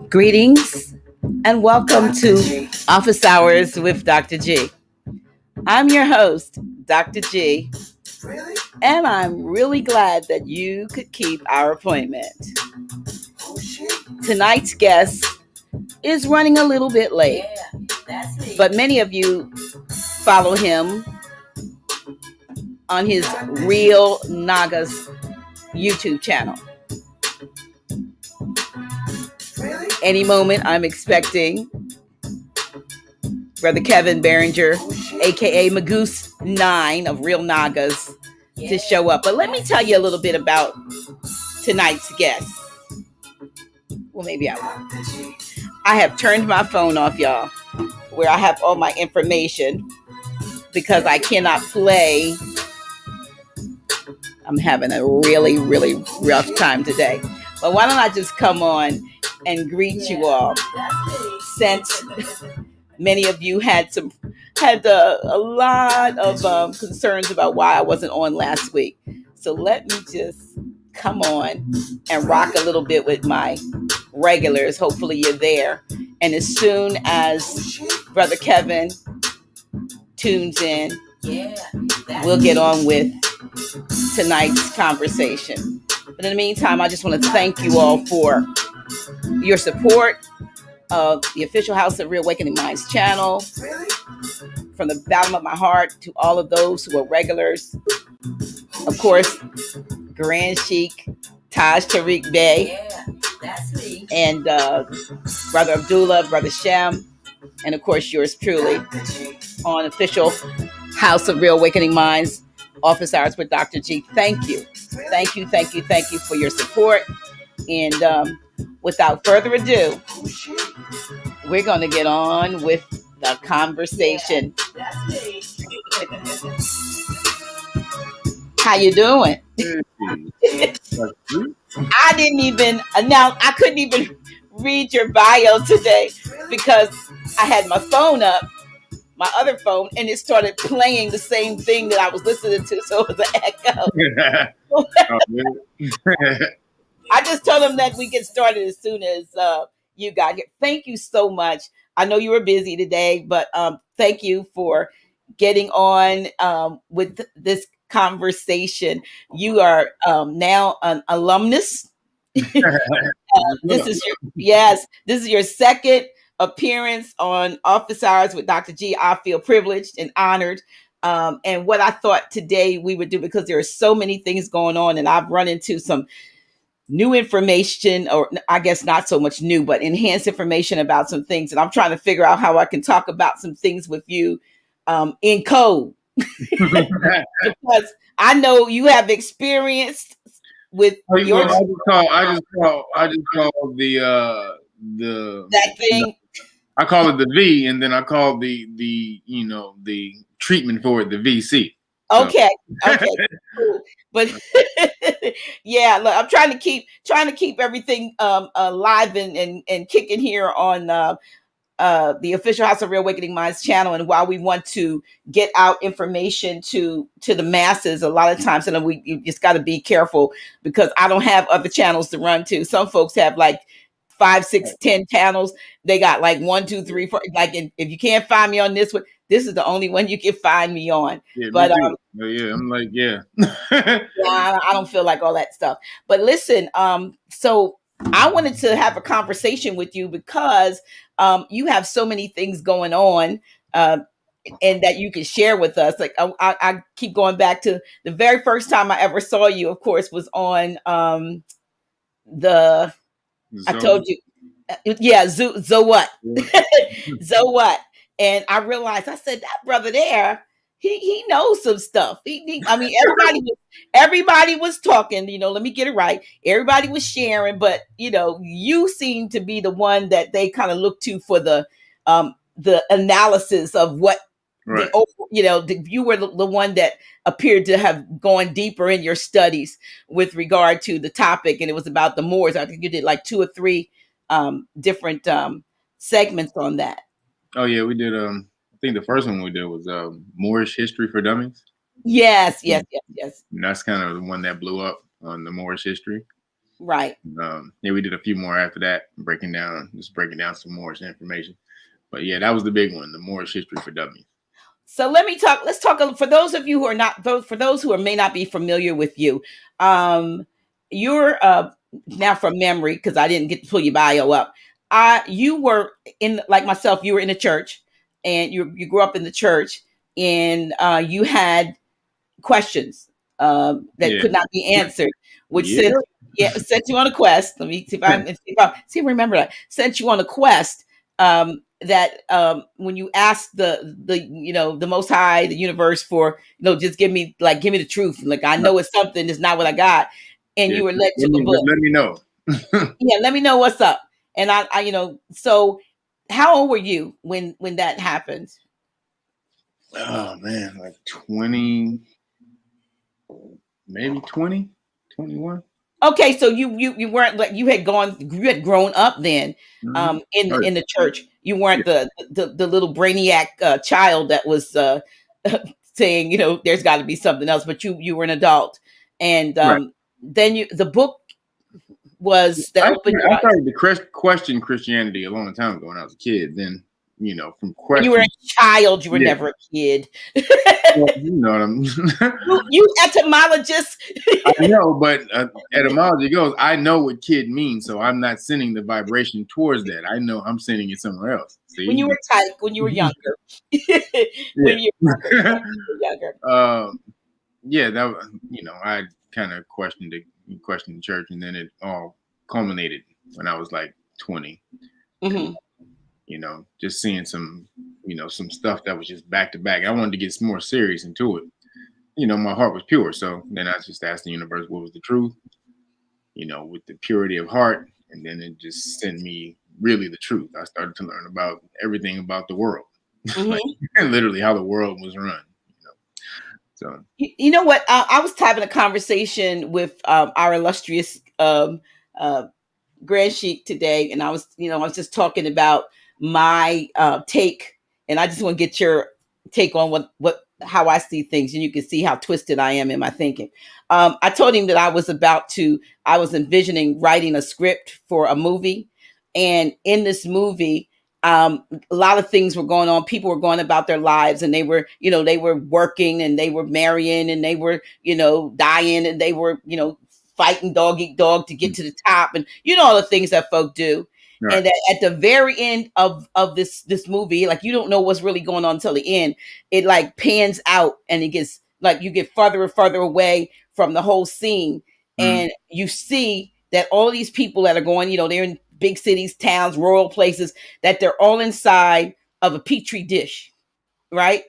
Greetings and welcome to Office Hours with Dr. G. I'm your host, Dr. G, and I'm really glad that you could keep our appointment. Tonight's guest is running a little bit late, but many of you follow him on his Reel Nagas YouTube channel. Any moment, I'm expecting Brother Kevin Barringer, aka Magus N-eye-N of Reel Nagas, to show up. But let me tell you a little bit about tonight's guest. Well, maybe I won't. I have turned my phone off, y'all, where I have all my information because I cannot play. I'm having a really, really rough time today. But why don't I just come on and greet you all? Since many of you had a lot of concerns about why I wasn't on last week. So let me just come on and rock a little bit with my regulars. Hopefully you're there. And as soon as Brother Kevin tunes in, we'll get on with tonight's conversation. But in the meantime, I just want to thank you all for your support of the official House of Reawakening Minds channel. From the bottom of my heart to all of those who are regulars. Of course, Grand Sheik, Taj Tariq Bey, that's me. And Brother Abdullah, Brother Shem, and of course yours truly on official House of Reawakening Minds Office Hours with Dr. G. Thank you. Thank you for your support. And without further ado, we're going to get on with the conversation. How you doing? I didn't even announce. I couldn't even read your bio today because I had my phone up, my other phone, and it started playing the same thing that I was listening to, so it was an echo. I just told them that we get started as soon as you got here. Thank you so much. I know you were busy today, but thank you for getting on with this conversation. You are now an alumnus. This is your second appearance on Office Hours with Dr. G. I feel privileged and honored. And what I thought today we would do, because there are so many things going on, and I've run into some new information, or I guess not so much new, but enhanced information about some things. And I'm trying to figure out how I can talk about some things with you in code. Because I know you have experience with your. I just call the that thing. I call it the V, and then I call the treatment for it the VC. Okay. Cool. But yeah, look, I'm trying to keep everything alive and kicking here on the official House of Reawakening Minds channel. And while we want to get out information to the masses, a lot of times, and you just got to be careful because I don't have other channels to run to. Some folks have like 5, 6, 10 channels. They got like 1, 2, 3, 4. Like, if you can't find me on this one, this is the only one you can find me on. Yeah, but I'm like, yeah. I don't feel like all that stuff. But listen, so I wanted to have a conversation with you because you have so many things going on and that you can share with us. Like I keep going back to the very first time I ever saw you, of course, was on I told you, Zowat. Zowat. And I realized, I said, that brother there, he knows some stuff. Everybody was talking, let me get it right. Everybody was sharing, but you seem to be the one that they kind of look to for the analysis of what, right. You were the one that appeared to have gone deeper in your studies with regard to the topic. And it was about the Moors. I think you did like 2 or 3 different segments on that. Oh yeah, we did. I think the first one we did was Moorish history for dummies. Yes. And that's kind of the one that blew up on the Moorish history. Right. Yeah, we did a few more after that, breaking down some Moorish information. But yeah, that was the big one, the Moorish history for dummies. So let's talk for those of you who are not, for those who may not be familiar with you. You're now from memory, because I didn't get to pull your bio up. You were in, like myself, you were in the church, and you grew up in the church, and you had questions that could not be answered, which sent you on a quest. Let me see if I remember that. Sent you on a quest, that when you asked the Most High, the universe, for, just give me the truth. Like, I know it's something, it's not what I got, and you were led to the book. Let me know. Yeah, let me know what's up. And I so how old were you when that happened? Oh man, like 20, maybe 20, 21. Okay, so you weren't, like, you had grown up then, in the church. You weren't the little brainiac child that was saying, there's got to be something else, but you were an adult, and then the book was that opened your eyes. I started to question Christianity a long time ago when I was a kid. Then, from question. When you were a child, you were never a kid. Well, you know what I'm you etymologist. I know, but etymology goes, I know what kid means, so I'm not sending the vibration towards that. I know I'm sending it somewhere else. See? When you were younger. When you were younger. Yeah, that I kind of questioned the church, and then it all culminated when I was like 20. Mm-hmm. Just seeing some stuff that was just back to back. I wanted to get more serious into it. My heart was pure. So then I just asked the universe what was the truth, with the purity of heart. And then it just sent me really the truth. I started to learn about everything about the world, Mm-hmm. like, literally how the world was run. So you know what? I was having a conversation with our illustrious Grand Sheik today, and I was just talking about my take, and I just want to get your take on how I see things, and you can see how twisted I am in my thinking. I told him that I was envisioning writing a script for a movie, and in this movie, a lot of things were going on. People were going about their lives, and they were working, and they were marrying, and they were dying, and they were fighting dog eat dog to get to the top, and all the things that folk do. Right. And at the very end of this movie, like, you don't know what's really going on until the end. It like pans out, and it gets like, you get farther and farther away from the whole scene, and you see that all these people that are going, they're in big cities, towns, rural places, that they're all inside of a petri dish, right?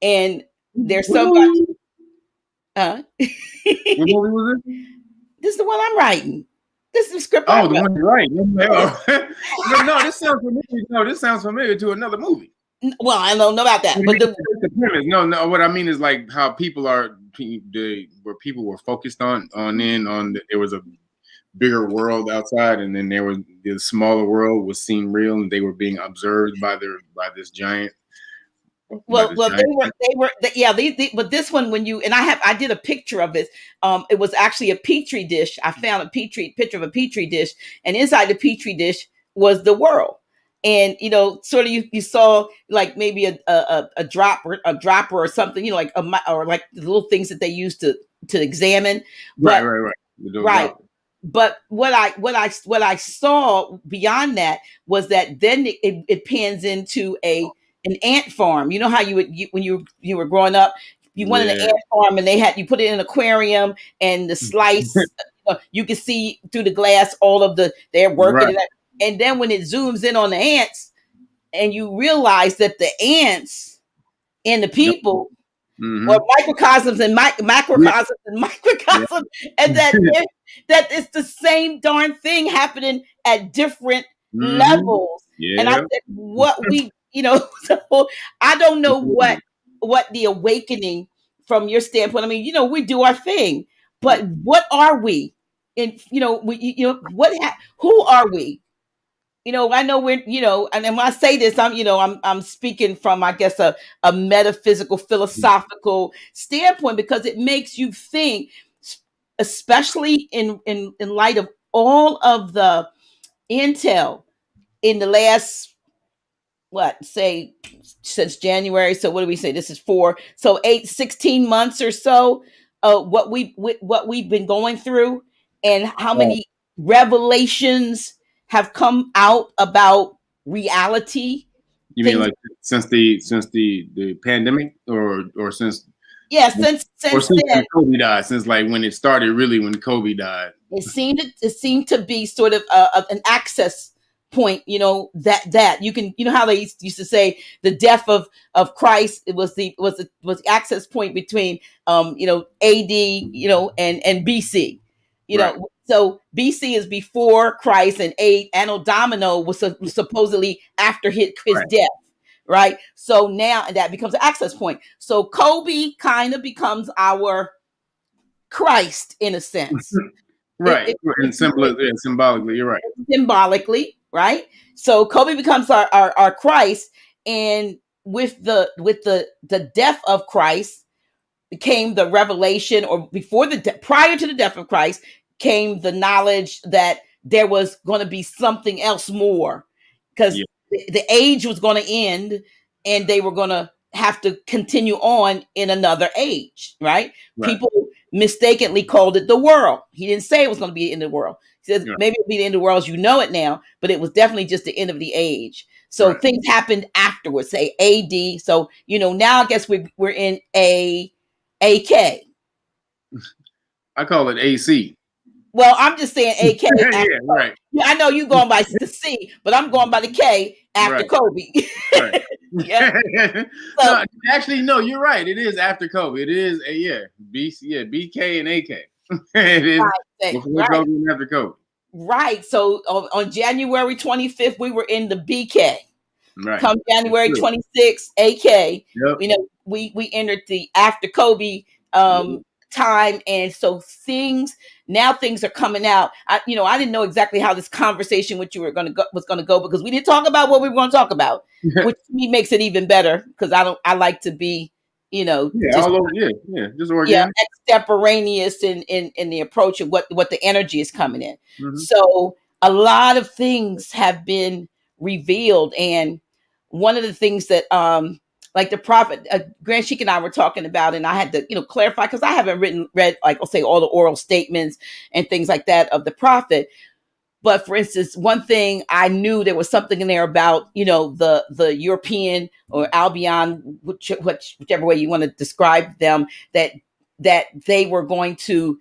And there's somebody. What movie was it? This is the one I'm writing. This is the script. Oh, the one you're writing. No, this sounds familiar. No, this sounds familiar to another movie. Well, I don't know about that, but the premise. No. What I mean is like how people are, where people were focused on. There was a bigger world outside, and then there was the smaller world was seen real, and they were being observed by this giant. Well, they were, but this one, I did a picture of it. It was actually a petri dish. I found a picture of a petri dish, and inside the petri dish was the world. And sort of you saw like maybe a dropper or something, like or like the little things that they used to examine. But, right. But what I saw beyond that was that then it pans into an ant farm. You know how when you were growing up, you went in an ant farm, and you put it in an aquarium, and the slice, you can see through the glass all of they're working. Right. And then when it zooms in on the ants, and you realize that the ants and the people or microcosms and macrocosms and microcosms, and that it's the same darn thing happening at different levels. Yeah. And I said, what we, so I don't know what the awakening from your standpoint. I mean, we do our thing, but what are we? And who are we? I know we're, and when I say this, I'm speaking from, I guess, a metaphysical, philosophical standpoint, because it makes you think, especially in light of all of the intel in the last, say since January. So what do we say? This is 16 months or so. What we've been going through, and how many revelations have come out about reality. You mean like since the pandemic, or since? Yeah, since then, Kobe died. Since like when it started, really, when Kobe died, it seemed to be sort of an access point. That you can, how they used to say the death of Christ. It was the access point between AD, and BC. So BC is before Christ, and Anno Domino was supposedly after his death. Right. So now that becomes an access point. So Kobe kind of becomes our Christ in a sense. Right. And symbolically, you're right. Symbolically, right? So Kobe becomes our Christ, and with the death of Christ came the revelation, or prior to the death of Christ came the knowledge that there was going to be something else more, because the age was going to end, and they were going to have to continue on in another age, right? People mistakenly called it the world. He didn't say it was going to be the end of the world. He said maybe it'll be the end of the world as you know it now, but it was definitely just the end of the age. So things happened afterwards, say AD. So now I guess we're in AK. I call it AC. Well, I'm just saying AK. Yeah, right. Yeah, I know you're going by the C, but I'm going by the K after Kobe. Right. Yeah. So, no, actually, no, you're right. It is after Kobe. It is BK and AK. It is before Kobe and after Kobe. Right. So on January 25th, we were in the BK. Right. Come January 26th, AK. Yep. We entered the after Kobe time, and so things are coming out. I didn't know exactly how this conversation with you was going to go, because we didn't talk about what we were going to talk about, which to me makes it even better, because I like to be just organic, extemporaneous in the approach of what the energy is coming in. Mm-hmm. So a lot of things have been revealed, and one of the things that like the prophet Grant Sheik and I were talking about, and I had to clarify, because I haven't read like, I'll say, all the oral statements and things like that of the prophet. But for instance, one thing I knew, there was something in there about the European or Albion, whichever way you want to describe them, that they were going to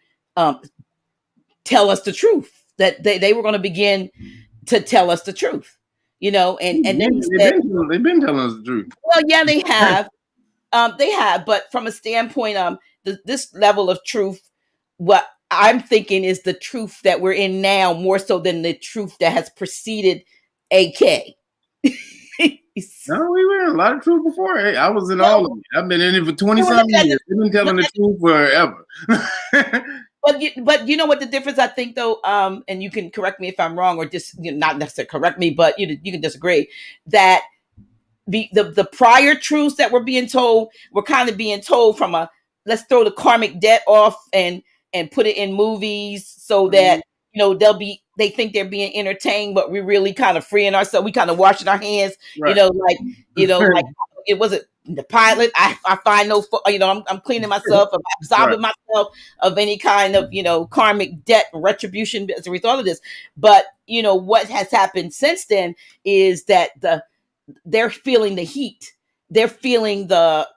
tell us the truth, that they were going to begin to tell us the truth. And then they've been telling us the truth. Well, yeah, they have. They have, but from a standpoint, this level of truth, what I'm thinking is the truth that we're in now, more so than the truth that has preceded AK. No, we were in a lot of truth before. Hey, I was in all of it. I've been in it for 20-something years. They've been telling the truth forever. But you know what the difference, I think, though, and you can correct me if I'm wrong, or just not necessarily correct me, but you can disagree, that the prior truths that we're being told, we're kind of being told from a, let's throw the karmic debt off and put it in movies, so that they think they're being entertained, but we're really kind of freeing ourselves. We kind of washing our hands, like it wasn't the pilot. I find no, I'm cleaning myself, I'm absolving myself of any kind of karmic debt retribution as a result of this. But what has happened since then is that they're feeling the heat. They're feeling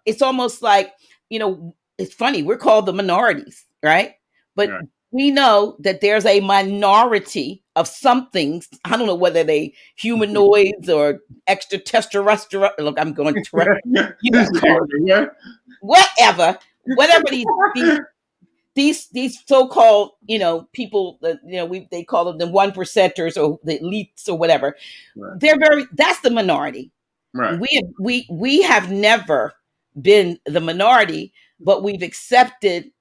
it's almost like, it's funny, we're called the minorities, right? But we know that there's a minority of something. I don't know whether they humanoids or extraterrestrial. Look, I'm going to whatever these so-called people that they call them the 1%ers or the elites or whatever. That's the minority. Right. We have never been the minority, but we've accepted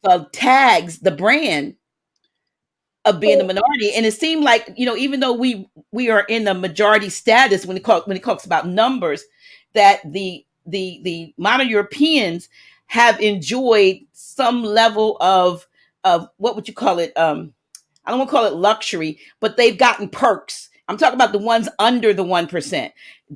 the tags, the brand of being the minority. And it seemed like, even though we are in the majority status when it talks about numbers, that the modern Europeans have enjoyed some level of what would you call it? I don't want to call it luxury, but they've gotten perks. I'm talking about the ones under the 1%.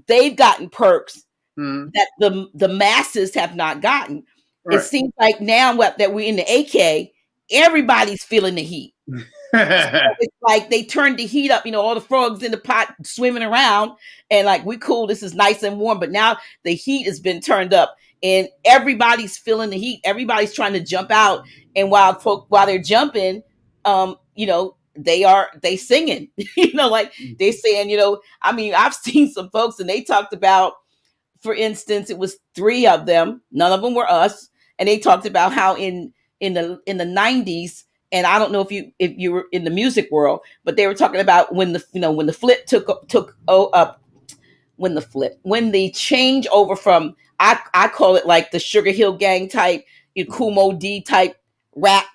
They've gotten perks that the masses have not gotten. It seems like now that we're in the AK, everybody's feeling the heat. So it's like they turned the heat up, all the frogs in the pot swimming around, and like, we cool, this is nice and warm, but now the heat has been turned up and everybody's feeling the heat. Everybody's trying to jump out, and while they're jumping, they singing, like they saying, I mean, I've seen some folks and they talked about, for instance, it was 3 of them, none of them were us, and they talked about how in the 90s, and I don't know if you were in the music world, but they were talking about when the flip when the change over from, I call it like the Sugar Hill Gang type, Kumo D type rap.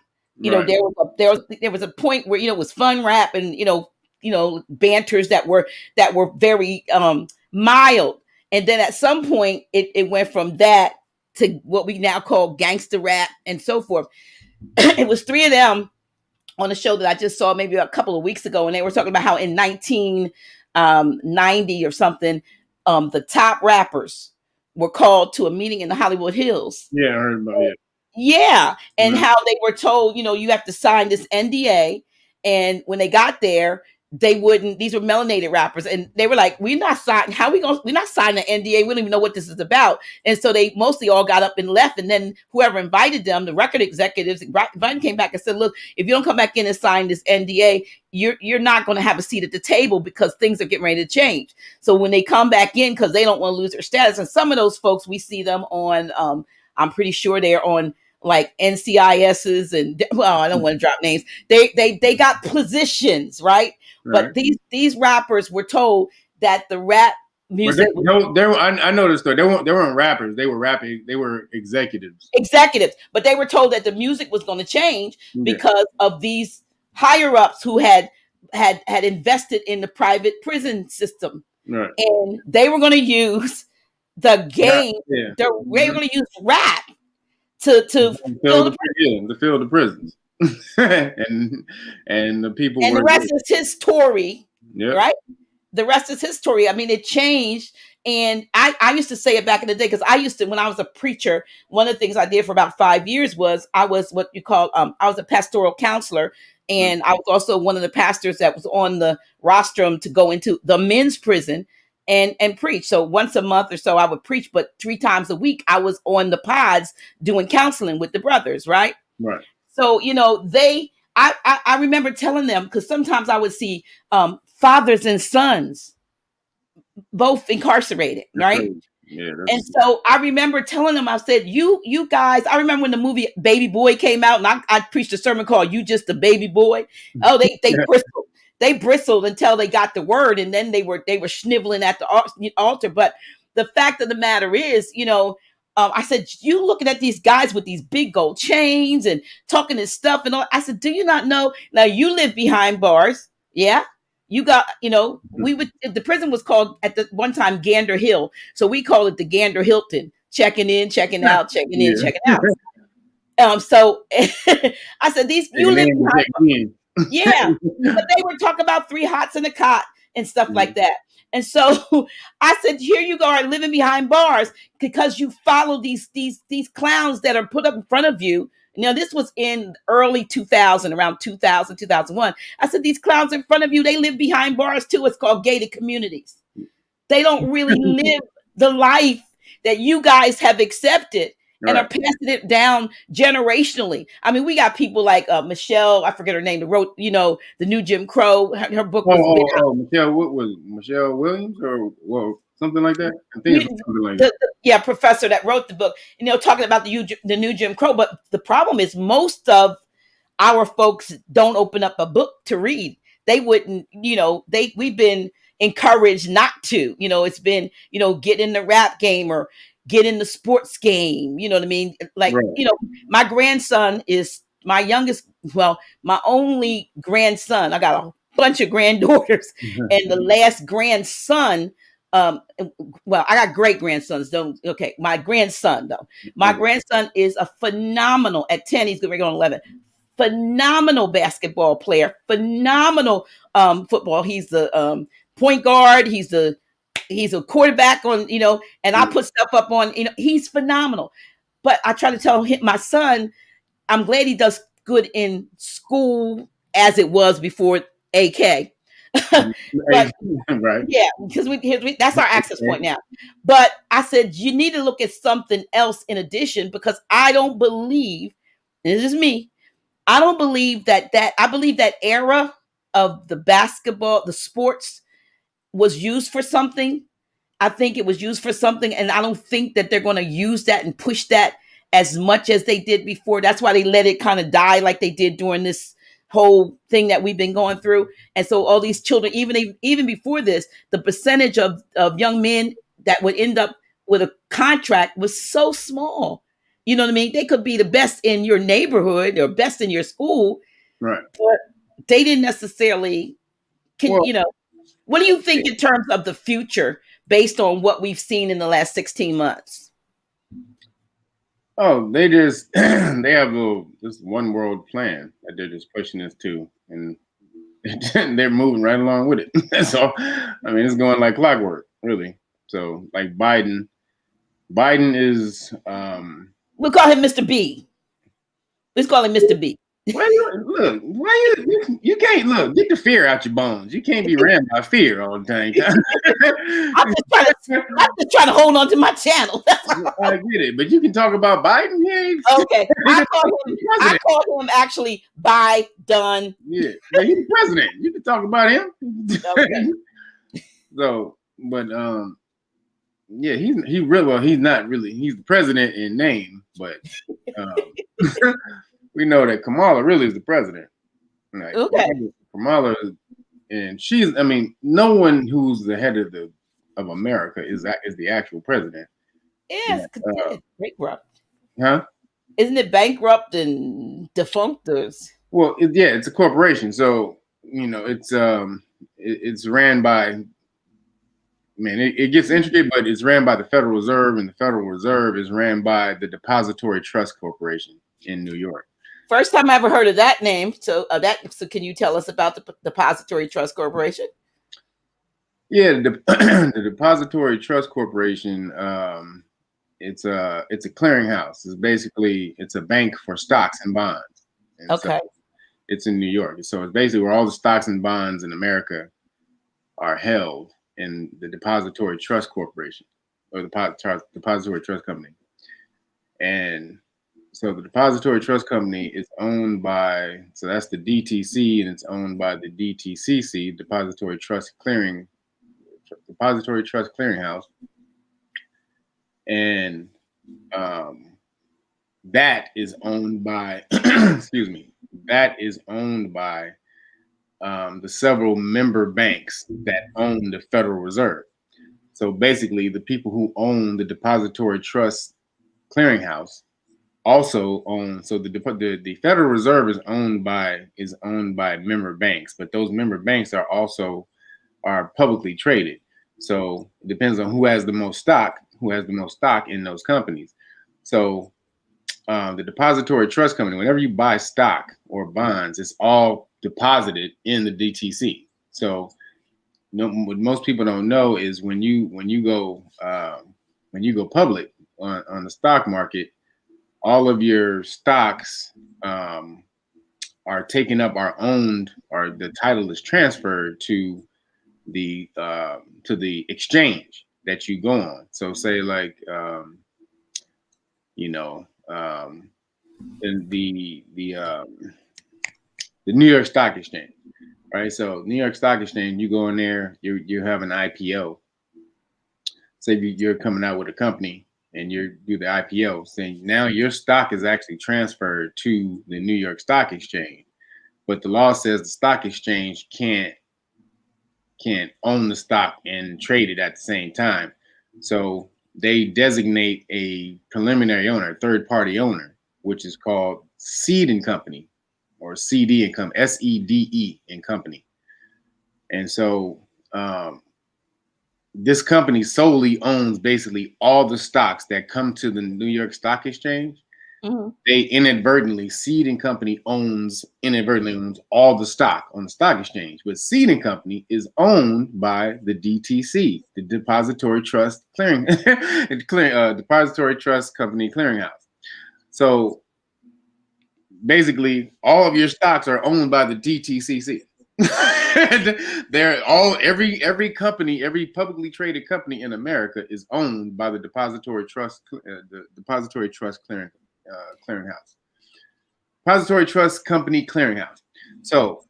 There was a point where it was fun rap and banters that were very mild, and then at some point it went from that to what we now call gangster rap and so forth. It was 3 of them on a show that I just saw maybe a couple of weeks ago, and they were talking about how in 1990 or something, the top rappers were called to a meeting in the Hollywood Hills. Yeah, I heard about it. Yeah, and how they were told, you have to sign this NDA, and when they got there, they wouldn't. These were melanated rappers, and they were like, "We're not signing. We're not signing an NDA. We don't even know what this is about." And so they mostly all got up and left. And then whoever invited them, the record executives, came back and said, "Look, if you don't come back in and sign this NDA, you're not going to have a seat at the table because things are getting ready to change." So when they come back in, because they don't want to lose their status, and some of those folks, we see them on. I'm pretty sure they're on like NCISs and, well, I don't want to drop names. They got positions, right? But these rappers were told that the rap music. I noticed though, they weren't rappers. They were rapping. They were executives. But they were told that the music was going to change because of these higher ups who had invested in the private prison system, and they were going to use the game. They were going to use rap to fill the prisons. and the people, and the rest is his story, right? The rest is his story. I mean, it changed, and I used to say it back in the day, because when I was a preacher, one of the things I did for about 5 years was I was what you call I was a pastoral counselor, and I was also one of the pastors that was on the rostrum to go into the men's prison and preach. So once a month or so I would preach, but 3 times a week I was on the pods doing counseling with the brothers, right? Right. So, I remember telling them, because sometimes I would see fathers and sons both incarcerated, right? Yeah, and so I remember telling them, I said, you guys, I remember when the movie Baby Boy came out, and I preached a sermon called "You Just a Baby Boy." Oh, they bristled. They bristled until they got the word, and then they were sniveling at the altar. But the fact of the matter is, I said, you looking at these guys with these big gold chains and talking this stuff and all. I said, do you not know? Now you live behind bars. Yeah. You got, the prison was called at the one time Gander Hill. So we call it the Gander Hilton, checking in, checking out, checking in, checking out. So I said, you live behind bars. Yeah. But they were talking about 3 hots in a cot and stuff like that. And so I said, here you go, are living behind bars because you follow these clowns that are put up in front of you. Now, this was in early 2000, around 2000, 2001. I said, these clowns in front of you, they live behind bars too. It's called gated communities. They don't really live the life that you guys have accepted and are passing it down generationally. I mean, we got people like Michelle, I forget her name, that wrote, the New Jim Crow. Her book was Michelle Williams or something like that. I think it's something like that. Professor that wrote the book, talking about the New Jim Crow. But the problem is most of our folks don't open up a book to read. They wouldn't, we've been encouraged not to. It's been, get in the rap game or get in the sports game. You know what I mean? Like, my grandson is my youngest, my only grandson. I got a bunch of granddaughters, and the last grandson, I got great grandsons. My grandson though, my grandson is a phenomenal, at 10, he's going to go on 11, phenomenal basketball player, phenomenal football. He's the point guard. He's a quarterback on, and I put stuff up on, he's phenomenal. But I try to tell him, my son, I'm glad he does good in school as it was before AK. But right. yeah, because that's our access point now. But I said, you need to look at something else in addition, because I don't believe, and this is me, I don't believe I believe that era of the basketball, the sports, was used for something. I think it was used for something, and I don't think that they're going to use that and push that as much as they did before. That's why they let it kind of die like they did during this whole thing that we've been going through. And so all these children, even before this, the percentage of young men that would end up with a contract was so small. You know what I mean? They could be the best in your neighborhood or best in your school, Right. but they didn't necessarily. Well, What do you think in terms of the future based on what we've seen in the last 16 months? Oh, they just they have this one world plan that they're just pushing us to, and they're moving right along with it. That's all. I mean, it's going like clockwork, really. So, like Biden is. We'll call him Mr. B. Let's call him Mr. B. You can't look. Get the fear out your bones. You can't be ran by fear all the time. I'm just trying to hold on to my channel. I get it, but you can talk about Biden. Okay, I call him actually Biden. Yeah, he's the president. You can talk about him. Okay. So, but yeah, he's not really. He's the president in name, but we know that Kamala really is the president. Like, okay. Kamala, and she's. I mean, no one who's the head of America is the actual president. Yes, it's bankrupt. Huh? Isn't it bankrupt and defunct? Well, it's a corporation, so it's ran by. Man, it gets intricate, but it's ran by the Federal Reserve, and the Federal Reserve is ran by the Depository Trust Corporation in New York. First time I ever heard of that name. So can you tell us about the Depository Trust Corporation? Yeah, the Depository Trust Corporation. It's a clearinghouse. It's a bank for stocks and bonds. And okay. So it's in New York. So it's basically where all the stocks and bonds in America are held in the Depository Trust Corporation, or the Depository Trust Company. And so the Depository Trust Company is owned by, so that's the DTC, and it's owned by the DTCC, Depository Trust Clearinghouse. And that is owned by, that is owned by the several member banks that own the Federal Reserve. So basically, the people who own the Depository Trust Clearinghouse also own. So the Federal Reserve is owned by member banks, but those member banks are publicly traded. So it depends on who has the most stock in those companies. So the Depository Trust Company, whenever you buy stock or bonds, it's all deposited in the DTC. So what most people don't know is when you go public on the stock market, all of your stocks are taken up, are owned, or the title is transferred to the exchange that you go on. So say like the New York Stock Exchange, right? So New York Stock Exchange, you go in there, you have an IPO. Say you're coming out with a company and you do the IPO, saying now your stock is actually transferred to the New York Stock Exchange, but the law says the stock exchange can't own the stock and trade it at the same time. So they designate a preliminary owner, third-party owner, which is called Seed and Company, or CD and Company, SEDE and Company. And so this company solely owns basically all the stocks that come to the New York Stock Exchange. They inadvertently, Seed and Company inadvertently owns all the stock on the stock exchange. But Seed and Company is owned by the DTC, the Depository Trust Depository Trust Company Clearinghouse. So basically, all of your stocks are owned by the DTCC. They're all every company, every publicly traded company in America is owned by the Depository Trust Clearinghouse. Depository Trust Company Clearinghouse. So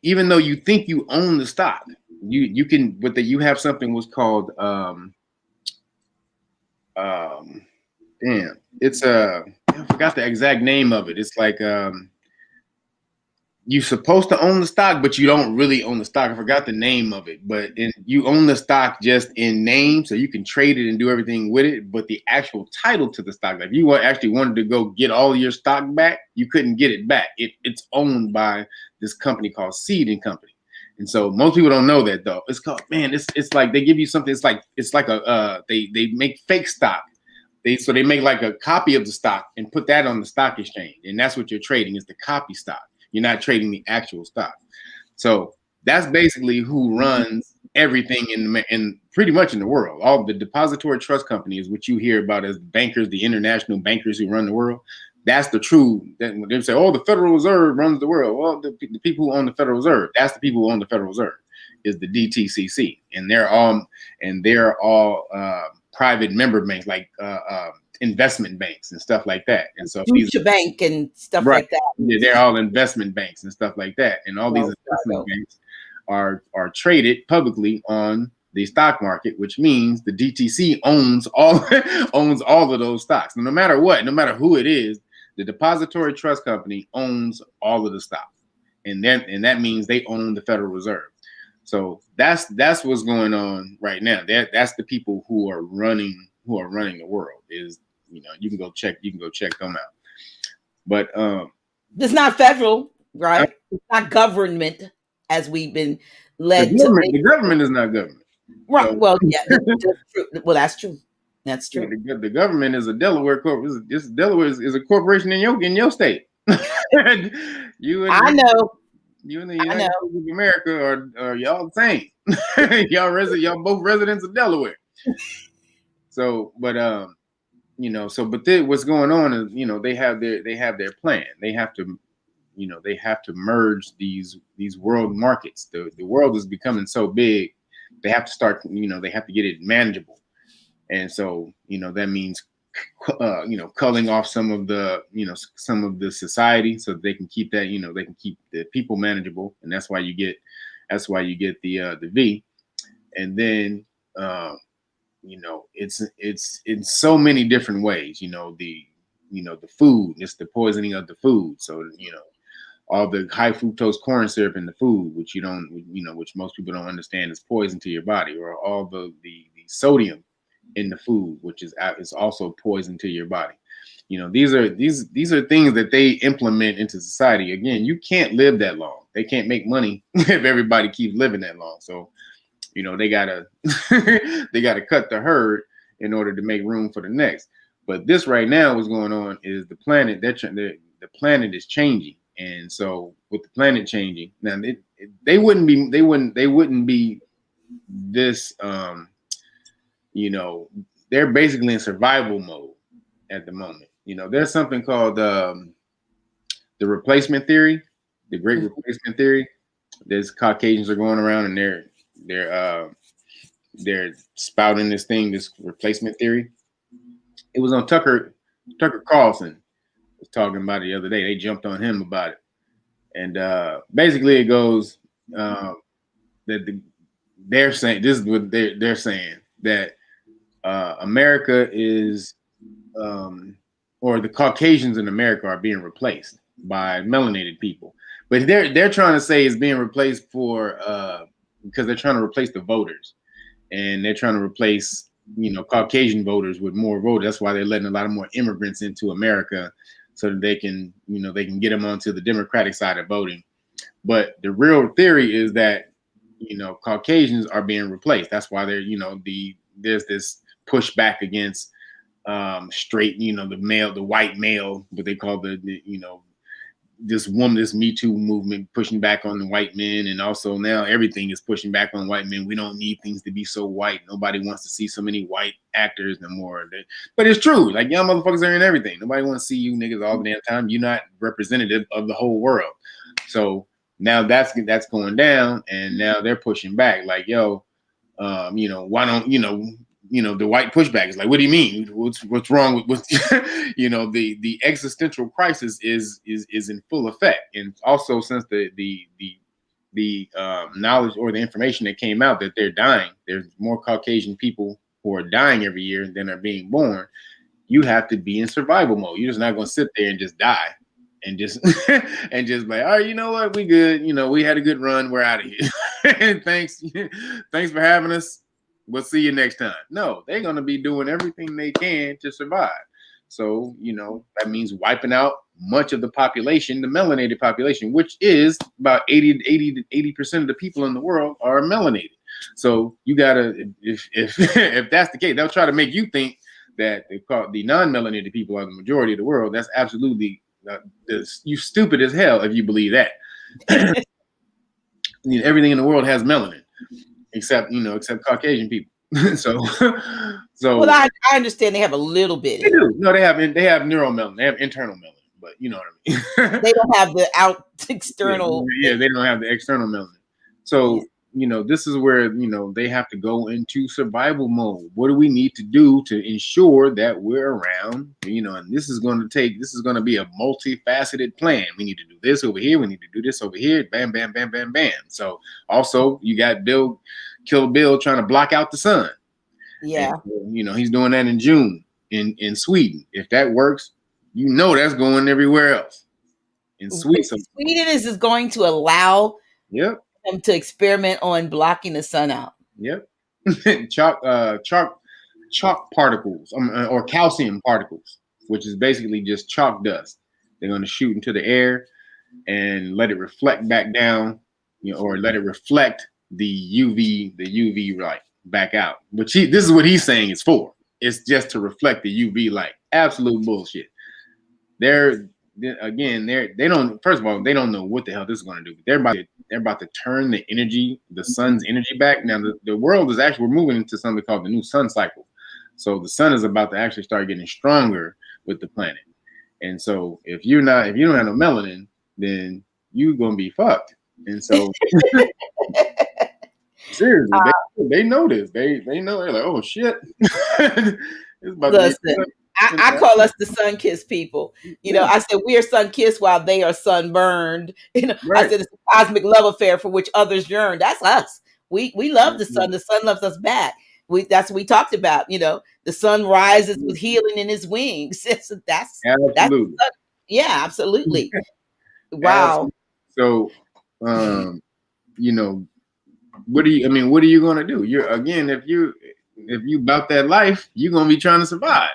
even though you think you own the stock, you can you have something what's called it's I forgot the exact name of it. It's like you're supposed to own the stock, but you don't really own the stock. I forgot the name of it, but you own the stock just in name, so you can trade it and do everything with it. But the actual title to the stock, like if you actually wanted to go get all your stock back, you couldn't get it back. It's owned by this company called Seed and Company. And so most people don't know that though. It's called, man, it's like they give you something. It's like they make fake stock. They make like a copy of the stock and put that on the stock exchange, and that's what you're trading is the copy stock. You're not trading the actual stock. So that's basically who runs everything in pretty much in the world. All the depository trust companies, which you hear about as bankers, the international bankers who run the world. That's the true. When they say, "Oh, the Federal Reserve runs the world," well, the people who own the Federal Reserve, that's the people who own the Federal Reserve, is the DTCC, and they're all private member banks, like investment banks and stuff like that. And so Future Bank and stuff like that. Yeah, they're all investment banks and stuff like that. And all these investment banks are traded publicly on the stock market, which means the DTC owns all of those stocks. No matter what, no matter who it is, the Depository Trust Company owns all of the stock. And that means they own the Federal Reserve. So that's what's going on right now. That's the people who are running the world. Is, you can go check them out. But it's not federal, right? It's not government as we've been led to. The government is not government. Right. So, well, yeah, that's true. Well, that's true. That's true. The government is a Delaware corporation. Delaware is a corporation in your state. I know. You and the United States of America are y'all the same. y'all both residents of Delaware. So, but what's going on is, they have their plan. They have to merge these world markets. The world is becoming so big, they have to start, they have to get it manageable. And so, that means culling off some of the society so that they can keep that, they can keep the people manageable. And that's why you get the V. And then it's in so many different ways, the food, it's the poisoning of the food. So, all the high fructose corn syrup in the food, which which most people don't understand is poison to your body, or all the sodium in the food, which is also poison to your body. These are things that they implement into society. Again, you can't live that long. They can't make money if everybody keeps living that long. So, they gotta cut the herd in order to make room for the next. But this right now, what's going on is the planet. The planet is changing, and so with the planet changing, now they wouldn't be this. They're basically in survival mode at the moment. There's something called the replacement theory, the Great Replacement Theory. There's Caucasians are going around and they're spouting this replacement theory. It was on Tucker Carlson was talking about it the other day. They jumped on him about it, and basically it goes that they're saying, this is what they're saying, that America is, or the Caucasians in America are being replaced by melanated people, but they're trying to say it's being replaced because they're trying to replace the voters, and they're trying to replace Caucasian voters with more voters. That's why they're letting a lot of more immigrants into America, so that they can get them onto the Democratic side of voting. But the real theory is that Caucasians are being replaced. That's why there's this pushback against straight, the white male, what they call this woman, this Me Too movement pushing back on the white men, and also now everything is pushing back on white men. We don't need things to be so white. Nobody wants to see so many white actors no more. But it's true. Like, young motherfuckers are in everything. Nobody wants to see you niggas all the damn time. You're not representative of the whole world. So now that's going down, and now they're pushing back. Like, yo, why don't the white pushback is like, what do you mean? What's wrong with the existential crisis is in full effect. And also, since the knowledge or the information that came out that they're dying, there's more Caucasian people who are dying every year than are being born. You have to be in survival mode. You're just not going to sit there and just die and just like, all right, you know what, we good. We had a good run. We're out of here. Thanks for having us. We'll see you next time. No, they're going to be doing everything they can to survive. So, that means wiping out much of the population, the melanated population, which is about 80% of the people in the world are melanated. So you got to, if that's the case, they'll try to make you think that the non-melanated people are the majority of the world. That's absolutely, you stupid as hell if you believe that. Everything in the world has melanin. Except Caucasian people. so well, I understand they have a little bit. They do. No, they have neuromelanin. They have internal melanin, but you know what I mean. They don't have the external. Yeah, they don't have the external melanin. So this is where they have to go into survival mode. What do we need to do to ensure that we're around? And this is going to be a multifaceted plan. We need to do this over here. We need to do this over here. Bam, bam, bam, bam, bam. So also you got Kill Bill trying to block out the sun. Yeah. And, he's doing that in June in Sweden. If that works, that's going everywhere else. In Sweden. Sweden is going to allow them to experiment on blocking the sun out. Yep. Chalk particles or calcium particles, which is basically just chalk dust. They're going to shoot into the air and let it reflect back down, or let it reflect the UV light back out. Which this is what he's saying it's for. It's just to reflect the UV light. Absolute bullshit. They don't. First of all, they don't know what the hell this is going to do. They're about to turn the sun's energy back. Now the world is we're moving into something called the new sun cycle. So the sun is about to actually start getting stronger with the planet. And so if you don't have no melanin, then you're gonna be fucked. And so seriously, they know this. They know. They're like, oh shit. It's about Listen. I call us the sun-kissed people. I said we are sun-kissed while they are sunburned. Right. I said it's a cosmic love affair for which others yearn. That's us. We love the sun. The sun loves us back. That's what we talked about. The sun rises with healing in his wings. That's absolutely. Yeah, absolutely. Wow. So, what are you going to do? If you about that life, you're going to be trying to survive.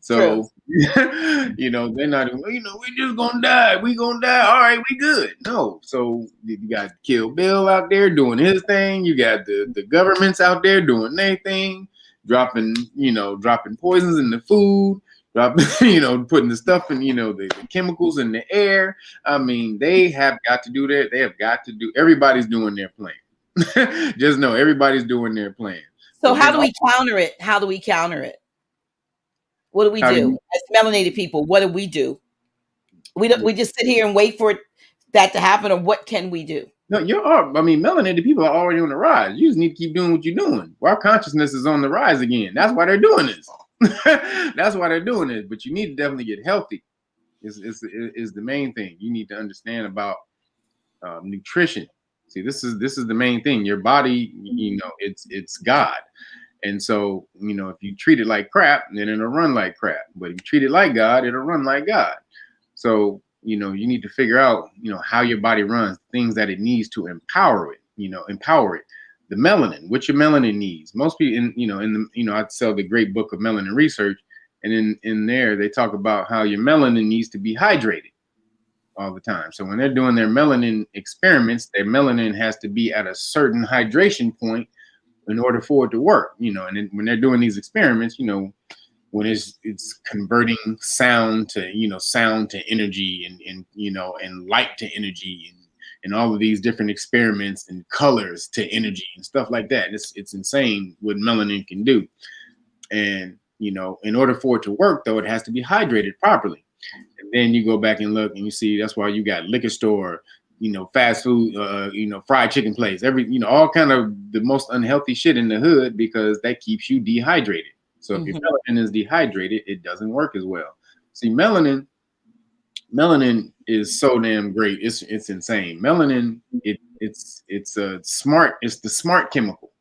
So, they're not, we just gonna die. We gonna die. All right, we good. No. So you got Kill Bill out there doing his thing. You got the governments out there doing their thing, dropping poisons in the food, putting the stuff in, the chemicals in the air. I mean, they have got to do that. They have got to do, everybody's doing their plan. Just know everybody's doing their plan. So how do we counter it? How do we counter it? What do we do as melanated people? What do we do? We just sit here and wait for that to happen, or what can we do? No, melanated people are already on the rise. You just need to keep doing what you're doing. Our consciousness is on the rise again. That's why they're doing this. That's why they're doing it. But you need to definitely get healthy. Is the main thing. You need to understand about nutrition. See, this is the main thing. Your body, it's God. And so, if you treat it like crap, then it'll run like crap. But if you treat it like God, it'll run like God. So, you need to figure out, how your body runs, things that it needs to empower it. The melanin, what your melanin needs. Most people, I sell the great book of melanin research, and in there they talk about how your melanin needs to be hydrated all the time. So when they're doing their melanin experiments, their melanin has to be at a certain hydration point in order for it to work, and then when they're doing these experiments, when it's converting sound to, sound to energy, and and light to energy, and all of these different experiments, and colors to energy and stuff like that. It's insane what melanin can do. And in order for it to work, though, it has to be hydrated properly. And then you go back and look, and you see that's why you got liquor store, fast food, fried chicken place, all kind of the most unhealthy shit in the hood, because that keeps you dehydrated. So if your melanin is dehydrated, it doesn't work as well. See, melanin is so damn great. It's insane. Melanin, it's the smart chemical.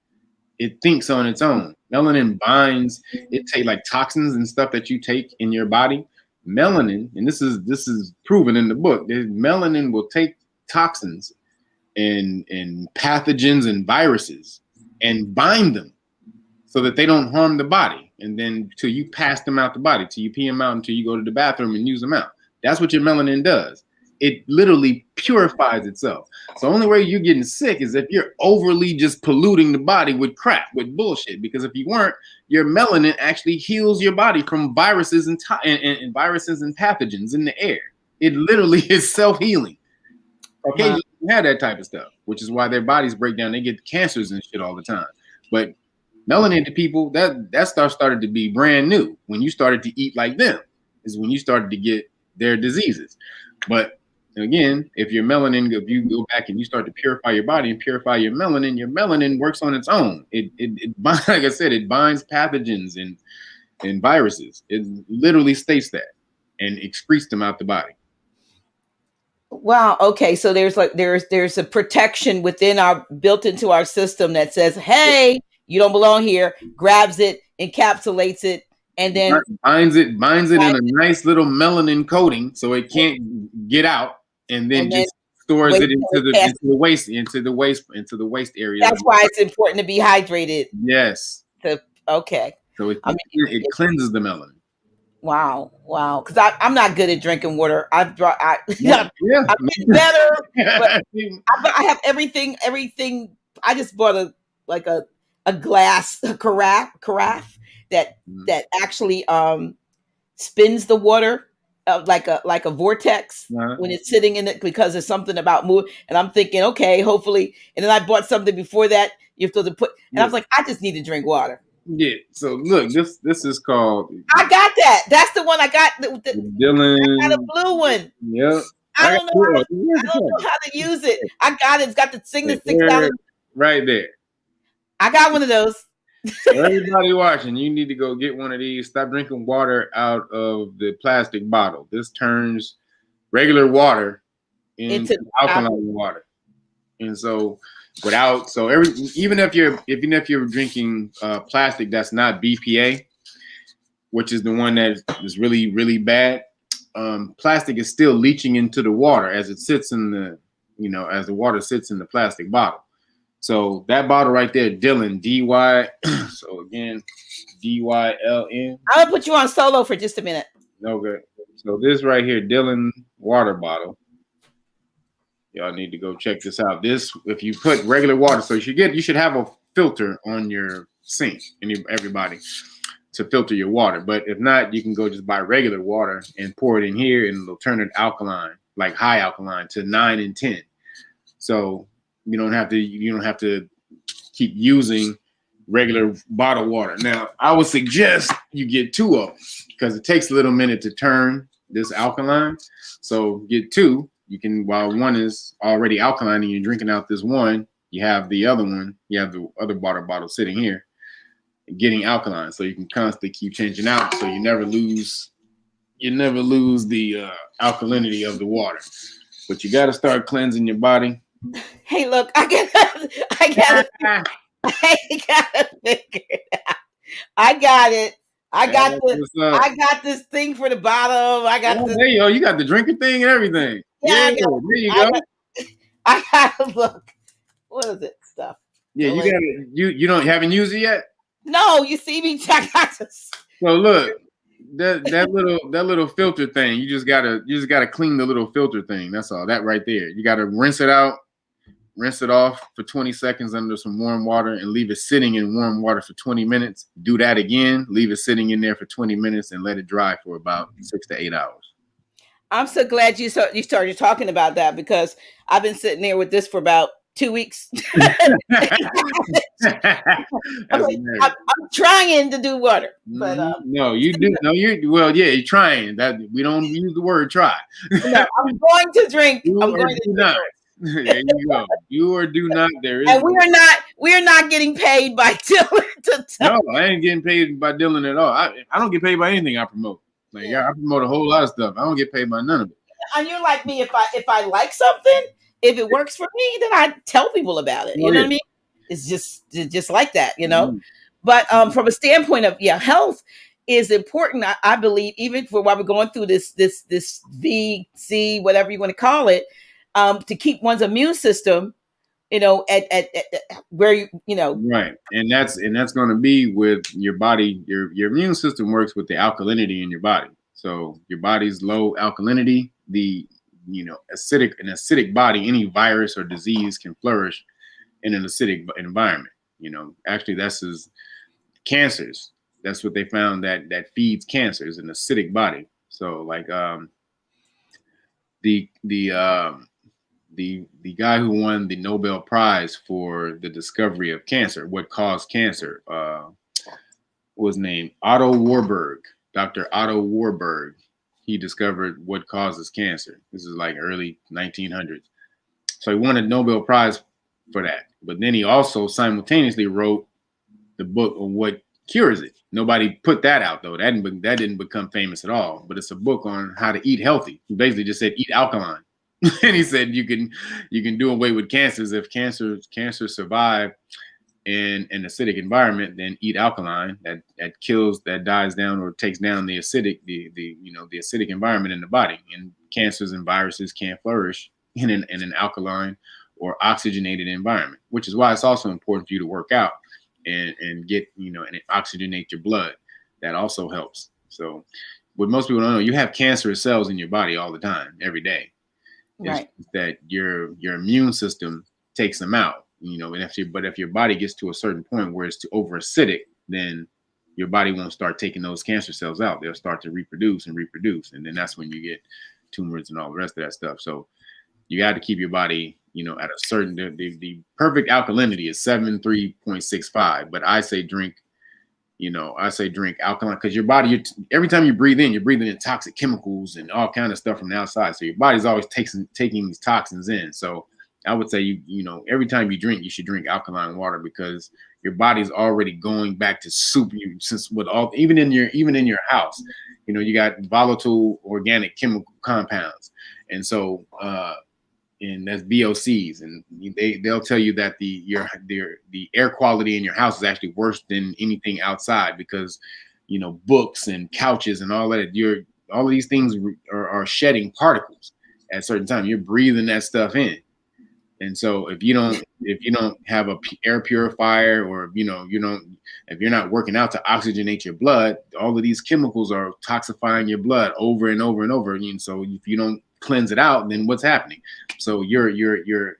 It thinks on its own. Melanin binds, it take like toxins and stuff that you take in your body. Melanin, and this is proven in the book, that melanin will take toxins and pathogens and viruses and bind them so that they don't harm the body. And then till you pass them out the body, till you pee them out, until you go to the bathroom and use them out. That's what your melanin does. It literally purifies itself. So the only way you're getting sick is if you're overly just polluting the body with crap, with bullshit. Because if you weren't, your melanin actually heals your body from viruses and viruses and pathogens in the air. It literally is self-healing. Okay, you have that type of stuff, which is why their bodies break down. They get cancers and shit all the time. But melanin to people, that stuff started to be brand new. When you started to eat like them, is when you started to get their diseases. But again, if you go back and you start to purify your body and purify your melanin works on its own. It like I said, it binds pathogens and viruses. It literally states that and excretes them out the body. Wow. Okay. So there's a protection built into our system that says, hey, you don't belong here, grabs it, encapsulates it, and then binds it in a nice little melanin coating so it can't get out, and then just stores it into the waste area. That's why it's important to be hydrated. Yes. Okay. So it cleanses the melanin. Wow. Because I'm not good at drinking water. I'm getting better, but I have everything. I just bought a carafe that actually spins the water like a vortex when it's sitting in it, because there's something about move. And I'm thinking, okay, hopefully. And then I bought something before that. You have to put, and I was like, I just need to drink water. Yeah. So look, this is called. I got that. That's the one I got. Dylan. I got a blue one. Yep. I don't know how to use it. I got it. It's got the thing right there. I got one of those. So everybody watching, you need to go get one of these. Stop drinking water out of the plastic bottle. This turns regular water into alkaline water. And so even if you're drinking plastic that's not BPA, which is the one that is really, really bad, plastic is still leaching into the water as it sits in as the water sits in the plastic bottle. So that bottle right there, Dylan, D-Y. So again, D-Y-L-N. I'm gonna put you on solo for just a minute. Okay. So this right here, Dylan water bottle. Y'all need to go check this out. This, if you put regular water, so you should have a filter on your sink, everybody, to filter your water. But if not, you can go just buy regular water and pour it in here, and it'll turn it alkaline, like high alkaline, to 9 and 10. So you don't have to keep using regular bottled water. Now, I would suggest you get 2 of them, because it takes a little minute to turn this alkaline. So get 2. You can, while one is already alkaline and you're drinking out this one, you have the other one, you have the other water bottle sitting here getting alkaline. So you can constantly keep changing out, so you never lose the alkalinity of the water. But you got to start cleansing your body. Hey, look, I gotta figure it out. I got it. I got this thing for the bottom. There you go. You got the drinking thing and everything. Yeah, there you go. I gotta look. What is it? Stuff. Yeah, you got it. You haven't used it yet? No, you see me. I got this. So look, that little filter thing. You just gotta clean the little filter thing. That's all. That right there. You gotta rinse it out. rinse it off for 20 seconds under some warm water and leave it sitting in warm water for 20 minutes. Do that again, leave it sitting in there for 20 minutes and let it dry for about 6 to 8 hours. I'm so glad you started talking about that, because I've been sitting there with this for about 2 weeks. I'm trying to do water, but no, you do. No, you're trying. That we don't use the word try. No, I'm going to drink. I'm going to not. There you go. You or do not. There is. And we are not getting paid by Dylan. No, I ain't getting paid by Dylan at all. I don't get paid by anything I promote. Like I promote a whole lot of stuff. I don't get paid by none of it. And you're like me. If I like something, if it works for me, then I tell people about it. You know what I mean? It's just like that, you know. Mm-hmm. But from a standpoint of health is important. I believe, even for while we're going through this VC, whatever you want to call it, to keep one's immune system, you know, at where you know. Right, and that's going to be with your body. Your immune system works with the alkalinity in your body. So your body's low alkalinity, an acidic body, any virus or disease can flourish in an acidic environment. You know, actually, cancers. That's what they found that feeds cancer is an acidic body. So, like the guy who won the Nobel Prize for the discovery of cancer, what caused cancer, was named Otto Warburg. Dr. Otto Warburg. He discovered what causes cancer. This is like early 1900s. So he won a Nobel Prize for that. But then he also simultaneously wrote the book of what cures it. Nobody put that out though. That didn't become famous at all. But it's a book on how to eat healthy. He basically just said eat alkaline. And he said you can do away with cancers if cancer survive in an acidic environment, then eat alkaline. That kills, that dies down or takes down the acidic environment in the body. And cancers and viruses can't flourish in an alkaline or oxygenated environment, which is why it's also important for you to work out and get, and oxygenate your blood. That also helps. So what most people don't know, you have cancerous cells in your body all the time, every day. Right. It's that your immune system takes them out. And if your body gets to a certain point where it's over acidic, then your body won't start taking those cancer cells out. They'll start to reproduce, and then that's when you get tumors and all the rest of that stuff. So you got to keep your body, at a certain, the perfect alkalinity is 73.65. But I say drink alkaline, because your body, every time you breathe in, you're breathing in toxic chemicals and all kind of stuff from the outside. So your body's always taking these toxins in. So I would say, every time you drink, you should drink alkaline water, because your body's already going back to soup. Even in your house, you got volatile organic chemical compounds. And so, and that's VOCs, and they'll tell you that the air quality in your house is actually worse than anything outside, because, books and couches and all that, all of these things are shedding particles at a certain time. You're breathing that stuff in. And so if you don't have a air purifier, or if you're not working out to oxygenate your blood, all of these chemicals are toxifying your blood over and over and over. And so if you don't cleanse it out, then what's happening? So you're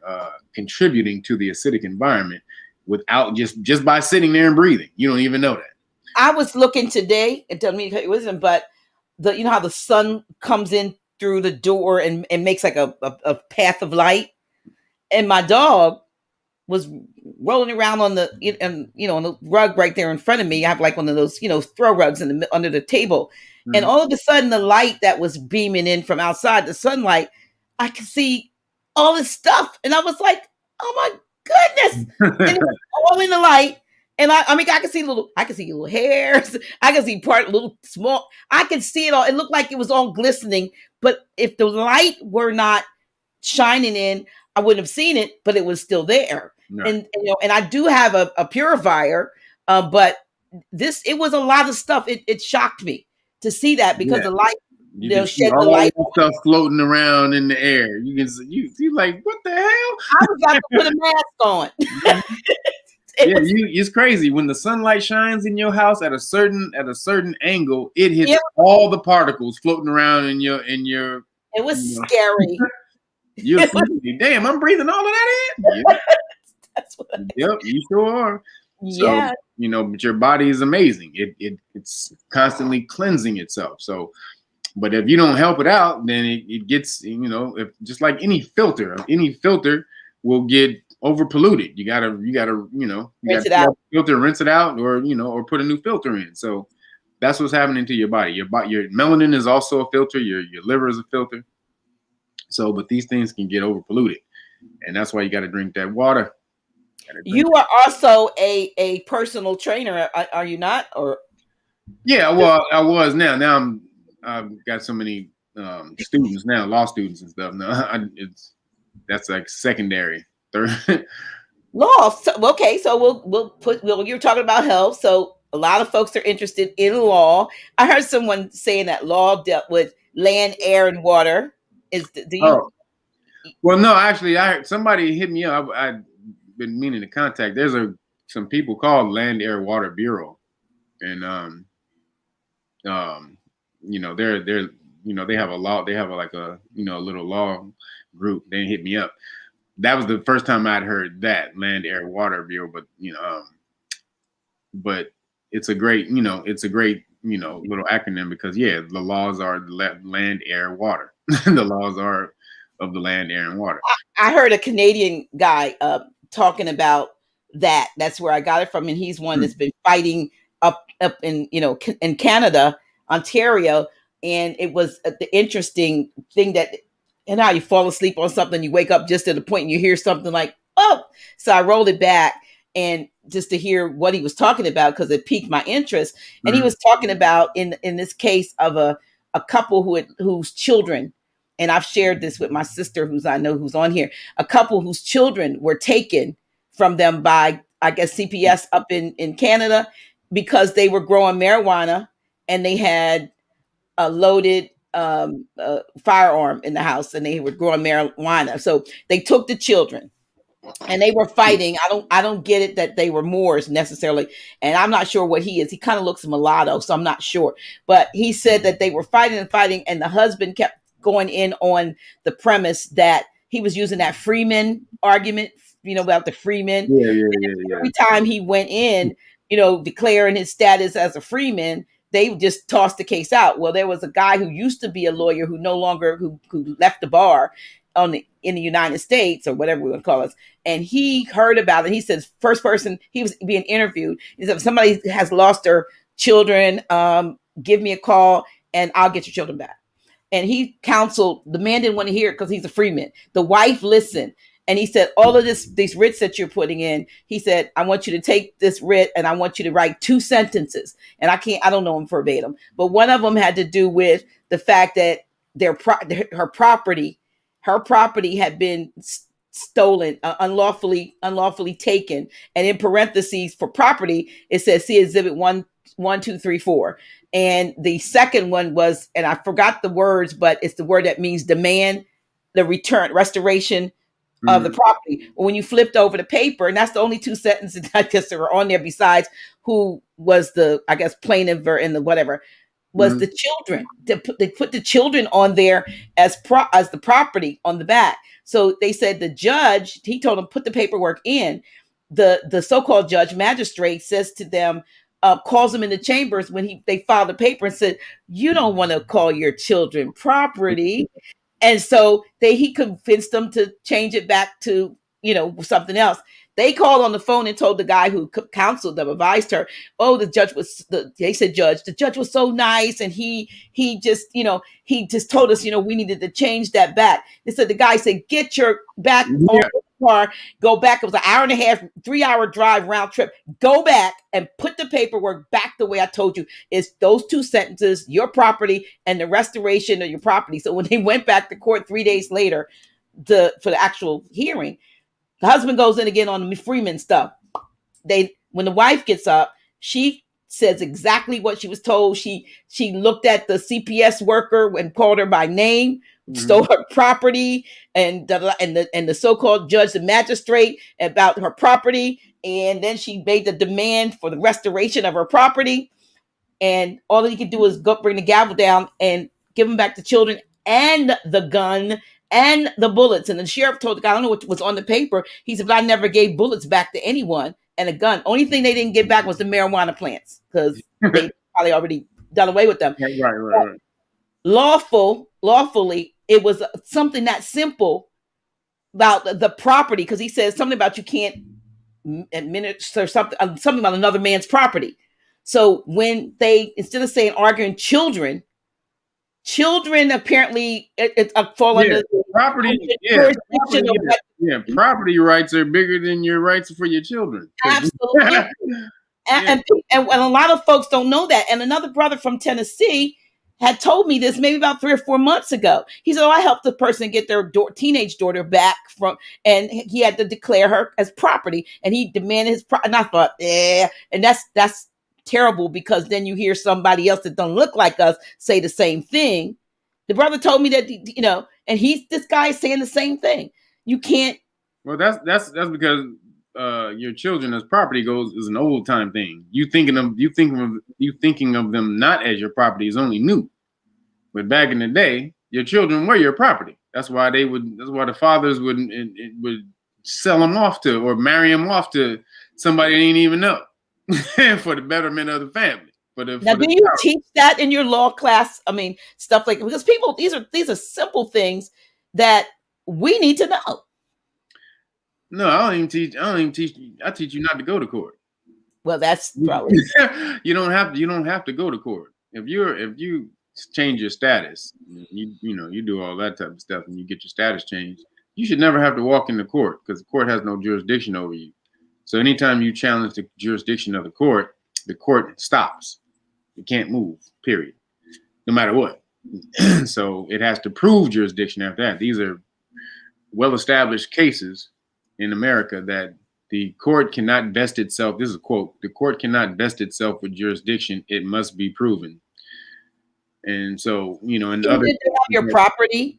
contributing to the acidic environment without just by sitting there and breathing. You don't even know that. I was looking today, it doesn't mean it wasn't, but how the sun comes in through the door and makes like a path of light. And my dog was rolling around on the on the rug right there in front of me. I have like one of those throw rugs under the table, and all of a sudden the light that was beaming in from outside, the sunlight, I could see all this stuff, and I was like, "Oh my goodness!" And it was all in the light, and I could see little hairs, I could see little small, I could see it all. It looked like it was all glistening, but if the light were not shining in, I wouldn't have seen it, but it was still there. No. And I do have a purifier, but it was a lot of stuff. It shocked me to see that, because the light, they'll shed the light. Stuff floating around in the air. You can you like, what the hell? I was about to put a mask on. It's crazy when the sunlight shines in your house at a certain angle. It hits all the particles floating around in your. It was scary. You'll see, damn, I'm breathing all of that in. Yeah. That's what Yep, you sure are. So, yeah. but your body is amazing. It's constantly cleansing itself. So, but if you don't help it out, then it gets, if just like any filter will get over polluted. You gotta Rinse it out. filter, rinse it out, or put a new filter in. So that's what's happening to your body. Your melanin is also a filter. Your liver is a filter. So, but these things can get over polluted, and that's why you got to drink that water. You are also a personal trainer, are you not? Or yeah, well, I was. Now I've got so many students now, law students and stuff. Now that's like secondary. Third. law. Okay, so you're talking about health. So a lot of folks are interested in law. I heard someone saying that law dealt with land, air, and water. Do you? Oh. Well, no, actually, I heard somebody hit me up. I've been meaning to contact. There's some people called Land, Air, Water Bureau, and they're they have a law. They have a little law group. They hit me up. That was the first time I'd heard that Land, Air, Water Bureau. But it's a great little acronym because the laws are land, air, water. The laws are of the land, air, and water. I heard a Canadian guy talking about that. That's where I got it from, and he's one that's been fighting up in in Canada, Ontario, and it was the interesting thing that, and how you fall asleep on something, you wake up just at the point and you hear something like, oh, so I rolled it back and just to hear what he was talking about because it piqued my interest. And he was talking about in this case of a couple whose children, and I've shared this with my sister who's on here, a couple whose children were taken from them by, I guess, CPS up in Canada because they were growing marijuana and they had a loaded firearm in the house and they were growing marijuana. So they took the children and they were fighting. I don't get it that they were Moors necessarily. And I'm not sure what he is. He kind of looks mulatto, so I'm not sure. But he said that they were fighting and the husband kept going in on the premise that he was using that Freeman argument, about the Freeman. Yeah. Every time he went in, declaring his status as a Freeman, they just tossed the case out. Well, there was a guy who used to be a lawyer who no longer, who left the bar in the United States or whatever we want to call it. And he heard about it. He says, first person, he was being interviewed. He said, if somebody has lost their children, give me a call and I'll get your children back. And he counseled, the man didn't want to hear it because he's a Freeman. The wife listened. And he said, all of these writs that you're putting in, he said, I want you to take this writ and I want you to write 2 sentences. And I don't know them verbatim, but one of them had to do with the fact that her property had been stolen, unlawfully taken. And in parentheses for property, it says, see exhibit 1, 2, 3, 4. And the second one was, and I forgot the words, but it's the word that means demand, the restoration of the property. When you flipped over the paper, and that's the only 2 sentences I guess that were on there besides who was the, I guess, plaintiff and the whatever, was the children. They put the children on there as the property on the back. So they said the judge, he told them, put the paperwork in. The so-called judge magistrate says to them, calls them in the chambers when they filed the paper and said, you don't want to call your children property. And so he convinced them to change it back to, something else. They called on the phone and told the guy who counseled them, advised her, oh, the judge was so nice. And he just, he just told us, we needed to change that back. They said, the guy said, get your back on the car, go back. It was an hour and a half, 3-hour drive round trip. Go back and put the paperwork back the way I told you. It's those 2 sentences, your property and the restoration of your property. So when they went back to court 3 days later for the actual hearing, the husband goes in again on the Freeman stuff. When the wife gets up, she says exactly what she was told. She looked at the CPS worker and called her by name, stole her property, and the so-called judge, the magistrate, about her property, and then she made the demand for the restoration of her property. And all that he could do is go bring the gavel down and give them back the children and the gun and the bullets. And the sheriff told the guy, I don't know what was on the paper. He said, but I never gave bullets back to anyone and a gun. Only thing they didn't get back was the marijuana plants because they probably already done away with them. Right. Lawfully, it was something that simple about the property, because he says something about you can't administer something about another man's property. So when they, instead of saying arguing children apparently fall under property. Property rights are bigger than your rights for your children. Absolutely. And a lot of folks don't know that. And another brother from Tennessee had told me this maybe about 3 or 4 months ago. He said, I helped the person get their teenage daughter back and he had to declare her as property, and he demanded his and I thought, and that's terrible, because then you hear somebody else that don't look like us say the same thing. The brother told me that, and this guy is saying the same thing. You can't. Well, that's because your children as property is an old time thing. You thinking of them not as your property is only new. But back in the day, your children were your property. That's why the fathers would sell them off to, or marry them off to somebody they didn't even know for the betterment of the family. Now, do you teach that in your law class? I mean, stuff like, because people, these are simple things that we need to know. No, I don't even teach. I teach you not to go to court. Well, that's probably you don't have to go to court. If you change your status, you do all that type of stuff, and you get your status changed, you should never have to walk into court, because the court has no jurisdiction over you. So anytime you challenge the jurisdiction of the court stops. It can't move, period, no matter what. So it has to prove jurisdiction after that. These are well-established cases in America that the court cannot vest itself. This is a quote: the court cannot vest itself with jurisdiction. It must be proven. And so, in other your property,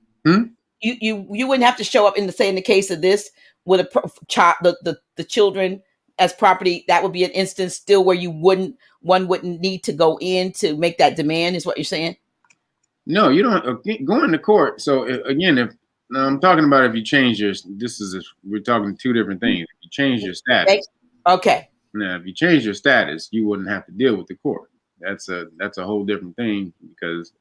you wouldn't have to show up in the case of this with the children as property. That would be an instance still where one wouldn't need to go in to make that demand, is what you're saying? No, you don't go into court. So again, I'm talking about if you change we're talking two different things. If you change your status. Okay. Now, if you change your status, you wouldn't have to deal with the court. That's a whole different thing, because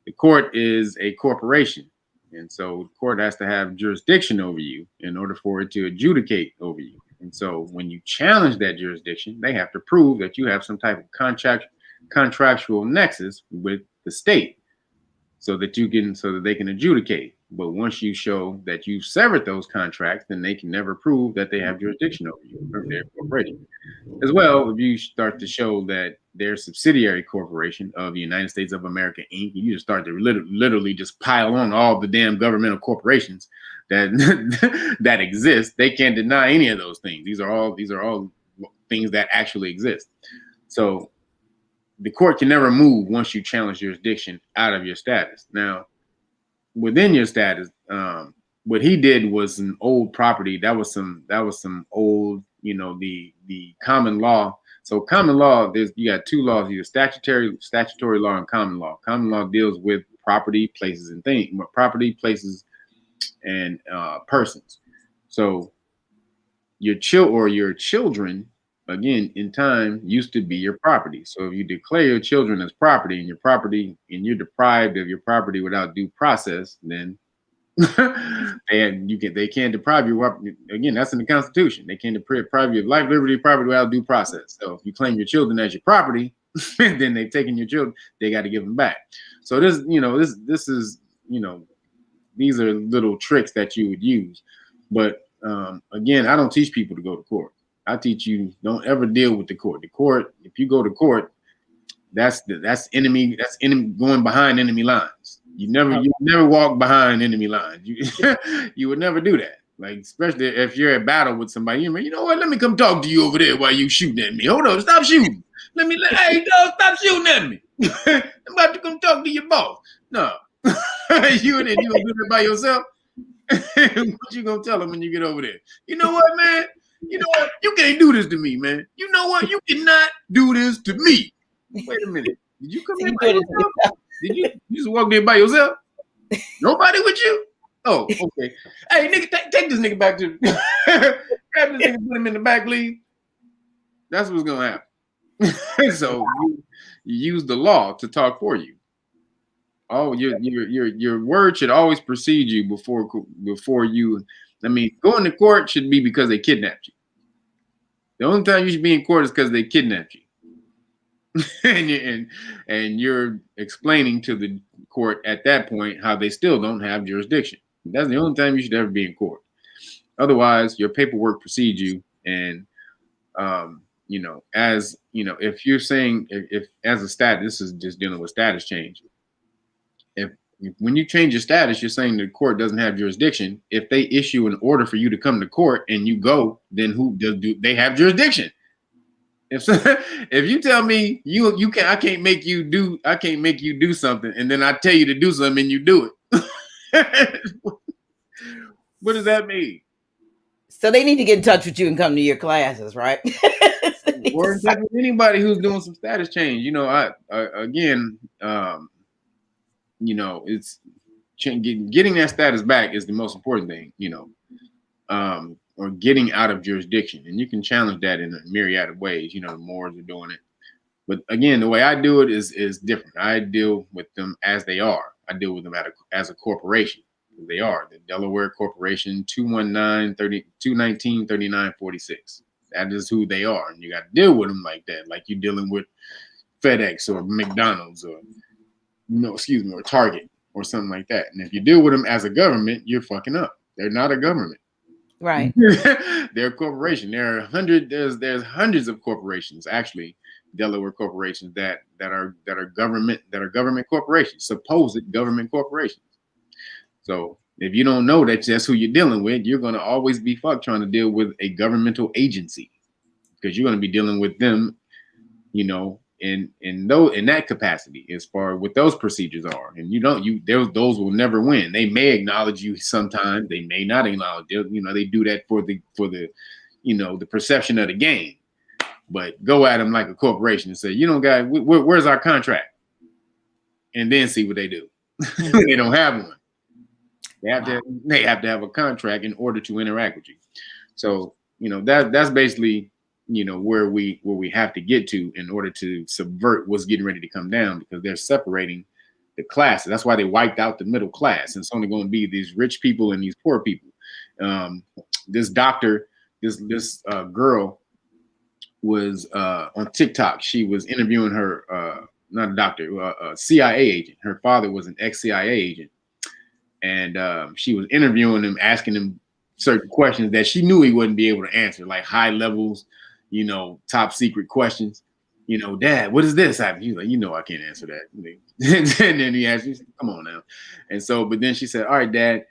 the court is a corporation. And so the court has to have jurisdiction over you in order for it to adjudicate over you. And so when you challenge that jurisdiction, they have to prove that you have some type of contractual nexus with the state so that they can adjudicate. But once you show that you've severed those contracts, then they can never prove that they have jurisdiction over you or their corporation. As well, if you start to show that they're a subsidiary corporation of the United States of America, Inc., you just start to literally just pile on all the damn governmental corporations that exist. They can't deny any of those things. These are all things that actually exist. So the court can never move once you challenge jurisdiction out of your status. Now, within your status, what he did was an old property. That was some old, the common law. So common law, you got two laws: either statutory law and common law. Common law deals with property, places, and things. Property, places, and persons. So your children, again, in time, used to be your property. So if you declare your children as property, and you're deprived of your property without due process, then they can't deprive you. Again, that's in the Constitution. They can't deprive you of life, liberty, property without due process. So if you claim your children as your property, then they've taken your children. They got to give them back. So this is these are little tricks that you would use. But again, I don't teach people to go to court. I teach you don't ever deal with the court. The court, if you go to court, that's enemy going behind enemy lines. You never walk behind enemy lines. You would never do that. Like, especially if you're at battle with somebody, you know what? Let me come talk to you over there while you shooting at me. Hold on, stop shooting. Hey dog, stop shooting at me. I'm about to come talk to your boss. No, you gonna do it by yourself. What you gonna tell him when you get over there? You know what, man? You know what? You can't do this to me, man. You know what? You cannot do this to me. Wait a minute. Did you come in by yourself? Did you just walk there by yourself? Nobody with you? Oh, okay. Hey, nigga, take this nigga back to grab this nigga, put him in the back, please. That's what's gonna happen. So you use the law to talk for you. Oh, your word should always precede you before you. I mean, going to court should be because they kidnapped you. The only time you should be in court is because they kidnapped you. and you're explaining to the court at that point how they still don't have jurisdiction. That's the only time you should ever be in court. Otherwise, your paperwork precedes you, and as if you're saying if as a status, this is just dealing with status change. If when you change your status, you're saying the court doesn't have jurisdiction. If they issue an order for you to come to court and you go, then who do they have jurisdiction? If you tell me I can't make you do something, and then I tell you to do something and you do it, what does that mean? So they need to get in touch with you and come to your classes, right? Or in touch with anybody who's doing some status change. It's getting that status back is the most important thing. Or getting out of jurisdiction. And you can challenge that in a myriad of ways. The Moors are doing it. But again, the way I do it is different. I deal with them as they are. I deal with them as a corporation. They are the Delaware Corporation 219-3946. That is who they are. And you got to deal with them like that. Like you're dealing with FedEx or McDonald's or or Target or something like that. And if you deal with them as a government, you're fucking up. They're not a government. Right. They're a corporation. There's hundreds of corporations, actually, Delaware corporations that are government corporations, supposed government corporations. So if you don't know that's who you're dealing with, you're gonna always be fucked trying to deal with a governmental agency, because you're gonna be dealing with them, in that capacity as far as what those procedures are. And those will never win. They may acknowledge you sometimes, they may not acknowledge you. They do that for the the perception of the game. But go at them like a corporation and say, guys, where's our contract? And then see what they do. They don't have one. They have to have a contract in order to interact with you. So that's basically where we have to get to in order to subvert what's getting ready to come down, because they're separating the classes. That's why they wiped out the middle class. And it's only going to be these rich people and these poor people. This doctor, this girl was on TikTok. She was interviewing her, not a doctor, a CIA agent. Her father was an ex-CIA agent. And she was interviewing him, asking him certain questions that she knew he wouldn't be able to answer, like high levels, top secret questions. Dad, what is this? He's like, I can't answer that. And then he asked me, come on now. And so, but then she said, all right, Dad,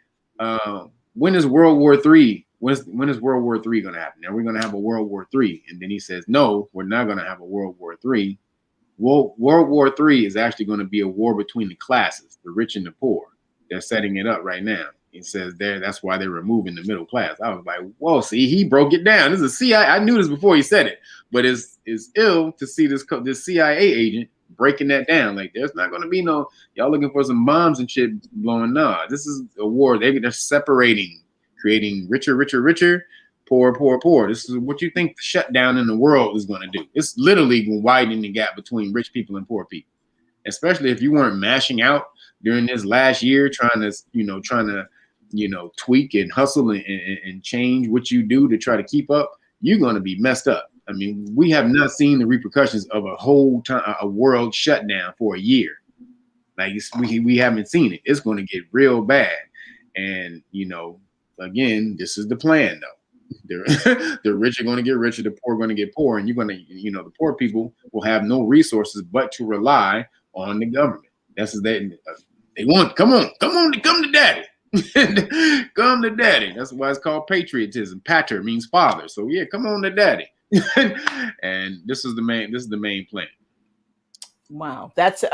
when is World War III? When is World War III going to happen? Are we going to have a World War III? And then he says, no, we're not going to have a World War III. World War III is actually going to be a war between the classes, the rich and the poor. They're setting it up right now. He says that's why they're removing the middle class. I was like, whoa, see, he broke it down. This is CIA. I knew this before he said it, but it's ill to see this CIA agent breaking that down. Like, there's not going to be no, y'all looking for some bombs and shit blowing. Nah, this is a war. They're separating, creating richer, poor, poor, poor. This is what you think the shutdown in the world is going to do. It's literally widening the gap between rich people and poor people, especially if you weren't mashing out during this last year, trying to tweak and hustle and change what you do to try to keep up. You're going to be messed up. I mean, we have not seen the repercussions of a whole time, a world shutdown for a year. Like, we haven't seen it. It's going to get real bad. And, again, this is the plan, though. The rich are going to get richer, the poor are going to get poor, and you're going to, the poor people will have no resources but to rely on the government. That's they want. Come to daddy. Come to daddy. That's why it's called patriotism. Pater means father. So yeah, come on to daddy. And this is the main plan. Wow, that's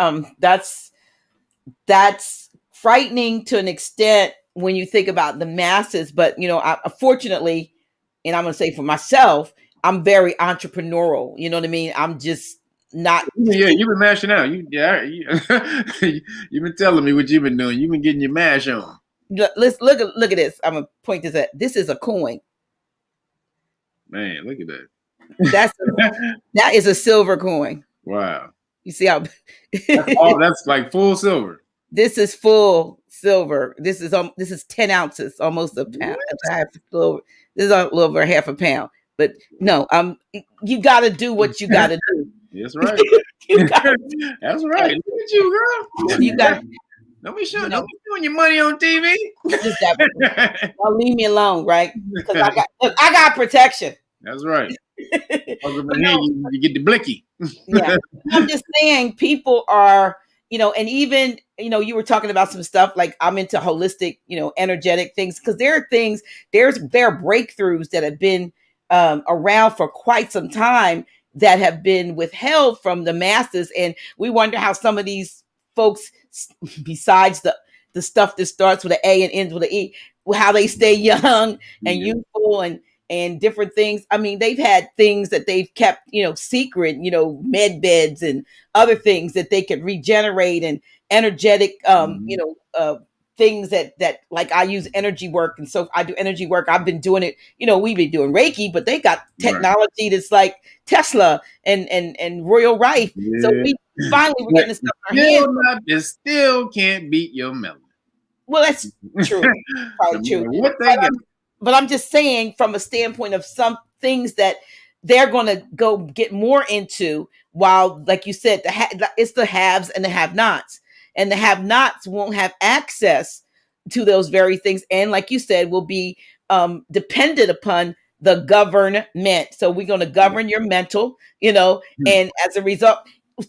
frightening to an extent when you think about the masses. But fortunately, and I'm gonna say for myself, I'm very entrepreneurial. You know what I mean? I'm just not. Yeah, you've been mashing out. You've been telling me what you've been doing. You've been getting your mash on. let's look at this. I'm gonna point this at. This is a coin. Man, look at that. That is a silver coin. Wow. You see how that's like full silver. This is full silver. This is 10 ounces, almost a pound. Half silver. This is a little over half a pound. But no, you got to do what you got to do. That's right. That's right. Look at you, girl. You got. Don't be showing your money on TV. Don't leave me alone, right? Because I got protection. That's right. You get the blicky. Yeah, I'm just saying, people are, and even, you were talking about some stuff like I'm into holistic, energetic things, because there are breakthroughs that have been around for quite some time that have been withheld from the masses, and we wonder how some of these folks, besides the stuff that starts with an A and ends with an E, how they stay young and youthful and different things. I mean, they've had things that they've kept, secret, med beds and other things that they could regenerate, and energetic, things that like I use energy work. And so I do energy work. I've been doing it, we've been doing Reiki, but they got technology that's like Tesla and Royal Rife. Yeah. So we're getting this stuff in our hands. It still can't beat your melanin. Well, that's true. Probably true. What they got. But I'm just saying, from a standpoint of some things that they're going to go get more into, while, like you said, it's the haves and the have-nots. And the have-nots won't have access to those very things. And like you said, will be dependent upon the government. So we're going to govern your mental, and as a result...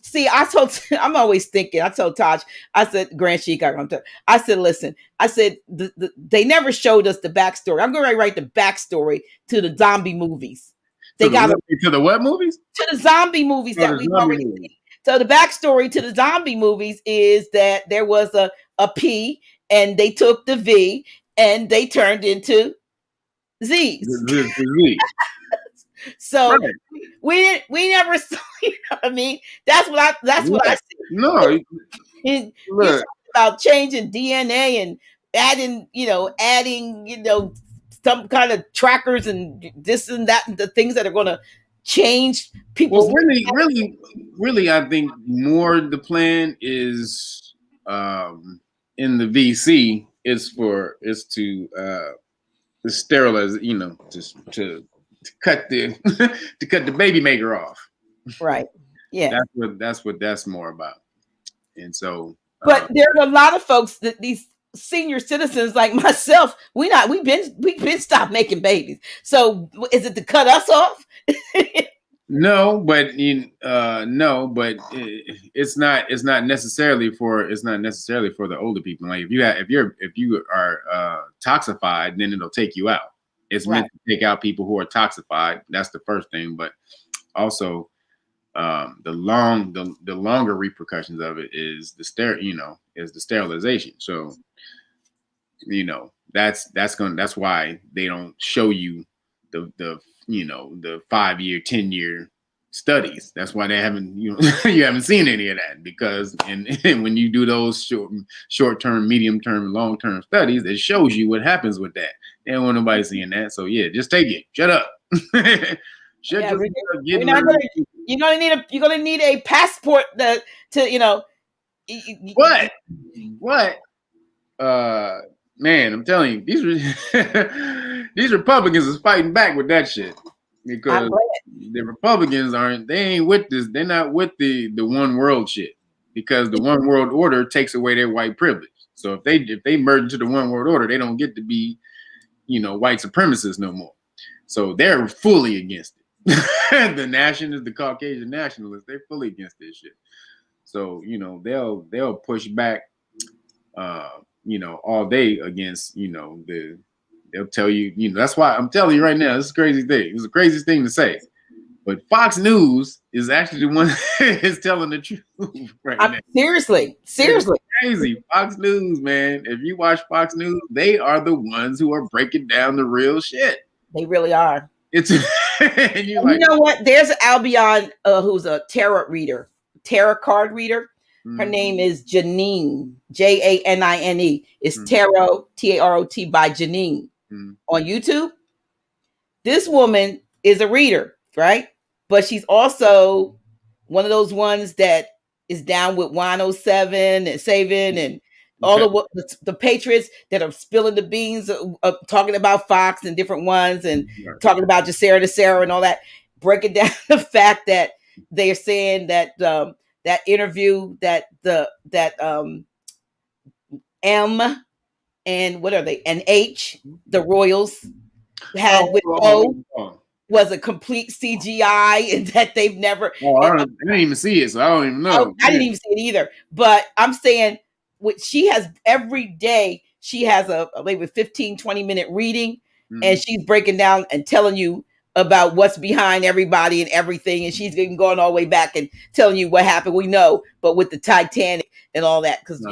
See, I'm always thinking, I told Taj, I said, Grand Sheik, I said, listen, I said, they never showed us the backstory. I'm going to write the backstory to the zombie movies. To the what movies? To the zombie movies that we've already seen. So the backstory to the zombie movies is that there was a P, and they took the V and they turned into Z's. The Z. So we never saw, what I mean? That's what I see. No, you talk about changing DNA and adding some kind of trackers and this and that, and the things that are going to change people's. Well, really, I think more the plan is in the VC is to sterilize, just to cut the baby maker off. Right. Yeah. That's what that's more about. And so, but there's a lot of folks that these senior citizens like myself, we've been stopped making babies. So is it to cut us off? No, but it's not necessarily for the older people. Like if you are toxified, then it'll take you out. It's meant to take out people who are toxified. That's the first thing, but also the longer repercussions of it is the sterilization. So that's why they don't show you the 5-year, 10-year studies. That's why they haven't you haven't seen any of that, because and when you do those short-term, medium-term, long-term studies, it shows you what happens with that. They don't want nobody seeing that. So yeah, just take it. Shut up. You're gonna need a passport to what man, I'm telling you, these Republicans is fighting back with that shit, because the Republicans ain't with this. They're not with the one world shit, because the one world order takes away their white privilege. So if they merge into the one world order, they don't get to be white supremacists no more. So they're fully against it. The nationalists, the Caucasian nationalists, they're fully against this shit. So they'll push back all day against they'll tell you, that's why I'm telling you right now, this is a crazy thing. It's the craziest thing to say. But Fox News is actually the one that is telling the truth right now. Seriously. It's crazy. Fox News, man. If you watch Fox News, they are the ones who are breaking down the real shit. They really are. It's you know what? There's Albion who's a tarot card reader. Her name is Janine, Janine. It's Tarot, Tarot by Janine on YouTube. This woman is a reader, right? But she's also one of those ones that is down with 107 and Savin and all the patriots that are spilling the beans, talking about Fox and different ones and talking about Jassera to Sarah and all that, breaking down the fact that they are saying that that interview that M and what are they and H, the Royals had with O was a complete CGI and that they've never. I didn't even see it, so I don't even know. I didn't even see it either. But I'm saying she has every day, she has a maybe 15, 20-minute reading, and she's breaking down and telling you about what's behind everybody and everything. And she's even going all the way back and telling you what happened. We know, but with the Titanic and all that, because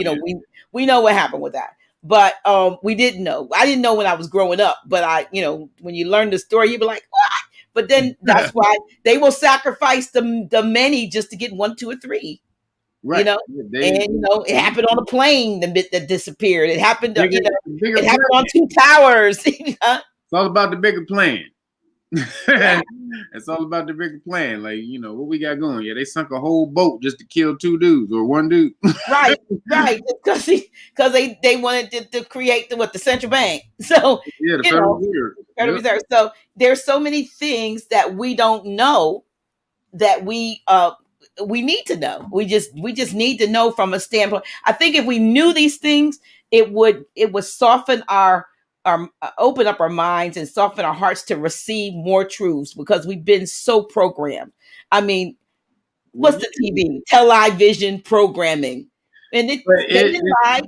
we know what happened with that. But we didn't know. I didn't know when I was growing up. But when you learn the story, you be like, what? But then that's why they will sacrifice the many just to get 1, 2, or 3. Right. It happened on a plane that disappeared. It happened. It happened on 2 towers. It's all about the bigger plan. It's all about the bigger plan. Like, what we got going. Yeah, they sunk a whole boat just to kill 2 dudes or 1 dude. Right. Because they wanted to create the central bank. So the Federal Reserve. So there's so many things that we don't know that we need to know. We just need to know from a standpoint. I think if we knew these things, it would soften our open up our minds and soften our hearts to receive more truths, because we've been so programmed. I mean, what's the TV? Television programming. And they didn't lie.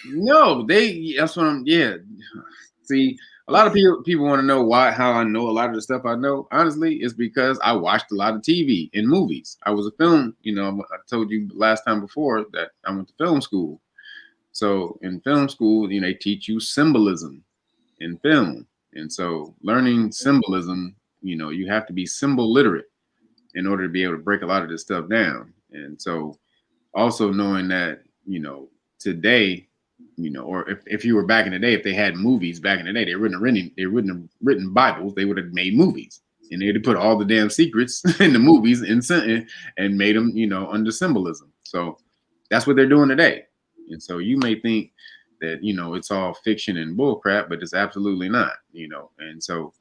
No, that's what I'm, See, a lot of people want to know how I know a lot of the stuff I know. Honestly, it's because I watched a lot of TV and movies. I was a film, I told you last time before that I went to film school. So in film school, they teach you symbolism in film. And so learning symbolism, you have to be symbol literate in order to be able to break a lot of this stuff down. And so also knowing that, today, or if you were back in the day, if they had movies back in the day, they wouldn't have written Bibles, they would have made movies. And they'd have put all the damn secrets in the movies and made them, under symbolism. So that's what they're doing today. And so you may think that, it's all fiction and bullcrap, but it's absolutely not, And so,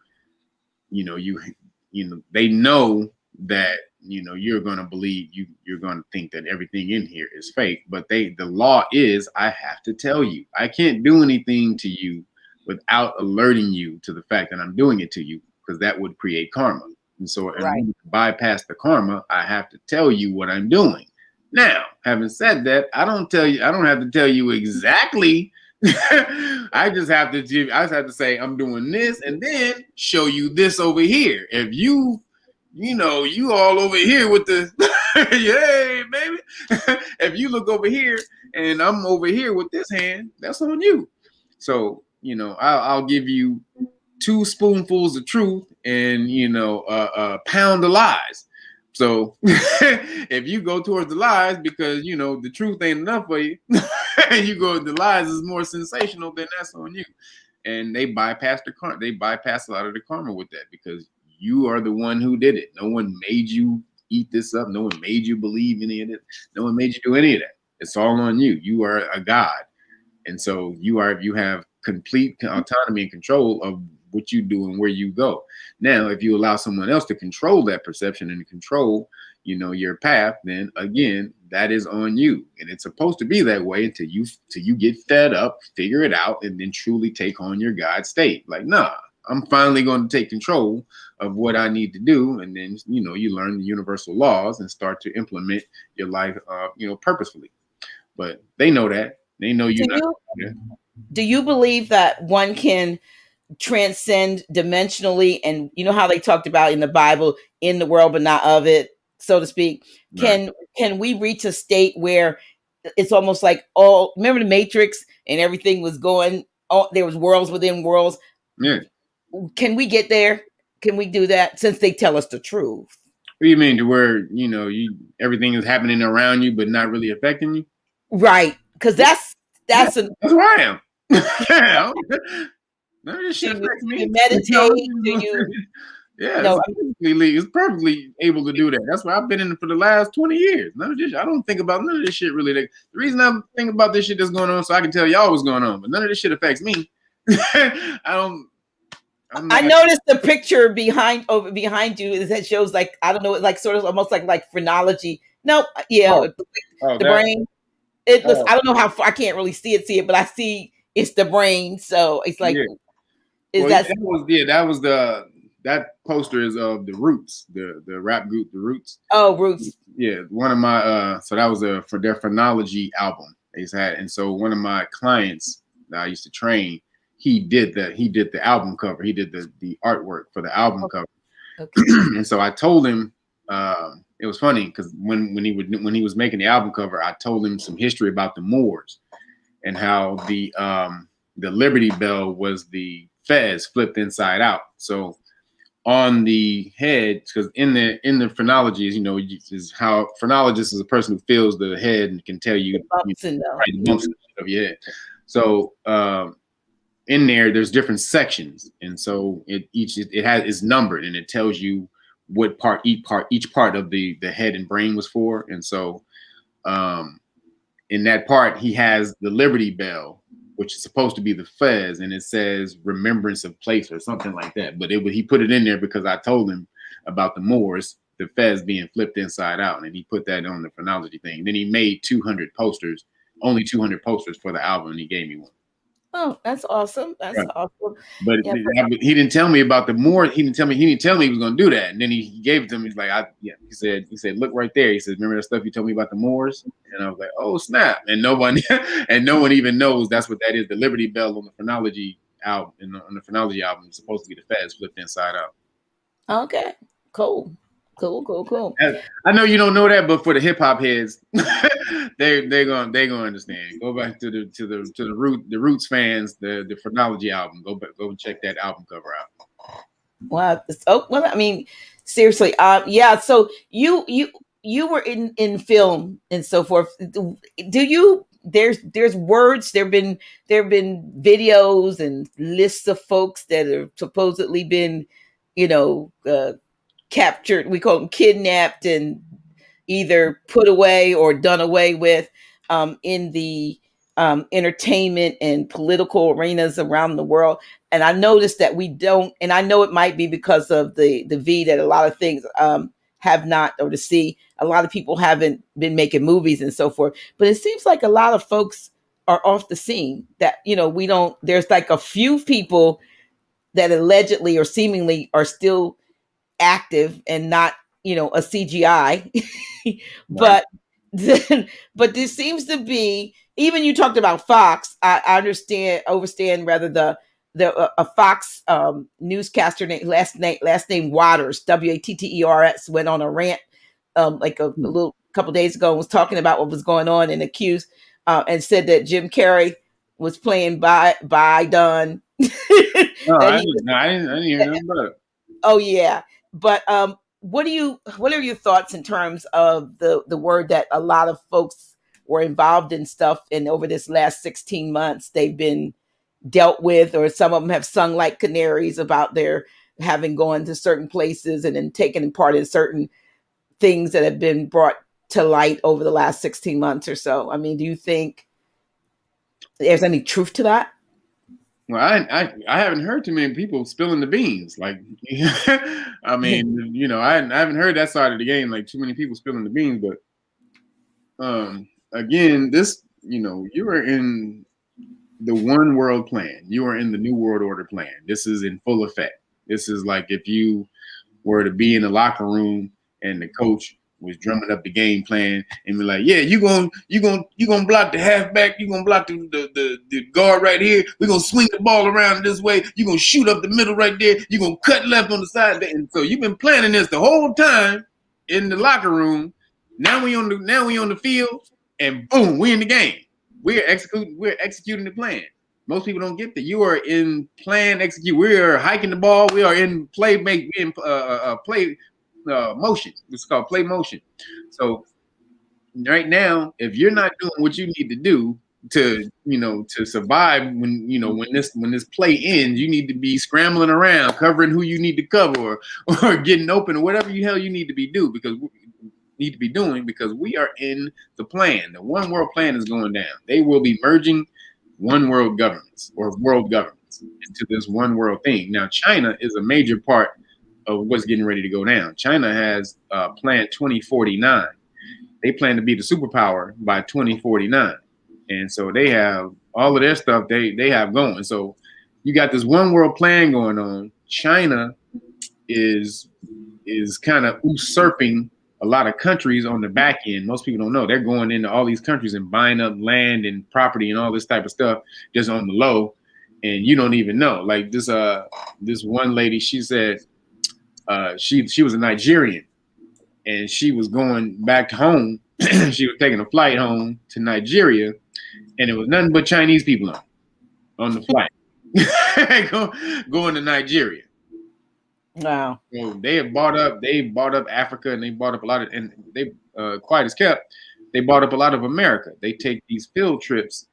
they know that, you're going to believe, you're going to think that everything in here is fake, but the law is, I have to tell you, I can't do anything to you without alerting you to the fact that I'm doing it to you, because that would create karma. And so in order to bypass the karma, I have to tell you what I'm doing. Now, having said that, I don't have to tell you exactly. I just have to say I'm doing this and then show you this over here. If you all over here with the yay, baby. If you look over here and I'm over here with this hand, that's on you. So, I'll give you 2 spoonfuls of truth and, a pound of lies. So if you go towards the lies because, the truth ain't enough for you, and you go, the lies is more sensational, then that's on you. And they bypass they bypass a lot of the karma with that, because you are the one who did it. No one made you eat this up. No one made you believe any of it. No one made you do any of that. It's all on you. You are a god. And so you have complete autonomy and control of what you do and where you go. Now, if you allow someone else to control that perception and control, your path, then again, that is on you. And it's supposed to be that way until you get fed up, figure it out, and then truly take on your God state. Like, nah, I'm finally going to take control of what I need to do. And then, you learn the universal laws and start to implement your life, purposefully. But they know that. They know you're not. Do you believe that one can transcend dimensionally, and how they talked about in the Bible, in the world but not of it, so to speak? Can we reach a state where it's almost like remember the Matrix and everything was going there was worlds within worlds? Yeah. Can we get there? Can we do that, since they tell us the truth? What do you mean to where everything is happening around you but not really affecting you? Right, because that's Yeah, a that's who I am. Yeah, none of this do shit affects you me. meditate? Do you Yeah, no? it's perfectly able to do that. That's why I've been in it for the last 20 years. None of this, I don't think about none of this shit really. The reason I'm thinking about this shit that's going on, so I can tell y'all what's going on, but none of this shit affects me. I don't. I'm I not. noticed the picture behind you that shows like I don't know, like sort of almost like phrenology. Nope, yeah, Oh, oh, the that. brain. It looks. Oh, I don't know how far. I can't really see it, but I see it's the brain. So it's like, yeah. is Well, yeah, that that was that poster is of the Roots, the rap group, the Roots. oh roots? Yeah, one of my so that was for their phrenology album they had, and so one of my clients that I used to train, he did the album cover, he did the artwork for the album cover, Okay. and so I told him, it was funny because when he was making the album cover, I told him some history about the Moors and how the Liberty Bell was the fez flipped inside out. So on the head, because in the phrenology, is how phrenologist is a person who feels the head and can tell you, the bumps of your head. So in there's different sections, and so it's numbered and it tells you what each part of the head and brain was for. And so in that part, he has the Liberty Bell, which is supposed to be the fez, and it says remembrance of place or something like that. But he put it in there because I told him about the Moors, the fez being flipped inside out, and he put that on the phrenology thing. Then he made 200 posters, only 200 posters for the album, and he gave me one. Oh, that's awesome. That's Right. awesome. But Yeah, he didn't tell me about the Moor. He didn't tell me he was going to do that. And then he gave it to me. He's like, he said, look right there. He said, remember that stuff you told me about the Moors? And I was like, oh snap! And no one even knows that's what that is. The Liberty Bell on the phrenology album, on the phrenology album, is supposed to be the fez flipped inside out. okay. Cool. I know you don't know that, but for the hip hop heads, they're gonna understand. Go back to the Roots fans, the phrenology album. Go check that album cover out. Wow. Oh well, I mean, seriously. Yeah. So you were in film and so forth. Do you? There's words. There've been videos and lists of folks that have supposedly been, captured. We call them kidnapped and either put away or done away with in the entertainment and political arenas around the world. And I noticed that we don't, and I know it might be because of the V that a lot of things have not, or the C, a lot of people haven't been making movies and so forth. But it seems like a lot of folks are off the scene that, we don't, there's like a few people that allegedly or seemingly are still active and not a CGI but but this seems to be, even you talked about Fox. I overstand rather the a Fox newscaster named last name Waters, Watters, went on a rant like a little couple days ago and was talking about what was going on and accused and said that Jim Carrey was playing by done. No, I didn't hear nothing about it. Oh yeah, but what are your thoughts in terms of the word that a lot of folks were involved in stuff, and over this last 16 months they've been dealt with, or some of them have sung like canaries about their having gone to certain places and then taken part in certain things that have been brought to light over the last 16 months or so? I mean, do you think there's any truth to that? Well, I haven't heard too many people spilling the beans. Like, I mean, I haven't heard that side of the game. Like, too many people spilling the beans. But again, this, you are in the one world plan. You are in the new world order plan. This is in full effect. This is like if you were to be in the locker room and the coach was drumming up the game plan and be like, yeah, you gonna block the halfback, you gonna block the guard right here, we're gonna swing the ball around this way, you're gonna shoot up the middle right there, you're gonna cut left on the side. And so you've been planning this the whole time in the locker room. Now we on the field, and boom, we in the game. We're executing the plan. Most people don't get that. You are in plan execute. We are hiking the ball. We are in play motion. It's called play motion. So right now, if you're not doing what you need to do to survive when this play ends, you need to be scrambling around, covering who you need to cover, or getting open, or whatever the hell you need to be doing because we are in the plan. The one world plan is going down. They will be merging one world governments or world governments into this one world thing. Now, China is a major part of what's getting ready to go down. China has Plan 2049. They plan to be the superpower by 2049. And so they have all of their stuff they have going. So you got this one world plan going on. China is kind of usurping a lot of countries on the back end. Most people don't know. They're going into all these countries and buying up land and property and all this type of stuff just on the low. And you don't even know. Like this one lady, she said she was a Nigerian and she was going back home. She was taking a flight home to Nigeria, and it was nothing but Chinese people on the flight going to Nigeria. Wow. So they bought up Africa, and they bought up a lot of, and they quiet as kept, they bought up a lot of America. They take these field trips,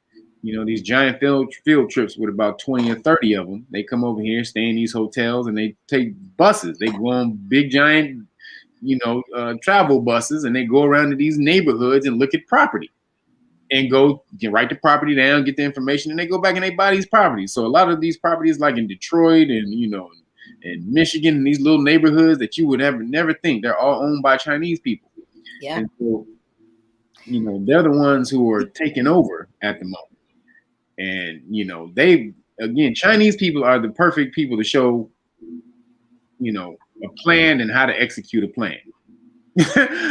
these giant field trips with about 20 or 30 of them. They come over here, stay in these hotels, and they take buses. They go on big giant travel buses, and they go around to these neighborhoods and look at property and write the property down, get the information, and they go back and they buy these properties. So a lot of these properties, like in Detroit and in Michigan, and these little neighborhoods that you would never think, they're all owned by Chinese people. Yeah. And so, they're the ones who are taking over at the moment. And Chinese people are the perfect people to show a plan and how to execute a plan.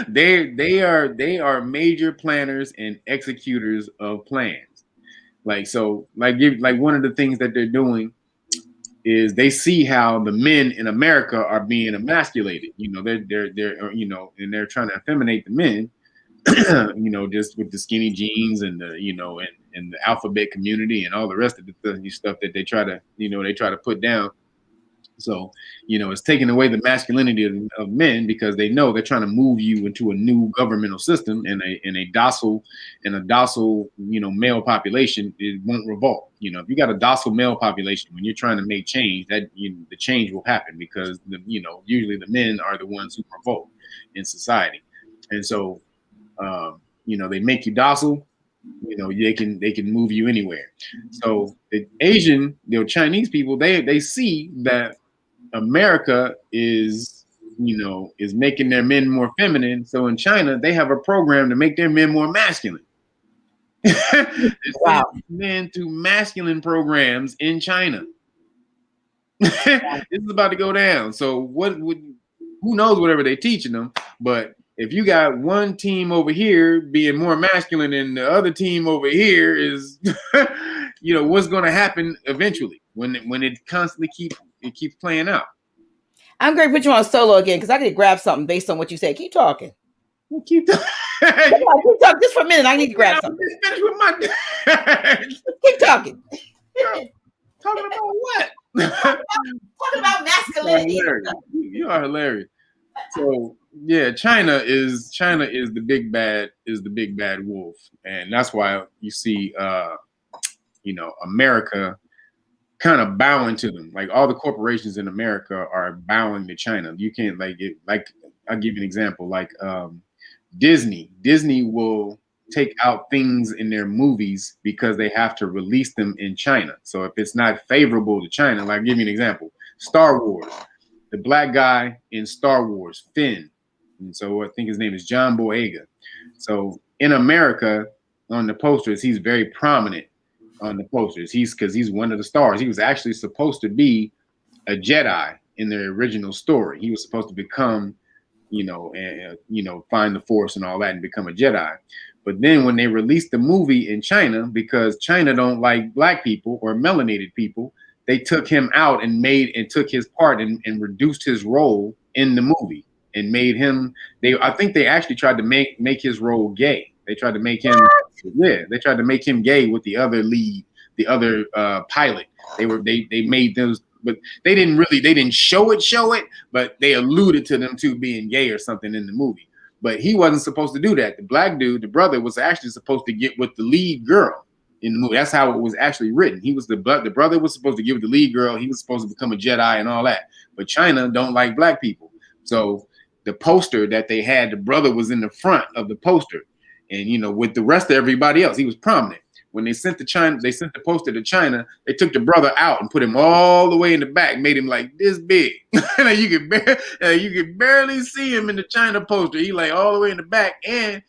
they are major planners and executors of plans. Like one of the things that they're doing is they see how the men in America are being emasculated. And they're trying to effeminate the men. Just with the skinny jeans and the and the alphabet community and all the rest of the stuff that they try to put down. So, it's taking away the masculinity of men because they know they're trying to move you into a new governmental system, and a docile male population, it won't revolt. If you got a docile male population, when you're trying to make change, that the change will happen because usually the men are the ones who revolt in society. And so, they make you docile. They can move you anywhere. So the Asian, Chinese people, they see that America is making their men more feminine. So in China, they have a program to make their men more masculine. Wow. Men to masculine programs in China. This is about to go down. So who knows whatever they're teaching them, but if you got one team over here being more masculine and the other team over here is, what's going to happen eventually when it constantly keeps playing out. I'm going to put you on solo again because I need to grab something based on what you said. Keep talking. Keep talking. Keep talking just for a minute. I need to grab something. Finish with my. Keep talking. Talking about what? Talking about masculinity. You are hilarious. So yeah, China is the big bad wolf, and that's why you see America kind of bowing to them. Like all the corporations in America are bowing to China. You can't I'll give you an example. Like Disney will take out things in their movies because they have to release them in China. So if it's not favorable to China, like I'll give you an example, Star Wars. The black guy in Star Wars, Finn. And so I think his name is John Boyega. So in America, on the posters, he's very prominent on the posters. Because he's one of the stars. He was actually supposed to be a Jedi in the original story. He was supposed to become, find the Force and all that and become a Jedi. But then when they released the movie in China, because China don't like black people or melanated people, they took him out and took his part and reduced his role in the movie and made him. I think they actually tried to make his role gay. They tried to make him. Yeah, they tried to make him gay with the other lead, the other pilot. They made those but they didn't show it, but they alluded to them two being gay or something in the movie. But he wasn't supposed to do that. The black dude, the brother, was actually supposed to get with the lead girl in the movie. That's how it was actually written. He was the brother was supposed to get with the lead girl. He was supposed to become a Jedi and all that. But China don't like black people. So the poster that they had, the brother was in the front of the poster. And, you know, with the rest of everybody else, he was prominent. When they sent the poster to China, they took the brother out and put him all the way in the back, made him like this big. you could barely see him in the China poster. He like all the way in the back, and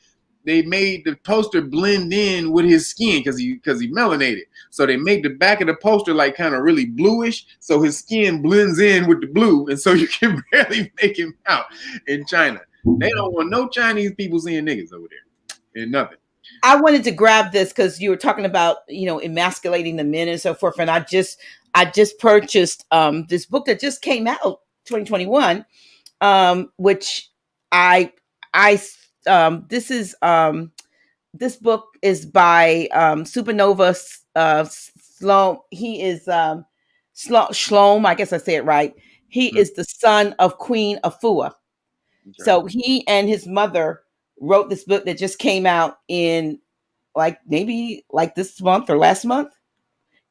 they made the poster blend in with his skin because he melanated. So they made the back of the poster like kind of really bluish, so his skin blends in with the blue, and so you can barely make him out in China. They don't want no Chinese people seeing niggas over there and nothing. I wanted to grab this because you were talking about, you know, emasculating the men and so forth. And I just purchased this book that just came out 2021, which this book is by Supernova Sloan. He is Shlom, I guess I say it right. He is the son of Queen Afua. Okay. So he and his mother wrote this book that just came out in maybe this month or last month,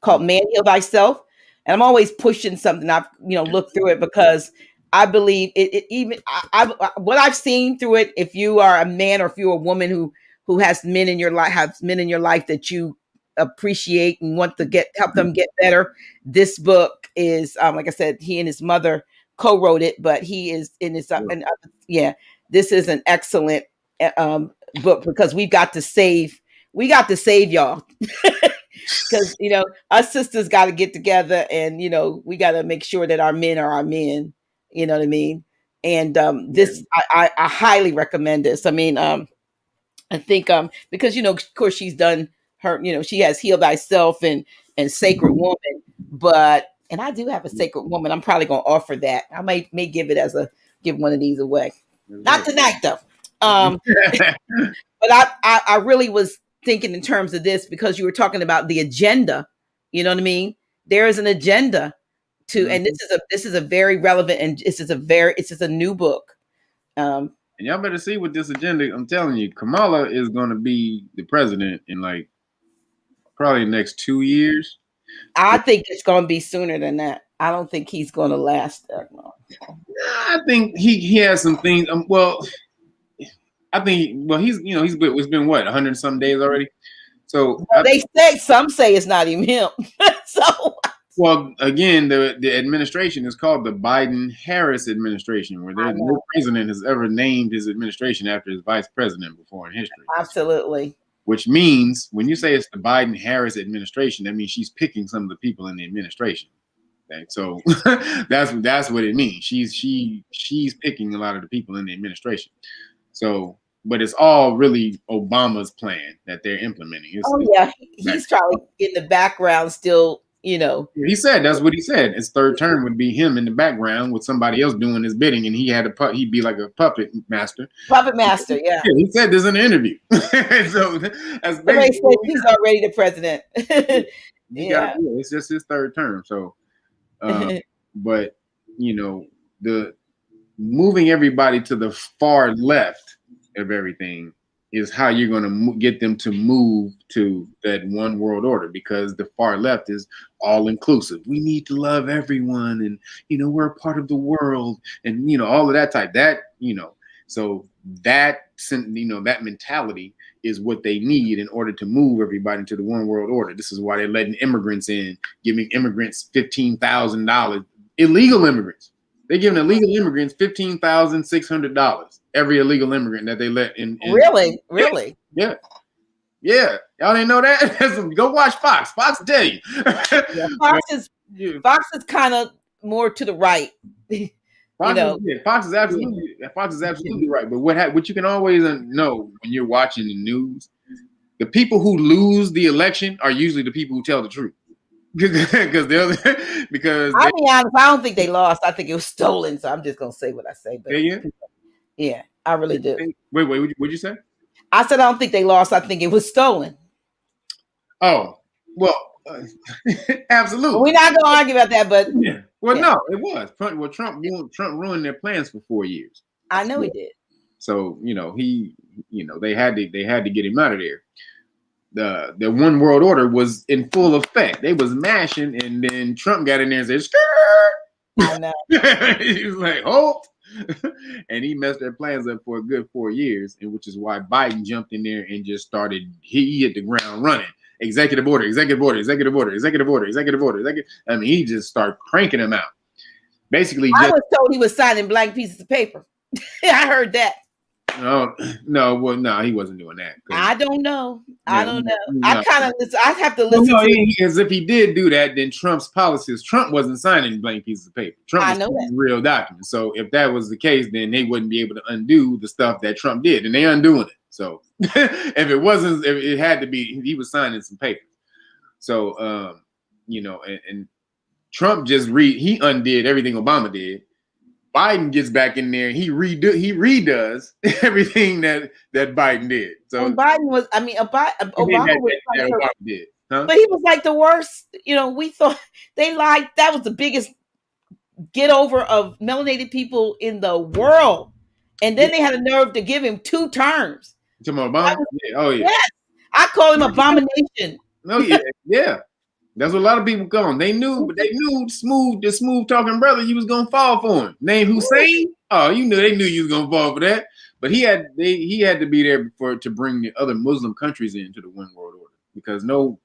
called Man Heal Thyself. And I'm always pushing something. I've looked through it because I believe it even what I've seen through it. If you are a man or if you're a woman who has men in your life that you appreciate and want to help them get better, this book is like I said, he and his mother co-wrote it, but he is in his this is an excellent book because we got to save y'all because us sisters got to get together and we got to make sure that our men are our men, you know what I mean? And this I highly recommend this. I mean, I think because of course she's done her, she has Heal Thyself and Sacred Woman, and I do have a Sacred Woman. I'm probably gonna offer that. I may give one of these away. Not tonight though. But I really was thinking in terms of this because you were talking about the agenda. You know what I mean? There is an agenda to, and this is a very relevant, and it's just a new book. And y'all better see what this agenda. I'm telling you, Kamala is going to be the president in probably the next 2 years. I think it's going to be sooner than that. I don't think he's going to last that long. I think he has some things. I think it's been what 100 some days already. So some say it's not even him. So well, again, the administration is called the Biden-Harris administration, where there's no president has ever named his administration after his vice president before in history. Absolutely. Which means when you say it's the Biden-Harris administration, that means she's picking some of the people in the administration. Okay? So that's what it means. She's picking a lot of the people in the administration. So, but it's all really Obama's plan that they're implementing. He's probably in the background still. He said that's what he said. His third term would be him in the background with somebody else doing his bidding, and he'd be like a puppet master. Yeah. He said this in an interview. So that's basically he's already the president. It's just his third term. So, but the moving everybody to the far left of everything is how you're going to get them to move to that one world order, because the far left is all inclusive. We need to love everyone, and we're a part of the world, and all of that type. So that mentality is what they need in order to move everybody into the one world order. This is why they're letting immigrants in, giving immigrants $15,000. Illegal immigrants. They're giving illegal immigrants $15,600. Every illegal immigrant that they let in. Really? Yeah. Y'all didn't know that? Go watch Fox. Fox will tell you. Fox is kind of more to the right. Fox is absolutely right. But what you can always know when you're watching the news, the people who lose the election are usually the people who tell the truth. Because I'll be honest, I don't think they lost. I think it was stolen. So I'm just gonna say what I say. But yeah, I really do. Wait, what'd you say? I said I don't think they lost. I think it was stolen. Oh, well, absolutely. We're not going to argue about that, but yeah. Well, yeah. no, it was. Well, Trump ruined their plans for 4 years. I know he did. So they had to get him out of there. The one world order was in full effect. They was mashing, and then Trump got in there and said, "Skirt." I know. He was like, "Halt!" And he messed their plans up for a good 4 years, and which is why Biden jumped in there and just started. He hit the ground running. Executive order, executive order, executive order, executive order, executive order, I mean, he just started cranking them out. Basically, I was told he was signing blank pieces of paper. I heard that. No, he wasn't doing that. I don't know. I don't know. No. I have to listen to because if he did do that, then Trump's policies, Trump wasn't signing blank pieces of paper. Trump was signing real documents. So if that was the case, then they wouldn't be able to undo the stuff that Trump did, and they undoing it. So if it had to be, he was signing some paper. So and Trump he undid everything Obama did. Biden gets back in there. He redoes everything that Biden did. So and Biden was. I mean, Obama was. Obama did, huh? But he was like the worst. We thought they lied. That was the biggest get over of melanated people in the world, and then they had a nerve to give him 2 terms. To Obama? Oh yeah. Yes, I call him abomination. Oh yeah, yeah. That's what a lot of people call him. They knew the smooth talking brother, you was gonna fall for him. Name Hussein? Oh, they knew you was gonna fall for that. But he had to be there to bring the other Muslim countries into the one world order, because no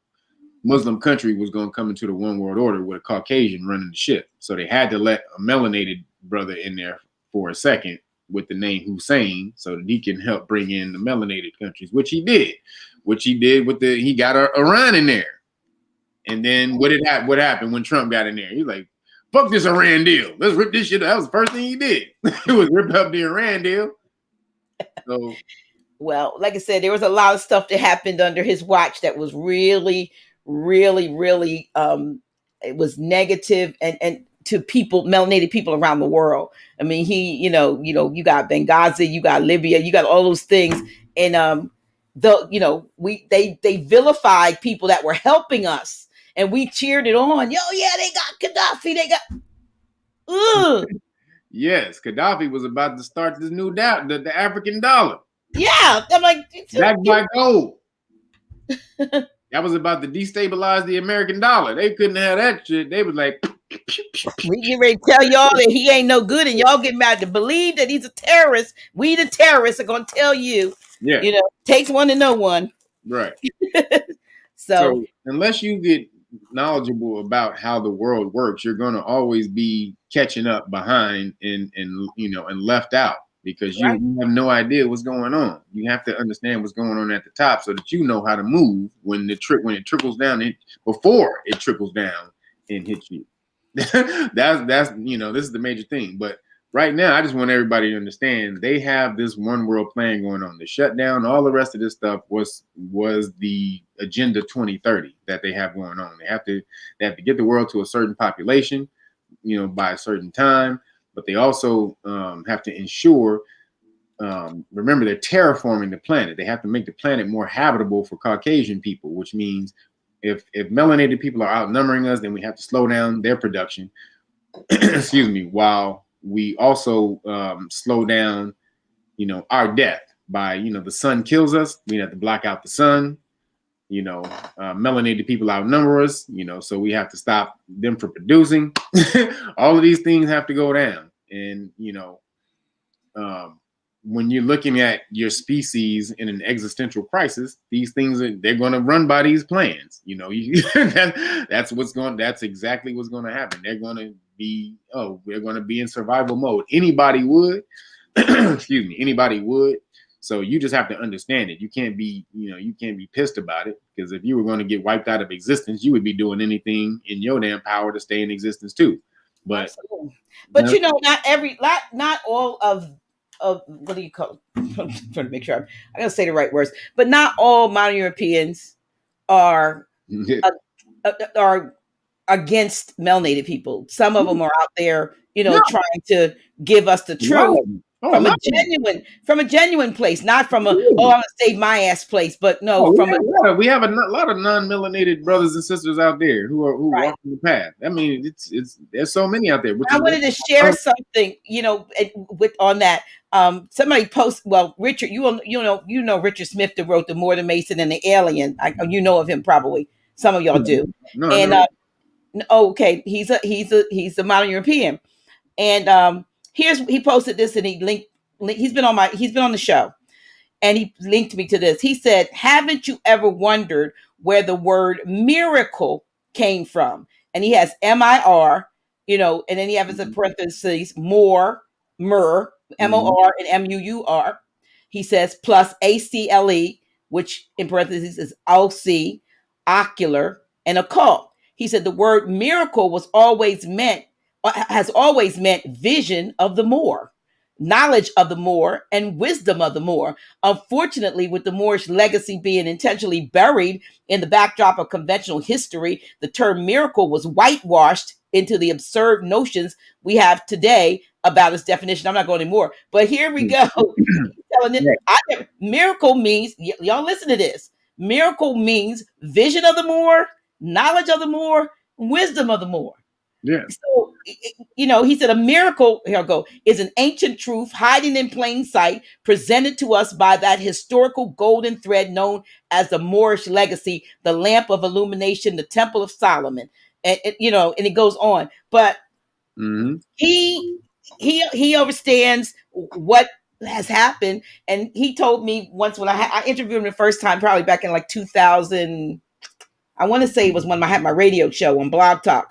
Muslim country was gonna come into the one world order with a Caucasian running the ship. So they had to let a melanated brother in there for a second with the name Hussein, so that he can help bring in the melanated countries, which he did. He got Iran in there. And then what happened when Trump got in there? He's like, fuck this Iran deal. Let's rip this shit up. That was the first thing he did. It was rip up the Iran deal. So, well, like I said, there was a lot of stuff that happened under his watch that was really, really, really it was negative and to people, melanated people around the world. I mean, you got Benghazi, you got Libya, you got all those things. And they vilified people that were helping us. And we cheered it on. Yo, yeah, they got Gaddafi. They got. Yes, Gaddafi was about to start this new doubt, the African dollar. Yeah, I'm like, backed by gold. That was about to destabilize the American dollar. They couldn't have that shit. They was like, we get ready to tell y'all that he ain't no good, and y'all get mad to believe that he's a terrorist. We, the terrorists, are gonna tell you. Yeah, takes one to know one. Right. So unless you get knowledgeable about how the world works, you're going to always be catching up behind and left out, because you have no idea what's going on. You have to understand what's going on at the top so that you know how to move when it trickles down, before it trickles down and hits you. that's this is the major thing. But right now, I just want everybody to understand they have this one world plan going on. The shutdown, all the rest of this stuff was the Agenda 2030 that they have going on. They have to get the world to a certain population, by a certain time. But they also have to ensure. Remember, they're terraforming the planet. They have to make the planet more habitable for Caucasian people, which means if melanated people are outnumbering us, then we have to slow down their production. Excuse me, while we also slow down, our death by, the sun kills us. We have to block out the sun. Melanated people outnumber us, so we have to stop them from producing. All of these things have to go down. And, when you're looking at your species in an existential crisis, these things they're going to run by these plans. That's exactly what's going to happen. They're going to be, we're going to be in survival mode. Anybody would, excuse me, anybody would. So you just have to understand it. You can't be pissed about it, because if you were going to get wiped out of existence, you would be doing anything in your damn power to stay in existence too. But not all of what do you call it? I'm trying to make sure I gotta say the right words, but not all modern Europeans are against melanated people. Some of them are out there, trying to give us the truth. Oh, a from a lot of genuine place, not from a them. I'm gonna save my ass place, but no, Oh, from a we have a lot of non-melanated brothers and sisters out there who right. walk the path. I mean, it's there's so many out there, which I is wanted to share something, with on that. Somebody post. Well, Richard, you know Richard Smith that wrote the More Than Mason and the Alien. You know of him probably. Some of y'all do. no, And no. okay, he's a modern European. And he posted this and he linked. He's been on the show and he linked me to this. He said, "Haven't you ever wondered where the word miracle came from?" And he has MIR, and then he has in parentheses mur, MOR, and MUUR. He says plus ACLE, which in parentheses is OC, ocular, and occult. He said the word miracle has always meant vision of the Moor, knowledge of the Moor, and wisdom of the Moor. Unfortunately, with the Moorish legacy being intentionally buried in the backdrop of conventional history, the term miracle was whitewashed into the absurd notions we have today about its definition. I'm not going anymore, but here we go. Telling it, miracle means, y'all listen to this. Miracle means vision of the Moor, knowledge of the Moor, wisdom of the Moor. Yeah. So, he said a miracle, here I go, is an ancient truth hiding in plain sight, presented to us by that historical golden thread known as the Moorish legacy, the lamp of illumination, the Temple of Solomon. And it goes on. But he understands what has happened. And he told me once when I interviewed him the first time, probably back in like 2000, I want to say it was when I had my radio show on Blog Talk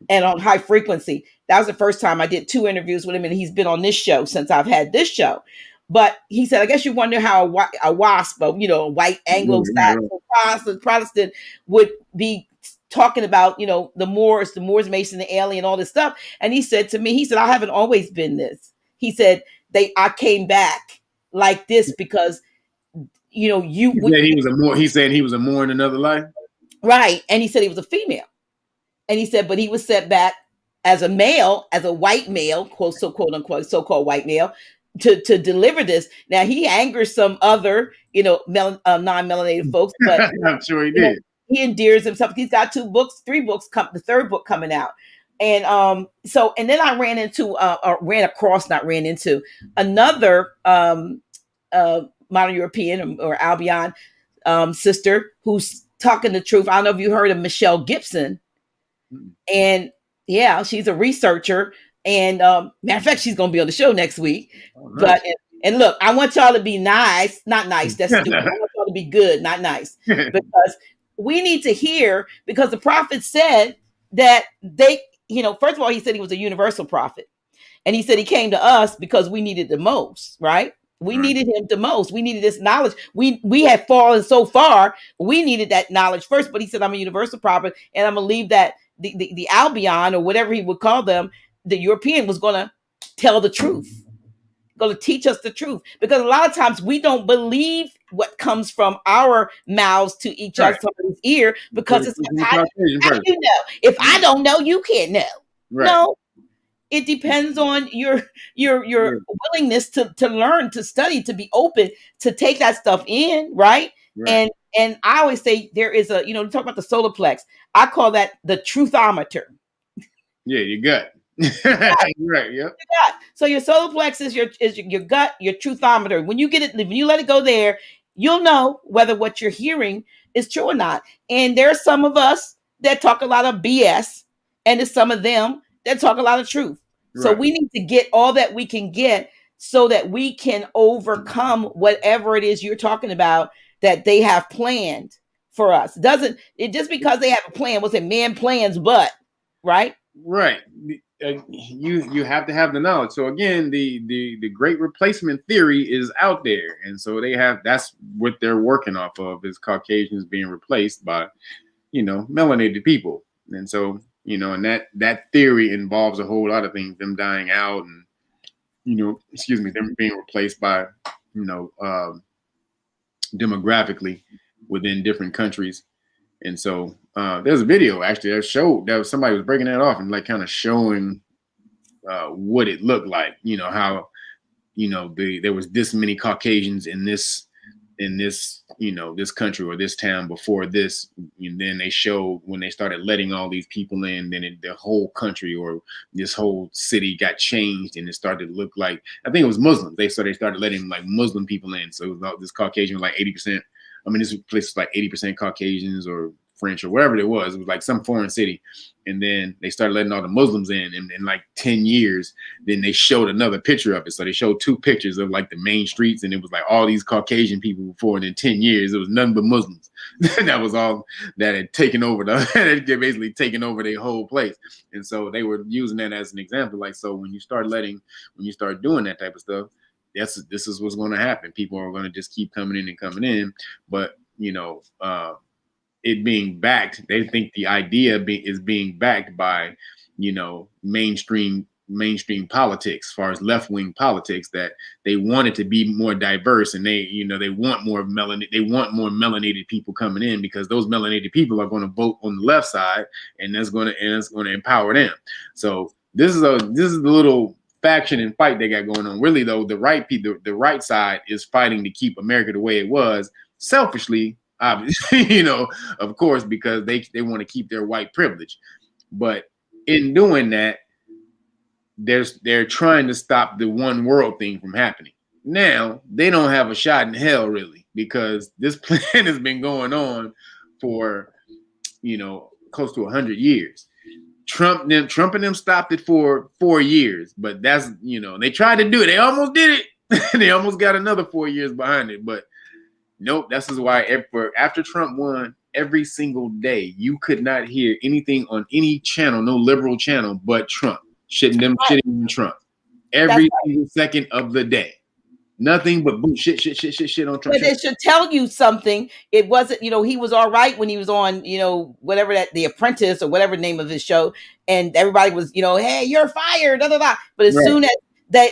and on High Frequency. That was the first time I did 2 interviews with him, and he's been on this show since I've had this show. But he said, I guess you wonder how a WASP, a white Anglo-Saxon Protestant would be talking about, the Moors, Mason, the alien, all this stuff. And he said to me, I haven't always been this. He said, I came back like this because, he said he was a Moor. He said he was a Moor in another life. Right. And he said he was a female. And he said, but he was set back as a male, as a white male, quote unquote, so-called white male, to deliver this. Now he angers some other, non-melanated folks, but I'm sure he did. He endears himself. He's got 3 books, the 3rd book coming out. And and then I ran into another modern European or Albion sister who's talking the truth. I don't know if you heard of Michelle Gibson. And yeah, she's a researcher. And matter of fact, she's going to be on the show next week. Oh, nice. And look, I want y'all to be nice, not nice. That's stupid. I want y'all to be good, not nice, because we need to hear, because the prophet said that first of all, he said he was a universal prophet, and he said he came to us because we needed the most, right? We needed him the most. We needed this knowledge. We had fallen so far. We needed that knowledge first, but he said, I'm a universal prophet, and I'm going to leave that the Albion, or whatever he would call them, the European, was going to tell the truth, going to teach us the truth. Because a lot of times we don't believe what comes from our mouths to each other's ear, because it's like, how do you know? If I don't know, you can't know. Right. No, it depends on your willingness to learn, to study, to be open, to take that stuff in, right? And I always say there is you talk about the solar plex. I call that the truthometer. Yeah, your gut. Right. Yeah. So your solar plex is your gut, your truthometer. When you get it, when you let it go there, you'll know whether what you're hearing is true or not. And there are some of us that talk a lot of BS, and there's some of them that talk a lot of truth. Right. So we need to get all that we can get so that we can overcome whatever it is you're talking about that they have planned for us. Doesn't it, just because they have a plan, what's it, man plans, but right? Right. You have to have the knowledge. So again, the great replacement theory is out there, and so that's what they're working off of, is Caucasians being replaced by melanated people. And so and that theory involves a whole lot of things, them dying out, and them being replaced by demographically within different countries. And so there's a video actually that showed that somebody was breaking that off and like kind of showing what it looked like, how you know, there was this many Caucasians in this, you know, this country or this town before this. And then they showed when they started letting all these people in, then the whole country or this whole city got changed, and it started to look like, I think it was Muslims. They started letting like Muslim people in. So it was this Caucasian was like 80%. I mean, this place was like 80% Caucasians or French or whatever it was. It was like some foreign city. And then they started letting all the Muslims in. And in like 10 years, then they showed another picture of it. So they showed 2 pictures of like the main streets, and it was like all these Caucasian people before. And in 10 years, it was nothing but Muslims. That was all that had taken over had basically taken over their whole place. And so they were using that as an example. Like, so when you start doing that type of stuff, this is what's going to happen. People are going to just keep coming in. But, you know, it being backed, they think the idea is being backed by, you know, mainstream politics, as far as left-wing politics, that they want it to be more diverse, and they want more melanated people coming in, because those melanated people are going to vote on the left side, and it's going to empower them. So this is the little faction and fight they got going on. Really though, the right side is fighting to keep America the way it was, selfishly, obviously, you know, of course, because they want to keep their white privilege. But in doing that, they're trying to stop the one world thing from happening. Now they don't have a shot in hell, really, because this plan has been going on for, you know, close to 100 years. Trump and them stopped it for 4 years, but that's, you know, they tried to do it. They almost did it. They almost got another 4 years behind it, but nope. This is why after Trump won, every single day you could not hear anything on any channel, no liberal channel, but Trump shitting on Trump every single second of the day. Nothing but boom, shit on Trump. But it should tell you something. It wasn't, you know, he was all right when he was on, you know, whatever The Apprentice or whatever name of his show, and everybody was, you know, hey, you're fired, da da da. But as soon as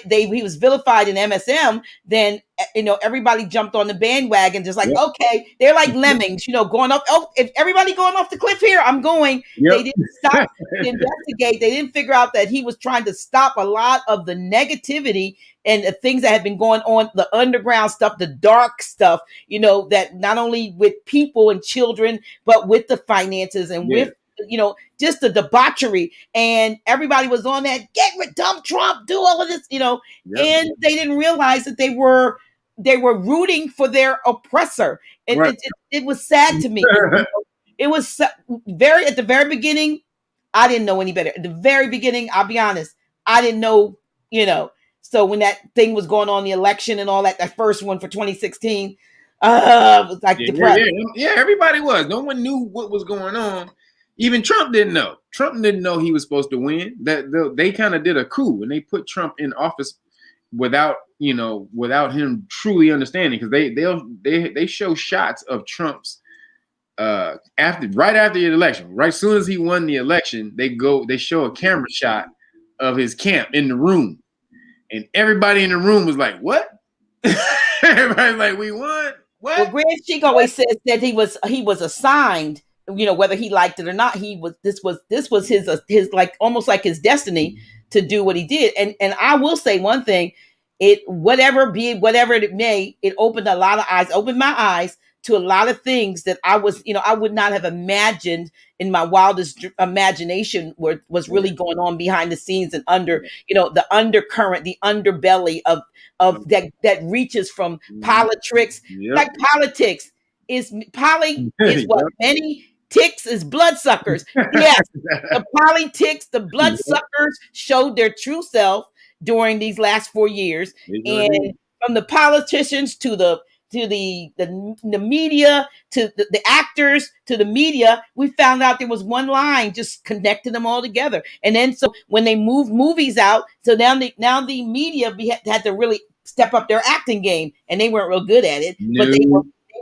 he was vilified in MSM, then, you know, everybody jumped on the bandwagon, just like, okay, they're like lemmings, you know, going up. Oh, if everybody going off the cliff here, I'm going. They didn't stop to investigate. They didn't figure out that he was trying to stop a lot of the negativity and the things that had been going on, the underground stuff, the dark stuff, you know, that not only with people and children, but with the finances and with, you know, just the debauchery, and everybody was on that, get rid, dump Trump, do all of this, you know, and they didn't realize that they were rooting for their oppressor. And it was sad to me. It was at the very beginning, I didn't know any better. At the very beginning, I'll be honest, I didn't know, you know. So when that thing was going on, the election and all that first one for 2016, was like depressed. Yeah, everybody was. No one knew what was going on. Even Trump didn't know. Trump didn't know he was supposed to win. That they kind of did a coup, and they put Trump in office without him truly understanding, because they show shots of Trump's right after the election. Right as soon as he won the election, they show a camera shot of his camp in the room, and everybody in the room was like, "What?" Everybody's like, "We won." What? Well, Grand Sheik always says that he was assigned. You know, whether he liked it or not, this was his like almost like his destiny to do what he did. And I will say one thing, whatever it may, it opened my eyes to a lot of things that I would not have imagined in my wildest imagination was really going on behind the scenes and under, you know, the undercurrent, the underbelly of that reaches from politics. Like politics is what many ticks is bloodsuckers. Yes, the politics, the bloodsuckers showed their true self during these last 4 years, and from the politicians to the media, to the actors, to the media, we found out there was one line just connecting them all together. And then so when they moved movies out, so now the media had to really step up their acting game, and they weren't real good at it. No. But they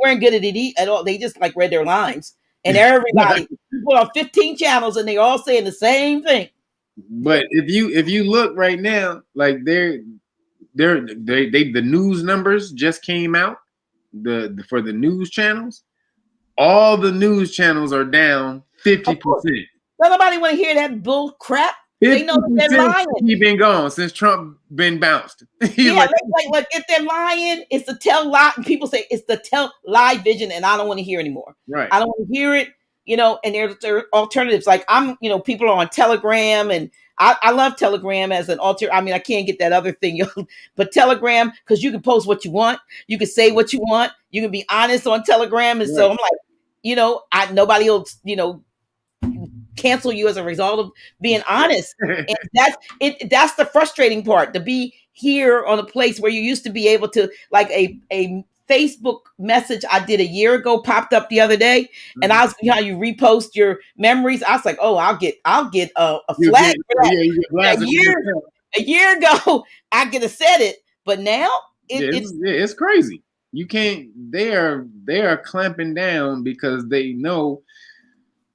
weren't good at it at all. They just like read their lines. And everybody put on 15 channels, and they all saying the same thing. But if you look right now, like the news numbers just came out. For the news channels, all the news channels are down 50%. Nobody want to hear that bull crap. They know that they're lying. He been gone since Trump been bounced. Yeah, like if they're lying, it's the tell lie. People say it's the tell lie vision, and I don't want to hear anymore. Right. I don't want to hear it. And there are alternatives. Like people are on Telegram, and I love Telegram as an alter. I mean, I can't get that other thing, but Telegram, because you can post what you want, you can say what you want, you can be honest on Telegram, and so I'm like, nobody will, cancel you as a result of being honest. And that's the frustrating part, to be here on a place where you used to be able to, like a Facebook message I did a year ago popped up the other day, and I was, how you repost your memories. I was like, oh, I'll get a flag for that. A year ago, I could have said it, but now it's crazy. You can't. They are clamping down because they know.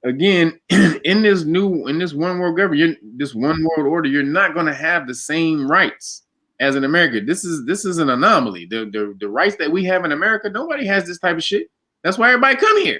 Again, in this one world government, this one world order, you're not going to have the same rights as in America. This is an anomaly. The rights that we have in America, nobody has this type of shit. That's why everybody come here.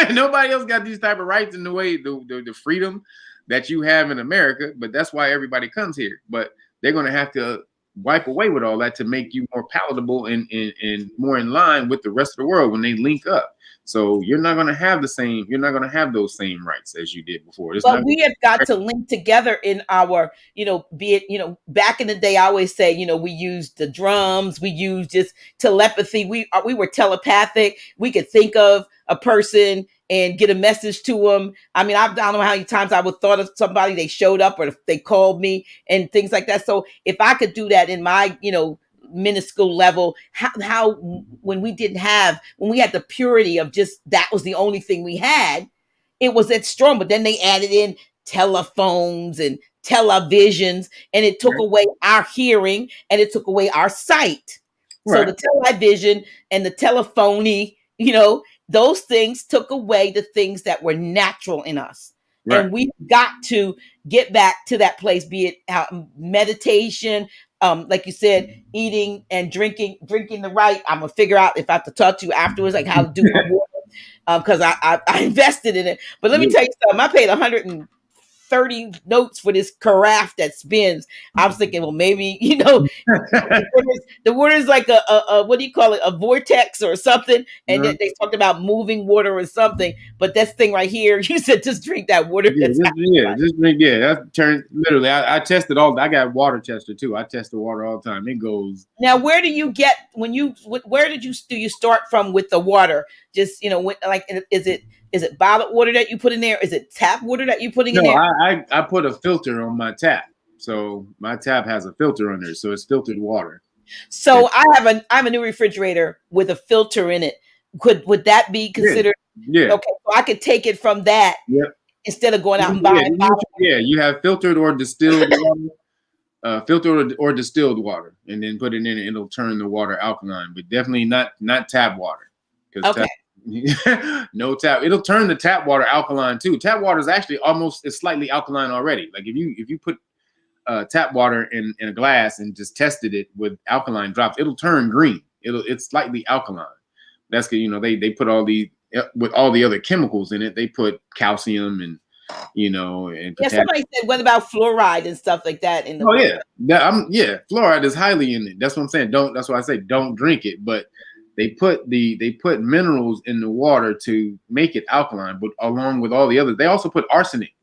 Nobody else got these type of rights in the way the freedom that you have in America. But that's why everybody comes here. But they're going to have to wipe away with all that to make you more palatable and more in line with the rest of the world when they link up. So you're not going to have those same rights as you did before. But we have got to link together in our, be it, back in the day, I always say, we used the drums, we used just telepathy. We were telepathic. We could think of a person and get a message to them. I mean, I don't know how many times I would thought of somebody, they showed up or if they called me and things like that. So if I could do that in my, minuscule level, how when we had the purity of just, that was the only thing we had, it was that strong. But then they added in telephones and televisions, and it took away our hearing and it took away our sight. Right. So the television and the telephony, those things took away the things that were natural in us. Right. And we've got to get back to that place, be it meditation, like you said, eating and drinking the right. I'm gonna figure out if I have to talk to you afterwards, like how to do my water, because I invested in it. But let me tell you something. I paid 130 notes for this carafe that spins. I was thinking, well, maybe the water is like a what do you call it? A vortex or something. And then they talked about moving water or something. But this thing right here, you said just drink that water. Just drink. Yeah, that turned literally. I tested all. I got water tester too. I test the water all the time. It goes. Now, where do you get where do you start from with the water? Just is it bottled water that you put in there? Is it tap water that you putting in there? No, I put a filter on my tap. So my tap has a filter on there, so it's filtered water. So I have a new refrigerator with a filter in it. Would that be considered? Yeah. Okay, so I could take it from that instead of going out and buying. You have filtered or distilled water, filtered or distilled water, and then put it in, and it'll turn the water alkaline. But definitely not tap water. Okay. No tap. It'll turn the tap water alkaline too. Tap water is actually is slightly alkaline already. Like if you put tap water in a glass and just tested it with alkaline drops, it'll turn green. It's slightly alkaline. That's because they put all the with all the other chemicals in it. They put calcium and and potassium. Somebody said, what about fluoride and stuff like that in the water? Fluoride is highly in it. That's what I'm saying. That's why I say don't drink it. But they put minerals in the water to make it alkaline, but along with all the others, they also put arsenic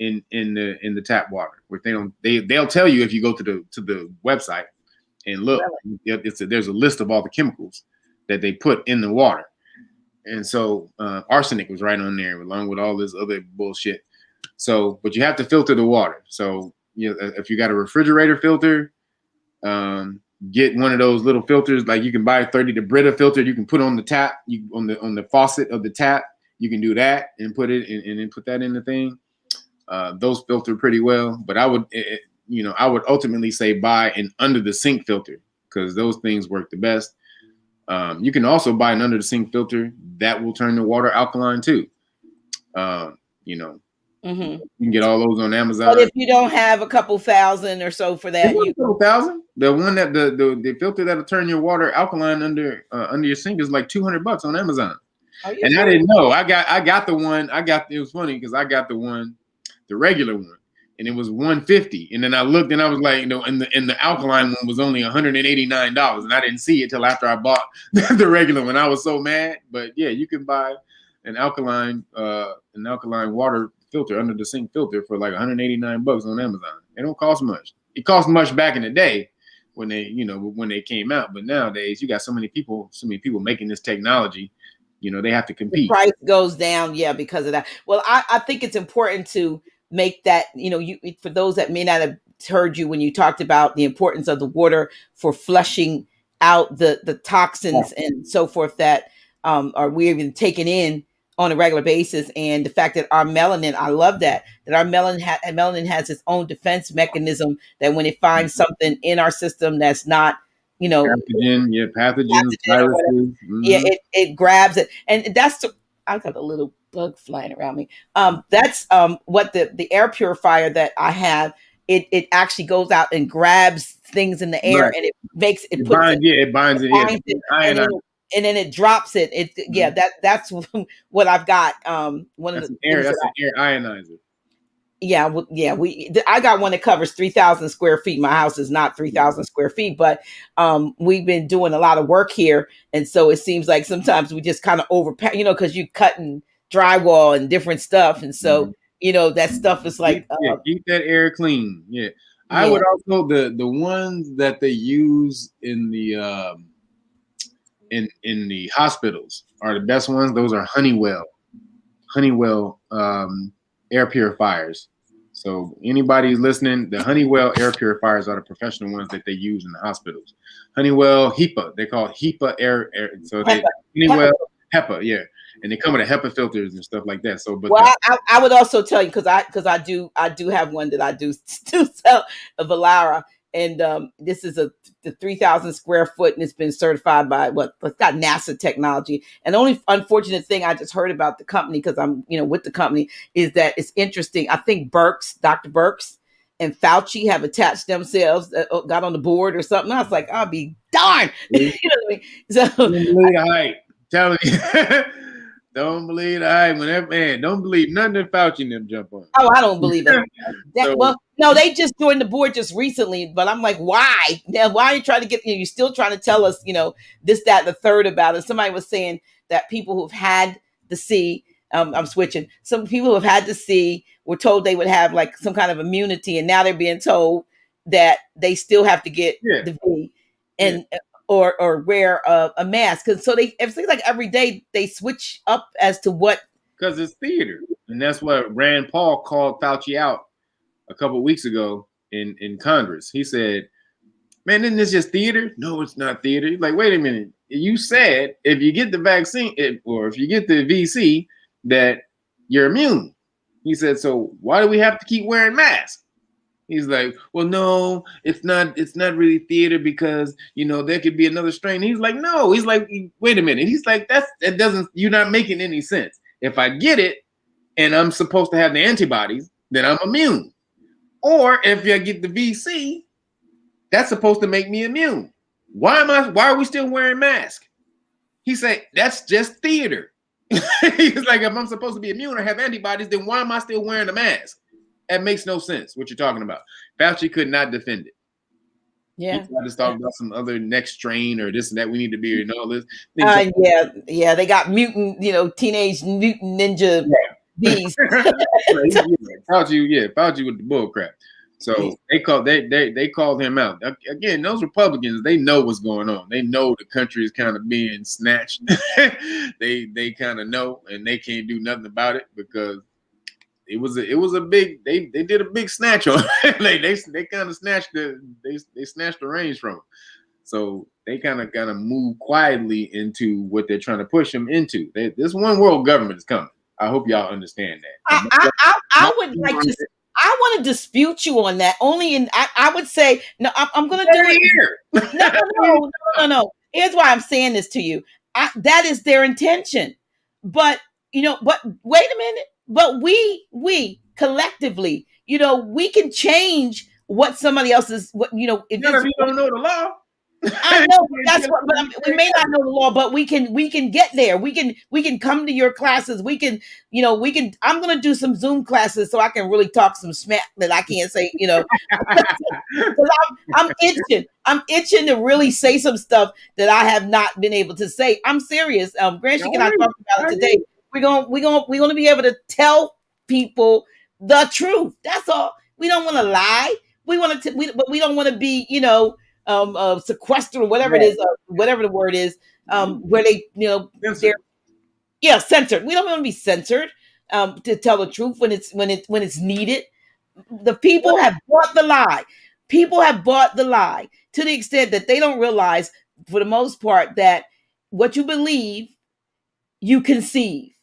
in the tap water, which they'll tell you if you go to the website and look. There's a list of all the chemicals that they put in the water, and so arsenic was right on there along with all this other bullshit. So, but you have to filter the water. So if you got a refrigerator filter, get one of those little filters, like you can buy a 30 Brita filter. You can put on the tap, on the faucet of the tap. You can do that and put it in, and then put that in the thing. Those filter pretty well, but I would ultimately say buy an under the sink filter because those things work the best. You can also buy an under the sink filter that will turn the water alkaline too. You can get all those on Amazon. But if you don't have a couple thousand or so for that, a couple thousand. The one that the filter that'll turn your water alkaline under your sink is like $200 on Amazon. And I didn't know. I got the one. It was funny because I got the regular one, and it was $150. And then I looked and I was like, and the alkaline one was only $189, and I didn't see it till after I bought the regular one. I was so mad. But yeah, you can buy an alkaline water filter, under the sink filter, for like $189 on Amazon. It don't cost much. It cost much back in the day when they came out, but nowadays you got so many people making this technology. They have to compete. The price goes down, because of that. Well, I think it's important to make that, for those that may not have heard you when you talked about the importance of the water for flushing out the toxins and so forth that are we even taken in on a regular basis, and the fact that our melanin, I love that our melanin has its own defense mechanism, that when it finds something in our system that's not, pathogens, viruses. It grabs it, and that's I've got a little bug flying around me. That's what the air purifier that I have. It actually goes out and grabs things in the air, right. And it binds it. And then it drops it. That's what I've got. That's an air ionizer. I got one that covers 3,000 square feet. My house is not 3,000 square feet, but we've been doing a lot of work here, and so it seems like sometimes we just kind of because you cutting drywall and different stuff, and so that stuff is like keep that air clean. I would also the ones that they use in the in the hospitals are the best ones. Those are Honeywell air purifiers. So anybody listening, the Honeywell air purifiers are the professional ones that they use in the hospitals. Honeywell HEPA, they call it HEPA air. So Honeywell HEPA, and they come with HEPA filters and stuff like that. So, but I would also tell you, because I do have one that I do sell, a Valara, and this is the 3,000 square foot, and it's been certified by it's got NASA technology. And the only unfortunate thing I just heard about the company, because I'm with the company, is that it's interesting. I think Dr. Birx and Fauci have attached themselves, got on the board or something. I was like, I'll be darned. You know what I mean? So don't believe the hype. Telling you. Don't believe the hype. Don't believe nothing that Fauci and them jump on. Oh, I don't believe it. No, they just joined the board just recently, but I'm like, why? Now, why are you trying to get, you're still trying to tell us, this, that, and the third about it. Somebody was saying that people who've had the C, I'm switching. Some people who have had the C were told they would have like some kind of immunity, and now they're being told that they still have to get the V and or wear a mask. Cause so it seems like every day they switch up as to what. Because it's theater. And that's what Rand Paul called Fauci out a couple of weeks ago in Congress. He said, man, isn't this just theater? No, it's not theater. Like, wait a minute. You said if you get the vaccine or if you get the VC that you're immune. He said, so why do we have to keep wearing masks? He's like, well, no, it's not really theater because, there could be another strain. He's like, no. He's like, wait a minute. He's like, you're not making any sense. If I get it and I'm supposed to have the antibodies, then I'm immune. Or if I get the VC, that's supposed to make me immune. Why are we still wearing masks? He said, that's just theater. He's like, if I'm supposed to be immune or have antibodies, then why am I still wearing a mask? That makes no sense, what you're talking about. Fauci could not defend it. Yeah. He tried to talk about some other next strain or this and that we need to be and all this. They got mutant, teenage mutant ninja bees. Fauci with the bull crap. So they called him out. Again, those Republicans, they know what's going on. They know the country is kind of being snatched. they kind of know, and they can't do nothing about it because it was a big. They did a big snatch on. they kind of snatched they snatched the reins from him. So they kind of move quietly into what they're trying to push him into. This one world government is coming. I hope y'all understand that. I would like to. I want to dispute you on that. I would say no. I'm going to do it here. No. Here's why I'm saying this to you. That is their intention, but But wait a minute. But we collectively, we can change what somebody else is. If you don't know the law. I know, but that's what. But we may not know the law, but we can get there. We can come to your classes. We can, we can. I'm gonna do some Zoom classes so I can really talk some smack that I can't say. Because I'm itching. I'm itching to really say some stuff that I have not been able to say. I'm serious. Grancy and I talked about it today. We're gonna be able to tell people the truth. That's all. We don't want to lie. We want to, but we don't want to be, sequestered or whatever it is, whatever the word is, where they, they're censored. We don't want to be censored to tell the truth when it's needed. The people have bought the lie. People have bought the lie to the extent that they don't realize, for the most part, that what you believe, you conceive.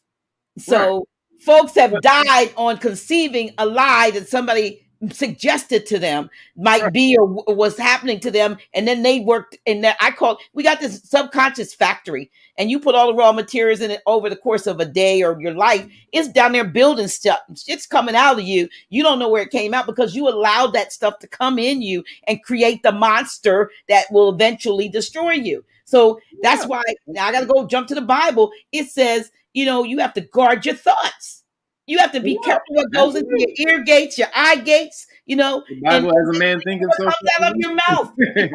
So folks have died on conceiving a lie that somebody suggested to them might be or was happening to them, and then they worked in that. We got this subconscious factory, and you put all the raw materials in it over the course of a day or your life. It's down there building stuff. It's coming out of you. You don't know where it came out because you allowed that stuff to come in you and create the monster that will eventually destroy you. So that's why now I got to go jump to the Bible. It says, you have to guard your thoughts. You have to be careful what goes into your ear gates, your eye gates, The Bible, as a man thinketh, so comes out of your mouth. The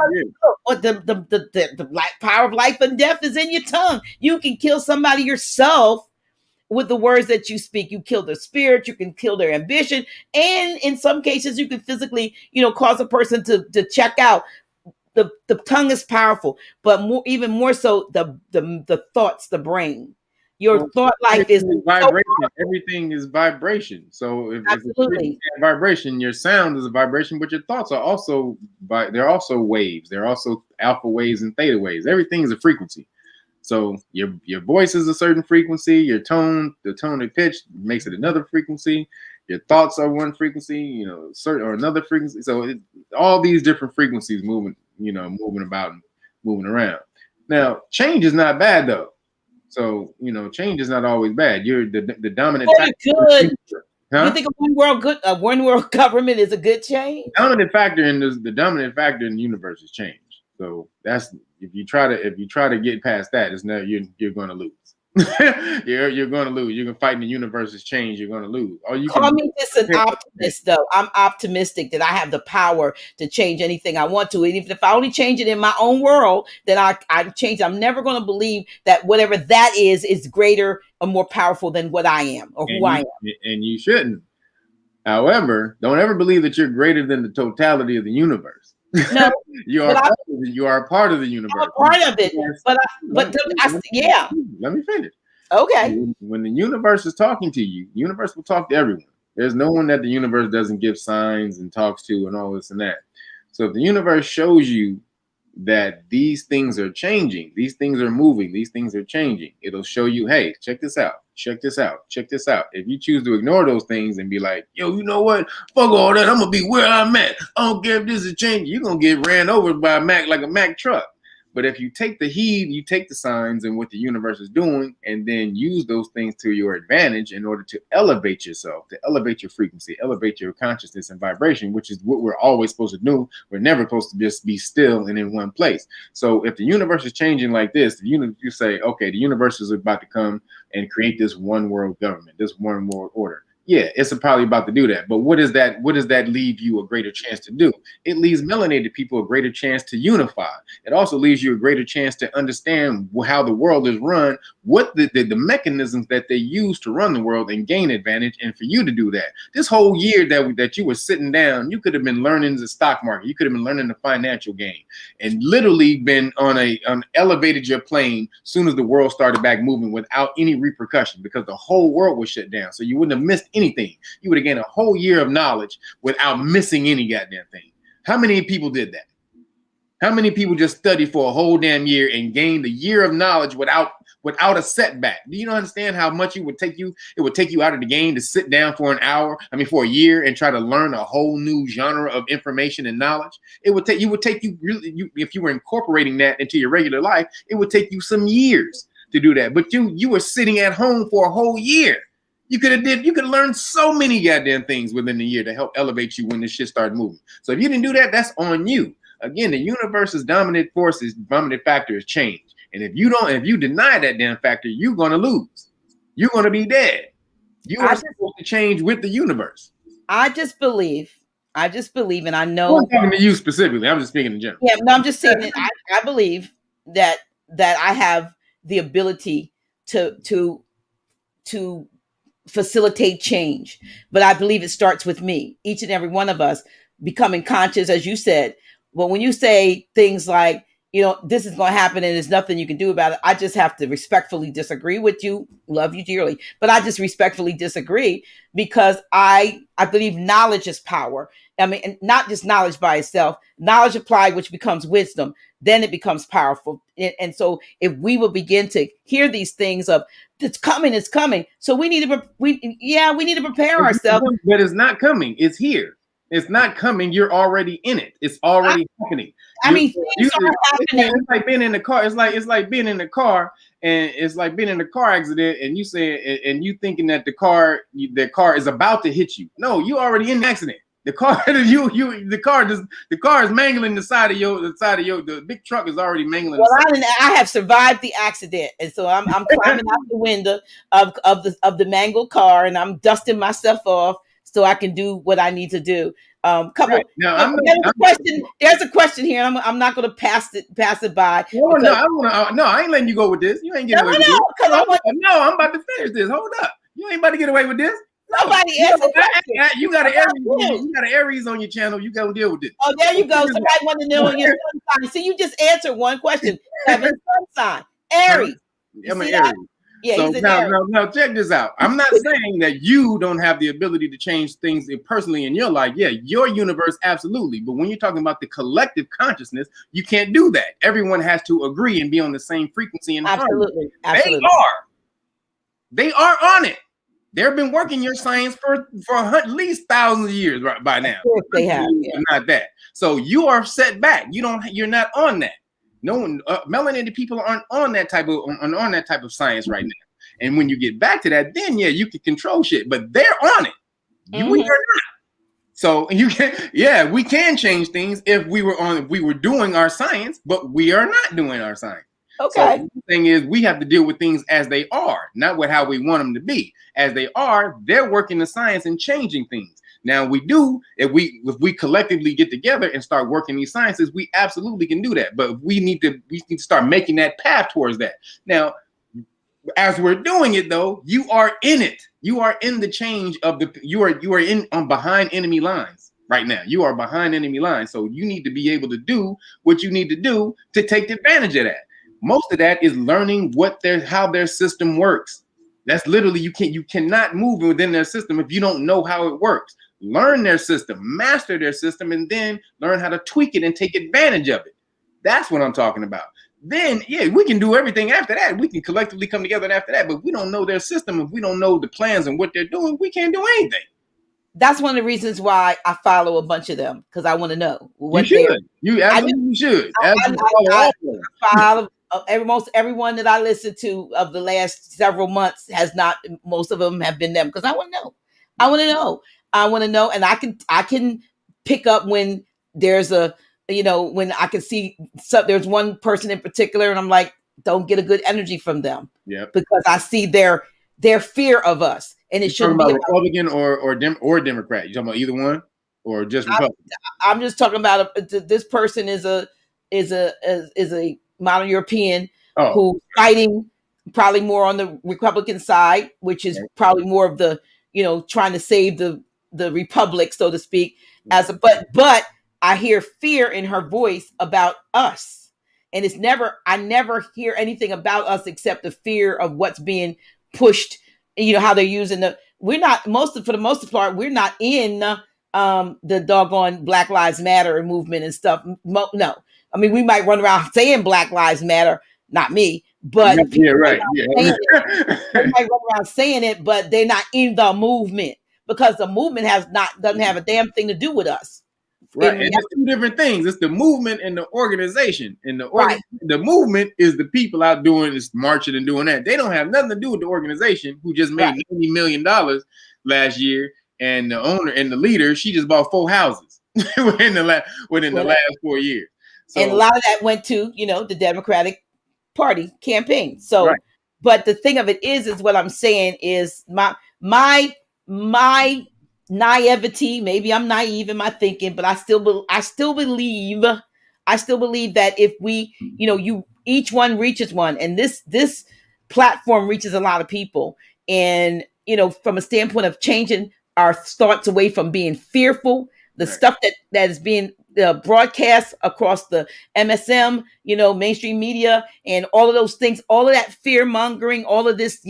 power of life and death is in your tongue. You can kill somebody yourself with the words that you speak. You kill their spirit, you can kill their ambition, and in some cases, you can physically, cause a person to check out. The tongue is powerful, but even more so, the thoughts, the brain. Your thought life is vibration. So everything is vibration. So if it's vibration, your sound is a vibration, but your thoughts are also they're also waves. They're also alpha waves and theta waves. Everything is a frequency. So your voice is a certain frequency. Your tone, the tone and pitch makes it another frequency. Your thoughts are one frequency, certain or another frequency. So all these different frequencies moving about and moving around. Now, change is not bad though. So, change is not always bad. You're the dominant factor. Good. Huh? You think a one world government is a good change? The dominant factor in the universe is change. So that's if you try to get past that, it's not you're going to lose. you're going to lose. You're going to fight in the universe's change. You're going to lose. Call me just an optimist, though. I'm optimistic that I have the power to change anything I want to. And even if I only change it in my own world, then I change. I'm never going to believe that whatever that is greater or more powerful than what I am or who I am. And you shouldn't. However, don't ever believe that you're greater than the totality of the universe. No, you are a part of the universe. I'm a part of it, let me finish. Okay. When the universe is talking to you, the universe will talk to everyone. There's no one that the universe doesn't give signs and talks to and all this and that. So if the universe shows you that these things are changing, these things are moving, these things are changing, it'll show you, hey, check this out. Check this out. Check this out. If you choose to ignore those things and be like, yo, you know what? Fuck all that. I'm going to be where I'm at. I don't care if this is changing. You're going to get ran over by a Mack like a Mack truck. But if you take the heed, you take the signs and what the universe is doing, and then use those things to your advantage in order to elevate yourself, to elevate your frequency, elevate your consciousness and vibration, which is what we're always supposed to do. We're never supposed to just be still and in one place. So if the universe is changing like this, you say, okay, the universe is about to come and create this one world government, this one world order. Yeah, it's probably about to do that. But what does that leave you a greater chance to do? It leaves melanated people a greater chance to unify. It also leaves you a greater chance to understand how the world is run, what the mechanisms that they use to run the world and gain advantage, and for you to do that. This whole year that you were sitting down, you could have been learning the stock market. You could have been learning the financial game and literally been elevated your plane as soon as the world started back moving without any repercussion, because the whole world was shut down. So you wouldn't have missed anything. You would have gained a whole year of knowledge without missing any goddamn thing. How many people did that? How many people just studied for a whole damn year and gained a year of knowledge without a setback? Do you not understand how much it would take you? It would take you out of the game to sit down for for a year and try to learn a whole new genre of information and knowledge. It would take you really, if you were incorporating that into your regular life, it would take you some years to do that. But you were sitting at home for a whole year. You could have learned so many goddamn things within the year to help elevate you when this shit started moving. So if you didn't do that, that's on you. Again, the universe's dominant factor is change. And if you deny that damn factor, you're gonna lose. You're gonna be dead. You are supposed to change with the universe. I just believe, and I know. I'm talking to you specifically. I'm just speaking in general. Yeah, no, I'm just saying that I believe that I have the ability to facilitate change, but I believe it starts with me, each and every one of us becoming conscious, as you said. Well, when you say things like, this is going to happen and there's nothing you can do about it, I just have to respectfully disagree with you. Love you dearly, but I just respectfully disagree, because I believe knowledge is power. I mean, and not just knowledge by itself, knowledge applied, which becomes wisdom, then it becomes powerful. And so if we will begin to hear these things of it's coming. So we need to prepare ourselves. But it's not coming. It's here. It's not coming. You're already in it. It's already happening. Things are happening. It's like being in the car. It's like being in the car, and it's like being in a car accident, and you say, and you thinking that the car is about to hit you. No, you already in the accident. The car, the car is mangling the big truck is already mangling. Well, I have survived the accident, and so I'm climbing out the window of the mangled car, and I'm dusting myself off so I can do what I need to do. Right. Now, there's a question here, and I'm not going to pass it by. I ain't letting you go with this. You ain't getting away with this. I'm about to finish this. Hold up. You ain't about to get away with this. Somebody asked a question. You got an Aries on your channel. You got to deal with it. Oh, there you go. Somebody want to know your sun sign. See, you just answered one question. Kevin, sun sign. Aries. I'm an Aries. Yeah, so now check this out. I'm not saying that you don't have the ability to change things personally in your life. Yeah, your universe, absolutely. But when you're talking about the collective consciousness, you can't do that. Everyone has to agree and be on the same frequency. And absolutely. They are on it. They've been working your science for at least thousands of years by now. Of course they have. Yeah. Not that. So you are set back. You're not on that. No one, melanated people aren't on that type of science right now. And when you get back to that, then you can control shit. But they're on it. We are not. So we can change things if we were doing our science, but we are not doing our science. Okay. So the thing is, we have to deal with things as they are, not with how we want them to be. As they are, they're working the science and changing things. Now if we collectively get together and start working these sciences, we absolutely can do that. But we need to start making that path towards that. Now, as we're doing it though, you are in it. You are in the change of you are behind enemy lines right now. You are behind enemy lines. So you need to be able to do what you need to do to take advantage of that. Most of that is learning how their system works. That's literally, you cannot move within their system if you don't know how it works. Learn their system, master their system, and then learn how to tweak it and take advantage of it. That's what I'm talking about. Then, we can do everything after that. We can collectively come together after that, but we don't know their system. If we don't know the plans and what they're doing, we can't do anything. That's one of the reasons why I follow a bunch of them, because I want to know what you should. You absolutely should. I follow almost everyone that I listen to of the last several months has not. Most of them have been them, because I want to know. I want to know, and I can pick up when there's when I can see there's one person in particular, and I'm like, don't get a good energy from them. Yeah, because I see their fear of us, and it shouldn't be about Republican or Democrat. You talking about either one, or just Republican? I'm just talking about this person is a modern European who's fighting probably more on the Republican side, which is probably more of the trying to save the republic, so to speak. But I hear fear in her voice about us, and I never hear anything about us except the fear of what's being pushed. How they're using for the most part, we're not in the doggone Black Lives Matter movement and stuff. No, I mean, we might run around saying Black Lives Matter, not me, but right. They might run around saying it, but they're not in the movement, because the movement doesn't have a damn thing to do with us. Right, and it's two different things. It's the movement and the organization. And the movement is the people out doing this, marching and doing that. They don't have nothing to do with the organization, who just made $90 million last year, and the owner and the leader, she just bought 4 houses. within the last 4 years. So, and a lot of that went to, the Democratic Party campaign. So, right. But the thing of it is what I'm saying is my naivety. Maybe I'm naive in my thinking, but I still believe that if we, each one reaches one, and this platform reaches a lot of people, and from a standpoint of changing our thoughts away from being fearful, the Right. stuff that is being broadcast across the MSM, mainstream media, and all of those things, all of that fear mongering, all of this,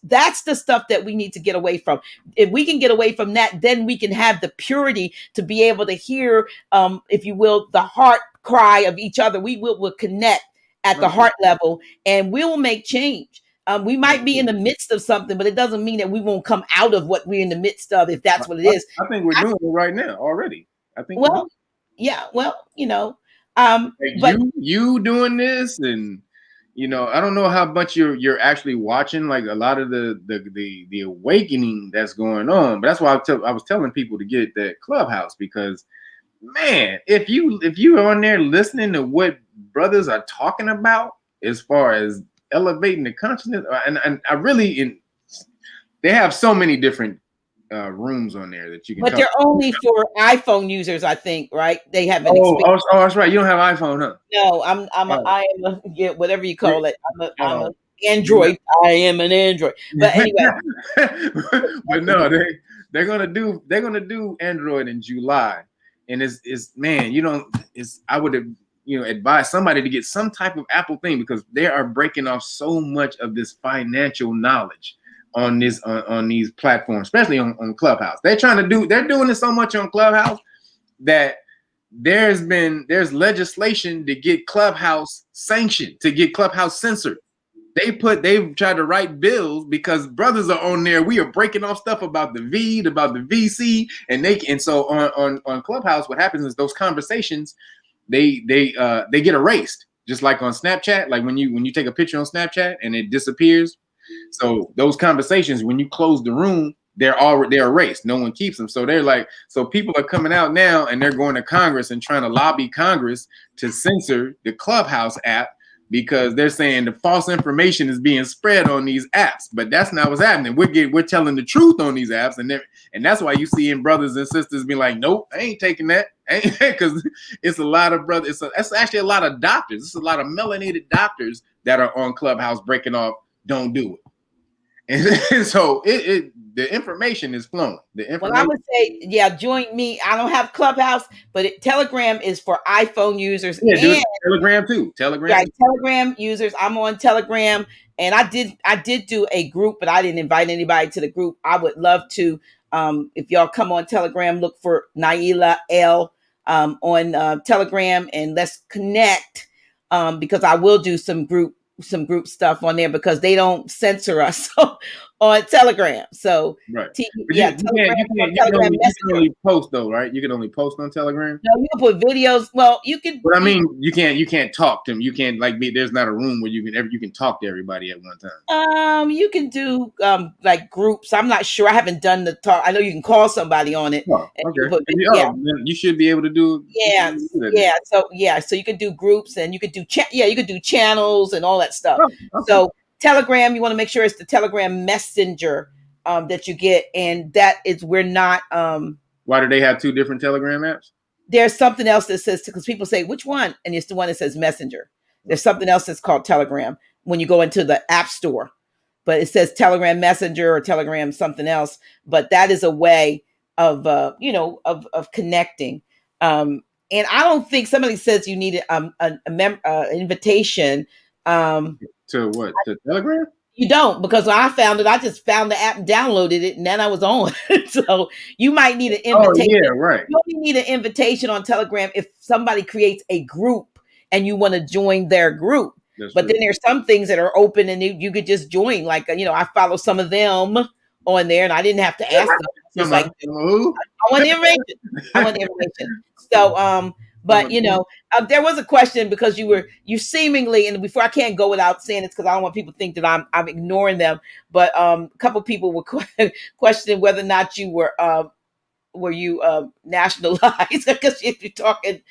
that's the stuff that we need to get away from. If we can get away from that, then we can have the purity to be able to hear, if you will, the heart cry of each other. We will connect at the heart level, and we will make change. We might be in the midst of something, but it doesn't mean that we won't come out of what we're in the midst of, if that's what it is. I think we're doing it right now already. I think. Well, yeah. Well, but you doing this, and I don't know how much you're actually watching, like a lot of the awakening that's going on. But that's why I was telling people to get that Clubhouse, because man, if you're on there listening to what brothers are talking about as far as elevating the consciousness, and I really, they have so many different rooms on there that you can. But they're only for iPhone users, I think, right? They haven't. Oh, that's right. You don't have iPhone, huh? No, I am a whatever you call it. I'm an Android. I am an Android. But anyway. But no, they're gonna do Android in July, and it's man, I would have advise somebody to get some type of Apple thing, because they are breaking off so much of this financial knowledge on these platforms, especially on Clubhouse. They're doing it so much on Clubhouse that there's legislation to get Clubhouse sanctioned, to get Clubhouse censored. They've tried to write bills because brothers are on there. We are breaking off stuff about the VEED, about the VC, and so on Clubhouse, what happens is those conversations, they get erased, just like on Snapchat. Like when you take a picture on Snapchat and it disappears. So those conversations, when you close the room, they're erased. No one keeps them. So people are coming out now, and they're going to Congress and trying to lobby Congress to censor the Clubhouse app, because they're saying the false information is being spread on these apps. But that's not what's happening. We're telling the truth on these apps, and that's why you see brothers and sisters be like, nope, I ain't taking that, because it's a lot of brothers. It's actually a lot of doctors. It's a lot of melanated doctors that are on Clubhouse breaking off. Don't do it. And so the information is flowing. Well, I would say, join me. I don't have Clubhouse, but Telegram is for iPhone users. Yeah, and Telegram too. Telegram users. I'm on Telegram, and I did do a group, but I didn't invite anybody to the group. I would love to. If y'all come on Telegram, look for Naila L on Telegram, and let's connect, because I will do some group stuff on there, because they don't censor us on Telegram. So right. Telegram, you can only post though, right? You can only post on Telegram. No, you can put videos. Well, you can. But I mean, you can't talk to them. You can't there's not a room where you can talk to everybody at one time. You can do like groups. I'm not sure. I haven't done the talk. I know you can call somebody on it. Oh, okay. You should be able to do. So you can do groups, and you could do you could do channels and all that stuff. Oh, okay. So Telegram, you want to make sure it's the Telegram Messenger that you get, and that is we're not. Why do they have two different Telegram apps? There's something else that says, because people say which one, and it's the one that says Messenger. There's something else that's called Telegram when you go into the App Store, but it says Telegram Messenger or Telegram something else. But that is a way of of connecting. And I don't think somebody says you need an invitation. To what? To Telegram? You don't, because when I found it, I just found the app and downloaded it, and then I was on. So you might need an invitation. Oh, yeah, right. You only need an invitation on Telegram if somebody creates a group and you want to join their group. That's true. Then there's some things that are open, and you could just join. Like, I follow some of them on there, and I didn't have to ask them. Just like, I want the information. So, but there was a question, because you seemingly, and before, I can't go without saying this, because I don't want people to think that I'm ignoring them. But a couple people were questioning whether or not you were were you nationalized? Because if you're talking,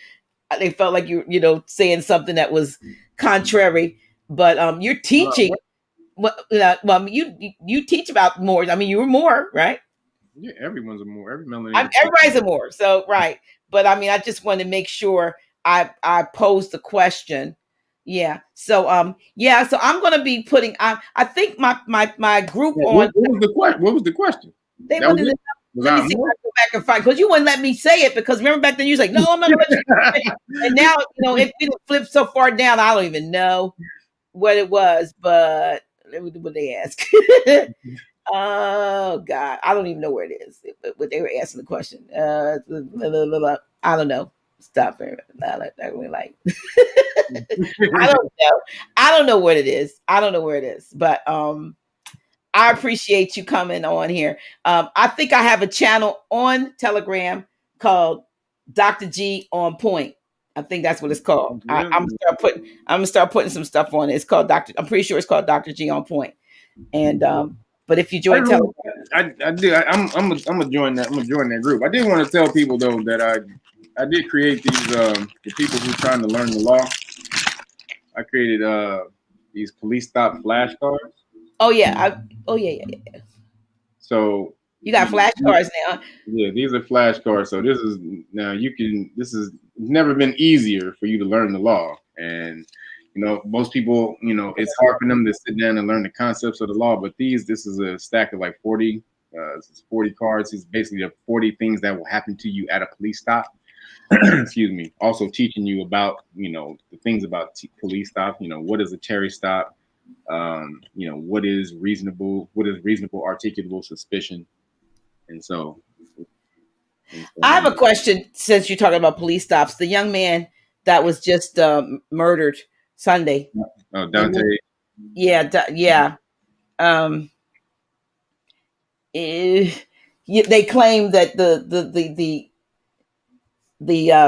they felt like you saying something that was contrary. But you're teaching. Well, you teach about Moors. I mean, you were Moor, right? Yeah, everyone's a Moor. Every melanated. Everybody's a Moor. So right. But I mean, I just wanted to make sure I posed the question. Yeah. So yeah. So I'm gonna be putting. I think my group Yeah, on. what was the question? What was the question? They That was wanted it? to. Was Let I me a see if Moor? I go back and find, because you wouldn't let me say it, because remember back then you was like, no, I'm not gonna let you say it. And now it flipped so far down, I don't even know what it was, but let me what they ask. Oh God, I don't even know where it is. What they were asking the question. I don't know. Stop it. Like I don't know. I don't know what it is. I don't know where it is. But I appreciate you coming on here. I think I have a channel on Telegram called Dr. G on Point. I think that's what it's called. Really? I'm gonna start putting some stuff on it. It's called Dr. I'm pretty sure it's called Dr. G on Point. And but if you join Telegram, I did. I'm gonna join that. I'm gonna join that group. I did want to tell people though that I did create these the people who are trying to learn the law. I created these police stop flashcards. oh yeah, yeah. So You got flashcards now. yeah, these are flashcards. So this is now you can. This is never been easier for you to learn the law, and most people, it's hard for them to sit down and learn the concepts of the law. But this is a stack of like 40. This is 40 cards. It's basically the 40 things that will happen to you at a police stop. Excuse me. Also teaching you about the things about police stop. What is a Terry stop? What is reasonable articulable suspicion. And so I have a question, since you're talking about police stops. The young man that was just murdered Sunday. Oh, Dante. Yeah. They claim that the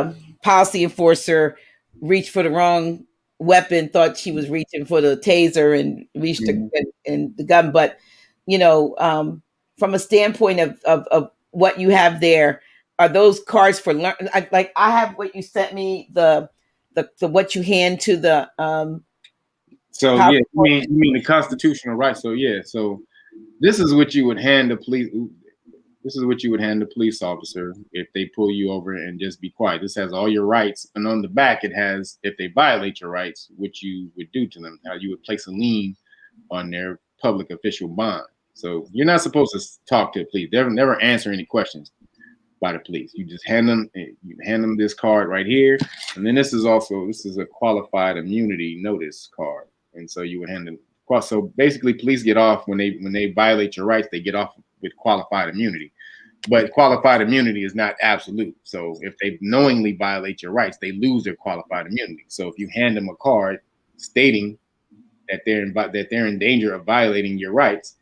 policy enforcer reached for the wrong weapon, thought she was reaching for the taser and reached the gun. But from a standpoint of what you have there, are those cards for learn? I have what you sent me, the what you hand to the So yeah, you mean the constitutional rights. So yeah, so this is what you would hand the police. This is what you would hand the police officer if they pull you over and just be quiet. This has all your rights, and on the back it has, if they violate your rights, what you would do to them, how you would place a lien on their public official bond. So you're not supposed to talk to the police. They never answer any questions by the police. You just hand them this card right here, and then this is a qualified immunity notice card, and so you would hand them. So basically, police get off when they violate your rights. They get off with qualified immunity, but qualified immunity is not absolute. So if they knowingly violate your rights, they lose their qualified immunity. So if you hand them a card stating that they're in danger of violating your rights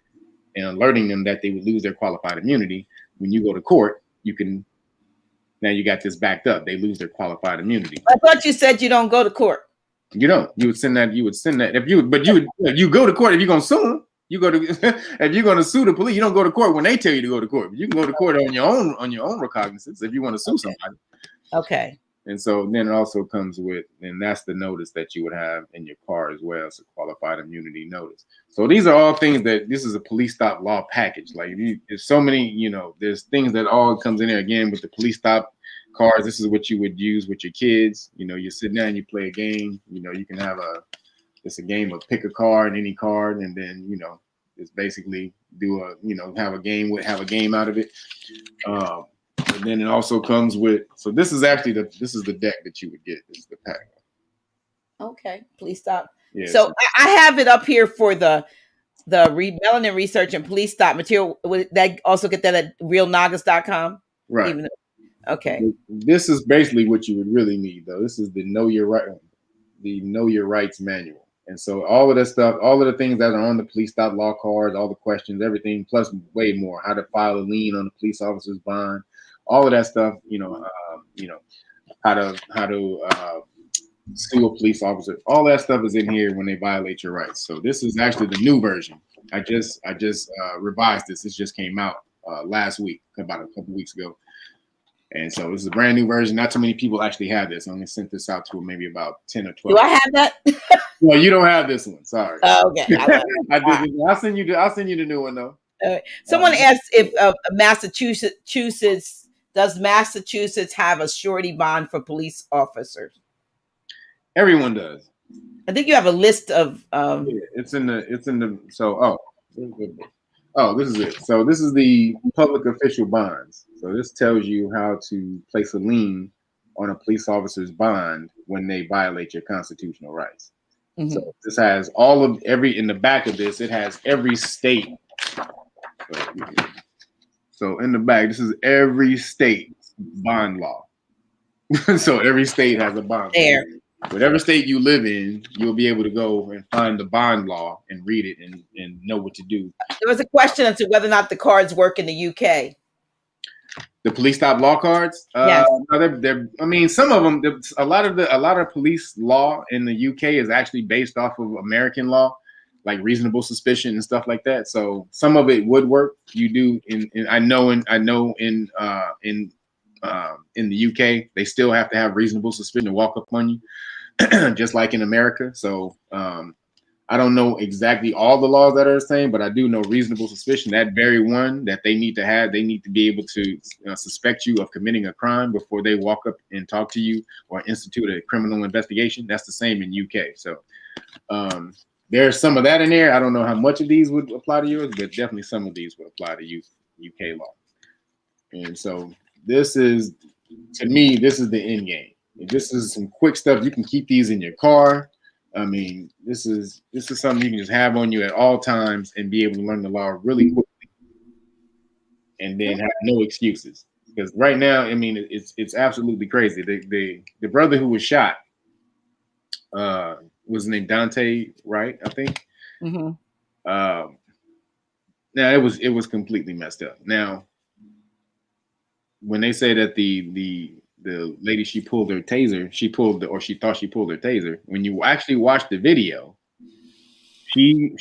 and alerting them that they would lose their qualified immunity, when you go to court, now you got this backed up. They lose their qualified immunity. I thought you said you don't go to court. You don't. You would send that. If you go to court if you're gonna sue them. You go to if you're gonna sue the police, you don't go to court when they tell you to go to court. You can go to court on your own recognizance if you want to sue somebody. Okay. And so then it also comes with, and that's the notice that you would have in your car as well. It's a qualified immunity notice. So these are all things that this is a police stop law package. Like there's so many, there's things that all comes in there again with the police stop cards. This is what you would use with your kids. You sit down and you play a game. You can have it's a game of pick a card, any card, and then it's basically have a game out of it. And then it also comes with, so this is actually the deck that you would get. This is the pack. Okay, please stop. Yeah, so I have it up here for the melanin research and police stop material. Would that also get that at realnagas.com? Right. Okay. This is basically what you would really need, though. This is the Know Your Rights manual. And so all of that stuff, all of the things that are on the police stop law cards, all the questions, everything, plus way more, how to file a lien on the police officer's bond, all of that stuff, how to sue a police officer, all that stuff is in here when they violate your rights. So this is actually the new version. I just revised this. This just came out last week, about a couple weeks ago. And so this is a brand new version. Not too many people actually have this. I'm gonna send this out to maybe about 10 or 12. Do I have that? Well, you don't have this one. Sorry. Okay. I did. I'll send you the new one though. Someone asked if Massachusetts have a surety bond for police officers? Everyone does. I think you have a list of. Yeah, it's in the. So this is it. So this is the public official bonds. So this tells you how to place a lien on a police officer's bond when they violate your constitutional rights. Mm-hmm. So this has in the back of this, it has every state. So in the back, this is every state's bond law. So every state has a bond law. Whatever state you live in, you'll be able to go and find the bond law and read it and know what to do. There was a question as to whether or not the cards work in the UK. The police stop law cards? Yes. I mean, some of them. A lot of police law in the UK is actually based off of American law, like reasonable suspicion and stuff like that. So some of it would work. You do I know in the UK, they still have to have reasonable suspicion to walk up on you, just like in America. So I don't know exactly all the laws that are the same, but I do know reasonable suspicion, that very one that they need to have. They need to be able to suspect you of committing a crime before they walk up and talk to you or institute a criminal investigation. That's the same in UK. So there's some of that in there. I don't know how much of these would apply to yours, but definitely some of these would apply to UK law. And so this is, to me, this is the end game. This is some quick stuff. You can keep these in your car. I mean, this is something you can just have on you at all times and be able to learn the law really quickly, and then have no excuses. Because right now, I mean, it's absolutely crazy. The brother who was shot was named Dante, right? I think. Mm-hmm. Now it was completely messed up. Now, when they say that the lady, she pulled her taser, she thought she pulled her taser. When you actually watch the video, she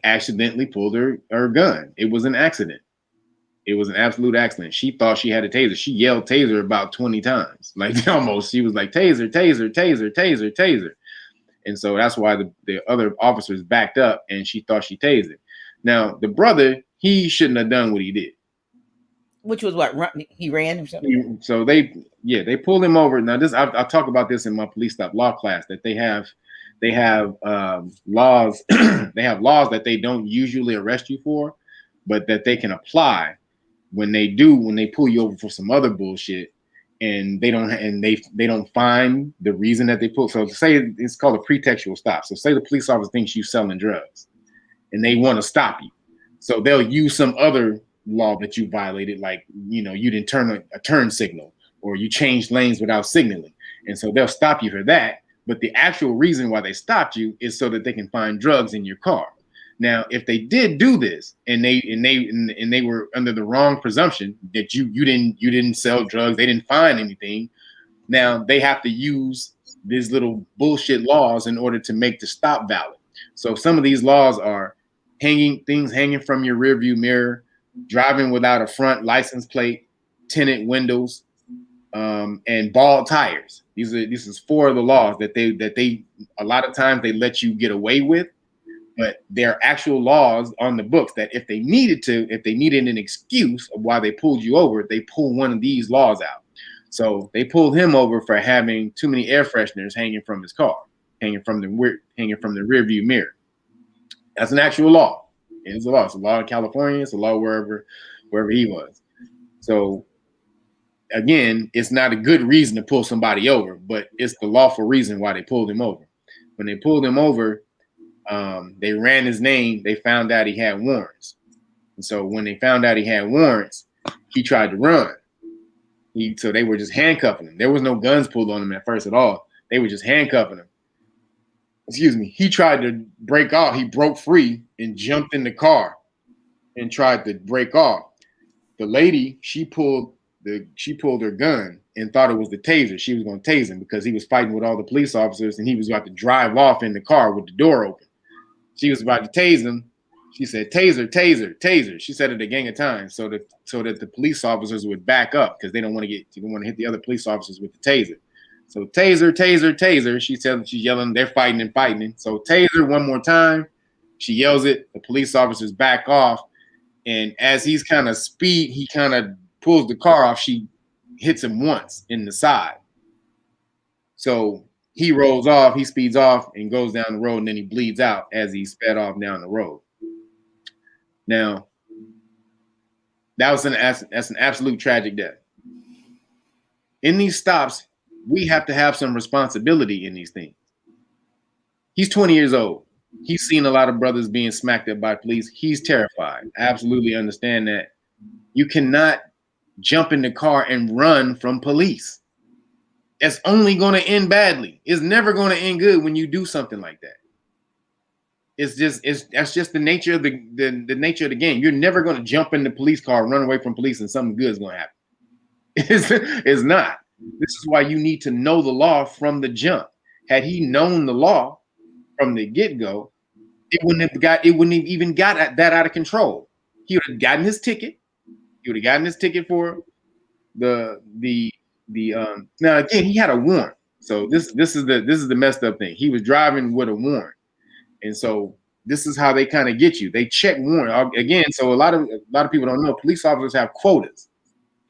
accidentally pulled her gun. It was an accident. It was an absolute accident. She thought she had a taser. She yelled taser about 20 times. Like almost, she was like taser, taser, taser, taser, taser. And so that's why the other officers backed up and she thought she tased it. Now, the brother, he shouldn't have done what he did. Which was what? He ran or something? So they pulled him over. Now I'll talk about this in my police stop law class, that they have laws. They have laws that they don't usually arrest you for, but that they can apply when they pull you over for some other bullshit, and they don't find the reason that they pull. So say it's called a pretextual stop. So say the police officer thinks you selling drugs and they want to stop you. So they'll use some other law that you violated, like, you didn't turn a turn signal, or you changed lanes without signaling. And so they'll stop you for that. But the actual reason why they stopped you is so that they can find drugs in your car. Now, if they did do this and they were under the wrong presumption that you didn't sell drugs, they didn't find anything, now they have to use these little bullshit laws in order to make the stop valid. So some of these laws are hanging from your rearview mirror, driving without a front license plate, tinted windows, and bald tires. This is 4 of the laws that they a lot of times they let you get away with, but there are actual laws on the books that if they needed an excuse of why they pulled you over, they pull one of these laws out. So they pulled him over for having too many air fresheners hanging from his car, hanging from the rearview mirror. That's an actual law. It's a law. It's a law in California. It's a law wherever he was. So again, it's not a good reason to pull somebody over, but it's the lawful reason why they pulled him over. When they pulled him over, they ran his name. They found out he had warrants. And so when they found out he had warrants, he tried to run. So they were just handcuffing him. There was no guns pulled on him at first at all. They were just handcuffing him. Excuse me. He tried to break off. He broke free and jumped in the car and tried to break off. The lady, she pulled her gun and thought it was the taser. She was going to tase him because he was fighting with all the police officers and he was about to drive off in the car with the door open. She was about to tase him. She said, taser, taser, taser. She said it a gang of times so that the police officers would back up because they don't want to hit the other police officers with the taser. So taser, taser, taser. She's yelling, they're fighting and fighting. So taser one more time. She yells it. The police officers back off. And as he kind of pulls the car off, she hits him once in the side. So he rolls off, he speeds off and goes down the road, and then he bleeds out as he sped off down the road. Now, that's an absolute tragic death. In these stops, we have to have some responsibility in these things. He's 20 years old. He's seen a lot of brothers being smacked up by police. He's terrified. I absolutely understand that. You cannot jump in the car and run from police. It's only going to end badly. It's never going to end good when you do something like that. That's just the nature of the nature of the game. You're never going to jump in the police car, run away from police, and something good is going to happen. It's not. This is why you need to know the law from the jump. Had he known the law from the get-go, it wouldn't have even got that out of control. He would have gotten his ticket. He would have gotten his ticket for the now again, he had a warrant. So this is the messed up thing. He was driving with a warrant. And so this is how they kind of get you. They check warrant again. So a lot of people don't know police officers have quotas.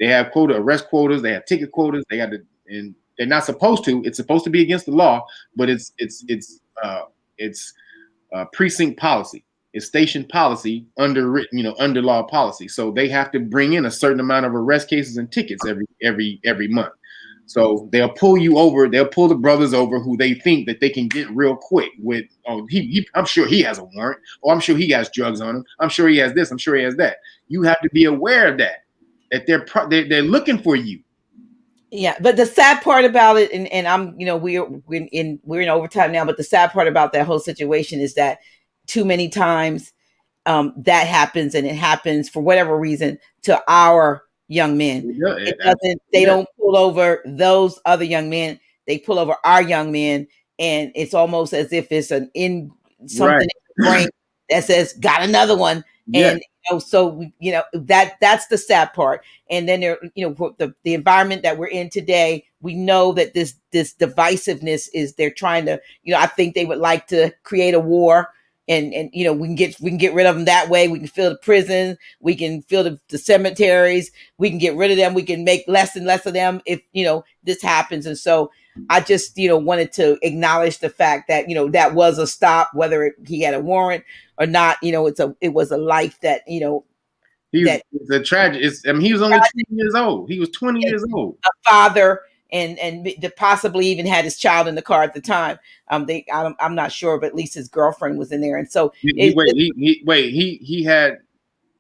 They have arrest quotas. They have ticket quotas. They got to, and they're not supposed to. It's supposed to be against the law, but it's precinct policy. It's station policy under law policy. So they have to bring in a certain amount of arrest cases and tickets every month. So they'll pull you over. They'll pull the brothers over who they think that they can get real quick with. Oh, I'm sure he has a warrant. Oh, I'm sure he has drugs on him. I'm sure he has this. I'm sure he has that. You have to be aware of that they're looking for you. Yeah, but the sad part about it, and I'm, we're in overtime now. But the sad part about that whole situation is that too many times that happens, and it happens for whatever reason to our young men. They don't pull over those other young men. They pull over our young men, and it's almost as if it's something in the brain that says, "Got another one." Yeah. And that's the sad part. And then the environment that we're in today, we know that this divisiveness is they're trying to, I think they would like to create a war. And we can get rid of them that way. We can fill the prisons. We can fill the cemeteries. We can get rid of them. We can make less and less of them if this happens. And so I just wanted to acknowledge the fact that that was a stop, whether he had a warrant or not. It was a life that it's a tragic. He was only 20 years old. He was 20 years old. A father. And possibly even had his child in the car at the time. I'm not sure, but at least his girlfriend was in there. And so he had.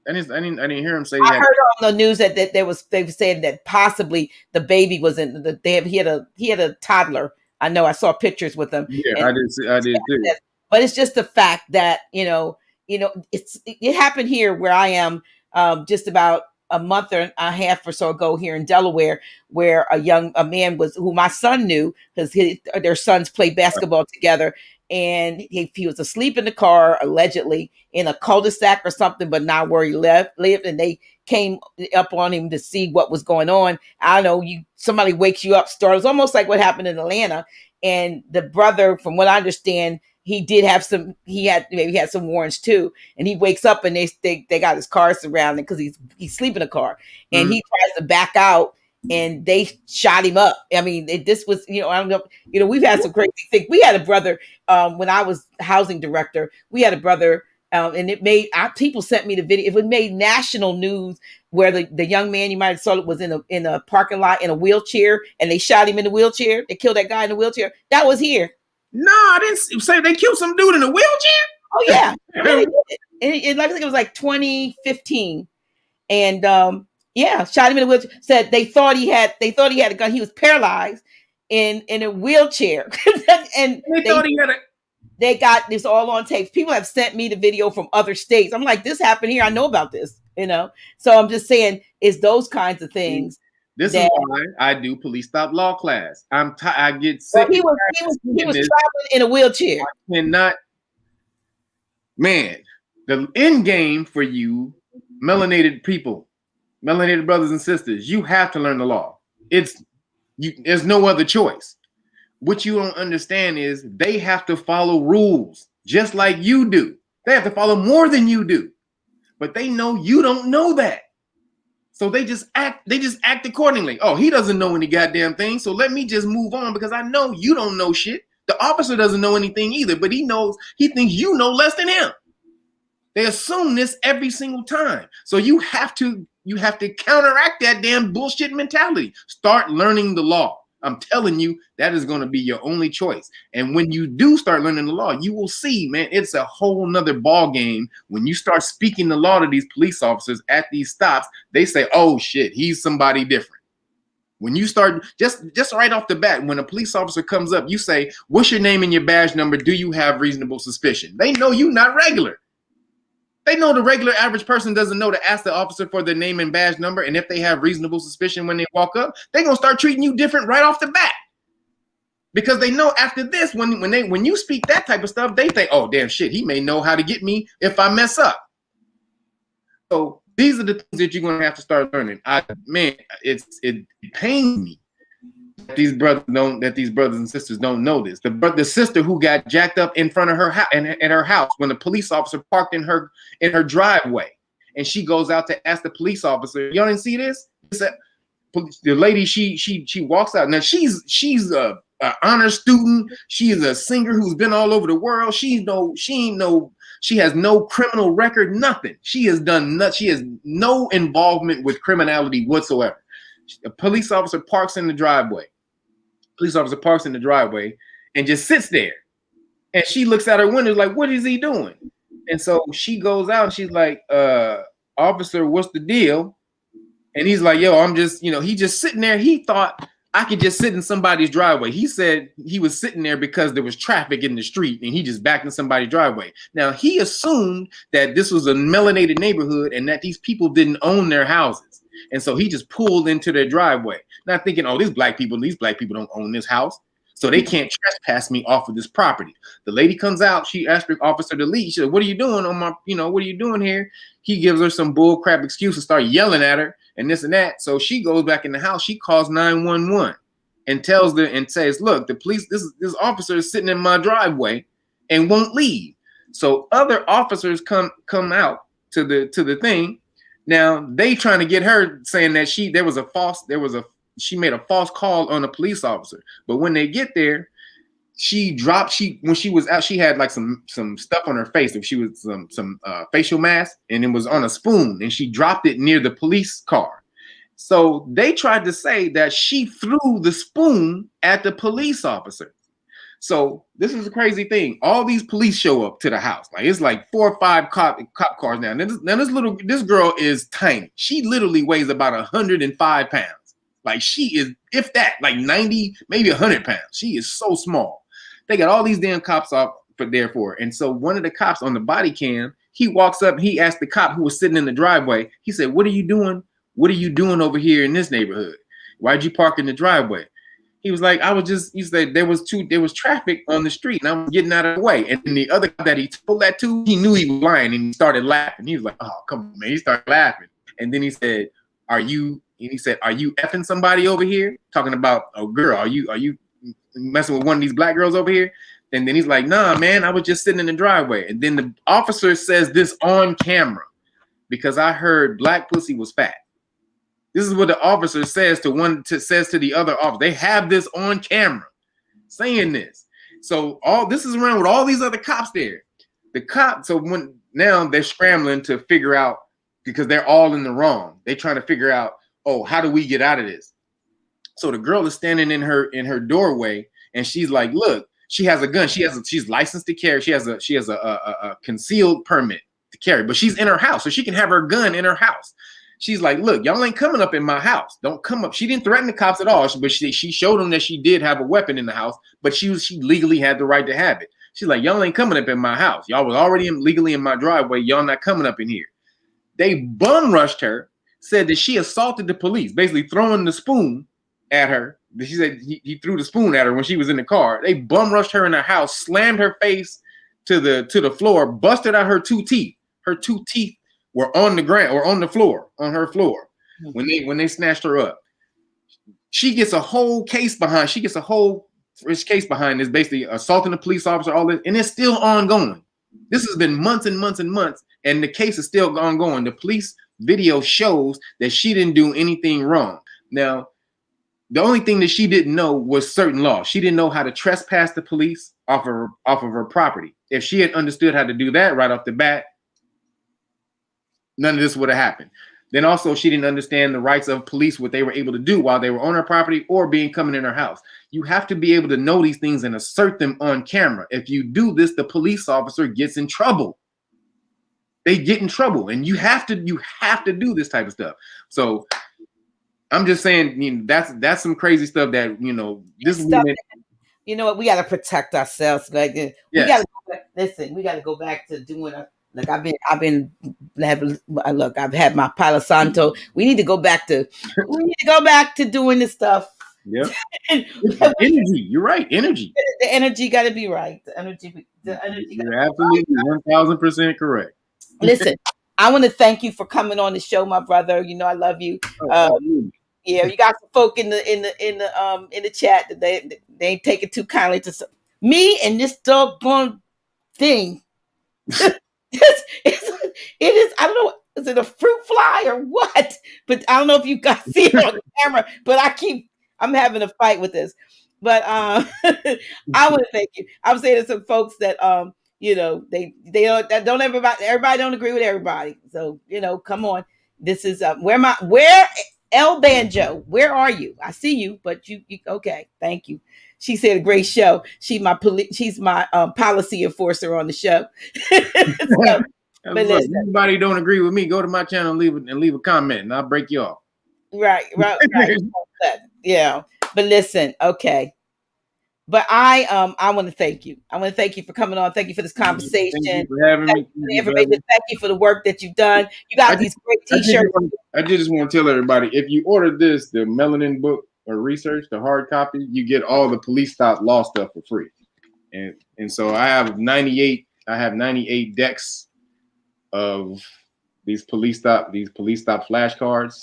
I didn't hear him say. I heard on the news that they were saying that possibly the baby was in. He had a toddler. I know. I saw pictures with him. Yeah, I did too. But it's just the fact that it happened here where I am. Just about a month and a half or so ago here in Delaware, where a man who my son knew because their sons played basketball together, and he was asleep in the car allegedly in a cul-de-sac or something, but not where he lived, and they came up on him to see what was going on. I don't know, somebody wakes you up, startles, almost like what happened in Atlanta. And the brother, from what I understand, he had some warrants too, and he wakes up and they got his car surrounded because he's sleeping in a car, and he tries to back out, and they shot him up. I mean, this was I don't know, we've had some crazy things. We had a brother when I was housing director. We had a brother, and it made people sent me the video. It made national news where the young man, you might have saw it, was in a parking lot in a wheelchair, and they shot him in the wheelchair. They killed that guy in the wheelchair. That was here. No, I didn't say they killed some dude in a wheelchair. Oh yeah, it like it was like 2015, and shot him in a wheelchair. Said they thought he had a gun. He was paralyzed in a wheelchair, and they thought he had a. They got this all on tape. People have sent me the video from other states. I'm like, this happened here. I know about this, So I'm just saying, it's those kinds of things. This is why I do police stop law class. I get sick. Well, he was traveling in a wheelchair. I cannot, man. The end game for you, melanated people, melanated brothers and sisters, you have to learn the law. There's no other choice. What you don't understand is they have to follow rules just like you do. They have to follow more than you do. But they know you don't know that. So they just act accordingly. Oh, he doesn't know any goddamn thing, so let me just move on because I know you don't know shit. The officer doesn't know anything either, but he thinks you know less than him. They assume this every single time. So you have to counteract that damn bullshit mentality. Start learning the law. I'm telling you, that is going to be your only choice. And when you do start learning the law, you will see, man, it's a whole nother ball game. When you start speaking the law to these police officers at these stops, they say, oh shit, he's somebody different. When you start, just right off the bat, when a police officer comes up, you say, what's your name and your badge number? Do you have reasonable suspicion? They know you not regular. They know the regular average person doesn't know to ask the officer for their name and badge number. And if they have reasonable suspicion when they walk up, they're going to start treating you different right off the bat. Because they know after this, when you speak that type of stuff, they think, oh, damn shit, he may know how to get me if I mess up. So these are the things that you're going to have to start learning. It pains me that these brothers and sisters don't know this. The sister who got jacked up in front of her house at her house when the police officer parked in her driveway, and she goes out to ask the police officer, y'all didn't see this? The lady, she walks out. Now she's a honor student. She is a singer who's been all over the world. She has no criminal record, nothing. She has no involvement with criminality whatsoever. A police officer parks in the driveway. And just sits there. And she looks out her window like, what is he doing? And so she goes out and she's like, officer, what's the deal? And he's like, yo, I'm just, he just sitting there. He thought I could just sit in somebody's driveway. He said he was sitting there because there was traffic in the street and he just backed in somebody's driveway. Now, he assumed that this was a melanated neighborhood and that these people didn't own their houses. And so he just pulled into their driveway, not thinking, oh, these black people don't own this house, so they can't trespass me off of this property. The lady comes out. She asked the officer to leave. She said, what are you doing on my, what are you doing here? He gives her some bull crap excuse and start yelling at her and this and that. So she goes back in the house. She calls 911 and tells them and says, look, the police, this officer is sitting in my driveway and won't leave. So other officers come out to the thing. Now they trying to get her, saying that she made a false call on a police officer. But when they get there, when she was out, she had like some stuff on her face. If she was some facial mask, and it was on a spoon, and she dropped it near the police car. So they tried to say that she threw the spoon at the police officer. So this is a crazy thing. All these police show up to the house. Like it's like 4 or 5 cop cars now. This girl is tiny. She literally weighs about 105 pounds. Like she is, if that, like 90, maybe 100 pounds. She is so small. They got all these damn cops up there for her. And so one of the cops on the body cam, he walks up, he asked the cop who was sitting in the driveway, he said, what are you doing? What are you doing over here in this neighborhood? Why'd you park in the driveway? He was like, he said there was traffic on the street and I was getting out of the way. And then the other guy that he told that to, he knew he was lying and he started laughing. He was like, oh, come on, man. He started laughing. And then he said, are you effing somebody over here? Talking about a girl. Are you messing with one of these black girls over here? And then he's like, nah, man, I was just sitting in the driveway. And then the officer says this on camera because I heard black pussy was fat. This is what the officer says to the other officer. They have this on camera saying this. So all this is around with all these other cops there. Now they're scrambling to figure out, because they're all in the wrong. They're trying to figure out, oh, how do we get out of this? So the girl is standing in her doorway and she's like, look, she has a gun. She's licensed to carry. She has a concealed permit to carry, but she's in her house, so she can have her gun in her house. She's like, look, y'all ain't coming up in my house. Don't come up. She didn't threaten the cops at all, but she showed them that she did have a weapon in the house, but she legally had the right to have it. She's like, y'all ain't coming up in my house. Y'all was already legally in my driveway. Y'all not coming up in here. They bum rushed her, said that she assaulted the police, basically throwing the spoon at her. She said he threw the spoon at her when she was in the car. They bum rushed her in her house, slammed her face to the floor, busted out her 2 teeth. her 2 teeth were on the ground or on the floor, on her floor, when they snatched her up. She gets a whole case behind. She gets a whole case behind this, basically assaulting a police officer, all this, and it's still ongoing. This has been months and months and months, and the case is still ongoing. The police video shows that she didn't do anything wrong. Now, the only thing that she didn't know was certain laws. She didn't know how to trespass the police off of her property. If she had understood how to do that right off the bat, none of this would have happened. Then also, she didn't understand the rights of police, what they were able to do while they were on her property or coming in her house. You have to be able to know these things and assert them on camera. If you do this, the police officer gets in trouble. They get in trouble, and you have to do this type of stuff. So I'm just saying, that's some crazy stuff that, this stuff woman, you know what, we got to protect ourselves. Like, we got to go back to doing like I've had my Palo Santo. We need to go back to doing this stuff. Yeah. Energy. You're right. Energy. The energy got to be right. The energy. You're absolutely 1,000% correct. Listen, I want to thank you for coming on the show, my brother. I love you. Yeah, you got some folk in the chat that they ain't taking too kindly to me and this doggone thing. It is. I don't know. Is it a fruit fly or what? But I don't know if you guys see it on the camera. But I'm having a fight with this. But I want to thank you. I'm saying to some folks that they don't everybody don't agree with everybody. So come on. This is where El Banjo. Where are you? I see you, but you okay? Thank you. She said a great show. She's my policy enforcer on the show. So, but listen, everybody don't agree with me, go to my channel and leave a comment, and I'll break you off. Right. Yeah. But listen, okay. But I want to thank you. I want to thank you for coming on. Thank you for this conversation. Thank you for having me. The information. Thank you for the work that you've done. You got these great t-shirts. I just want to tell everybody, if you order the Melanin book or research, the hard copy, you get all the police stop law stuff for free. And so I have 98 decks of these police stop flashcards.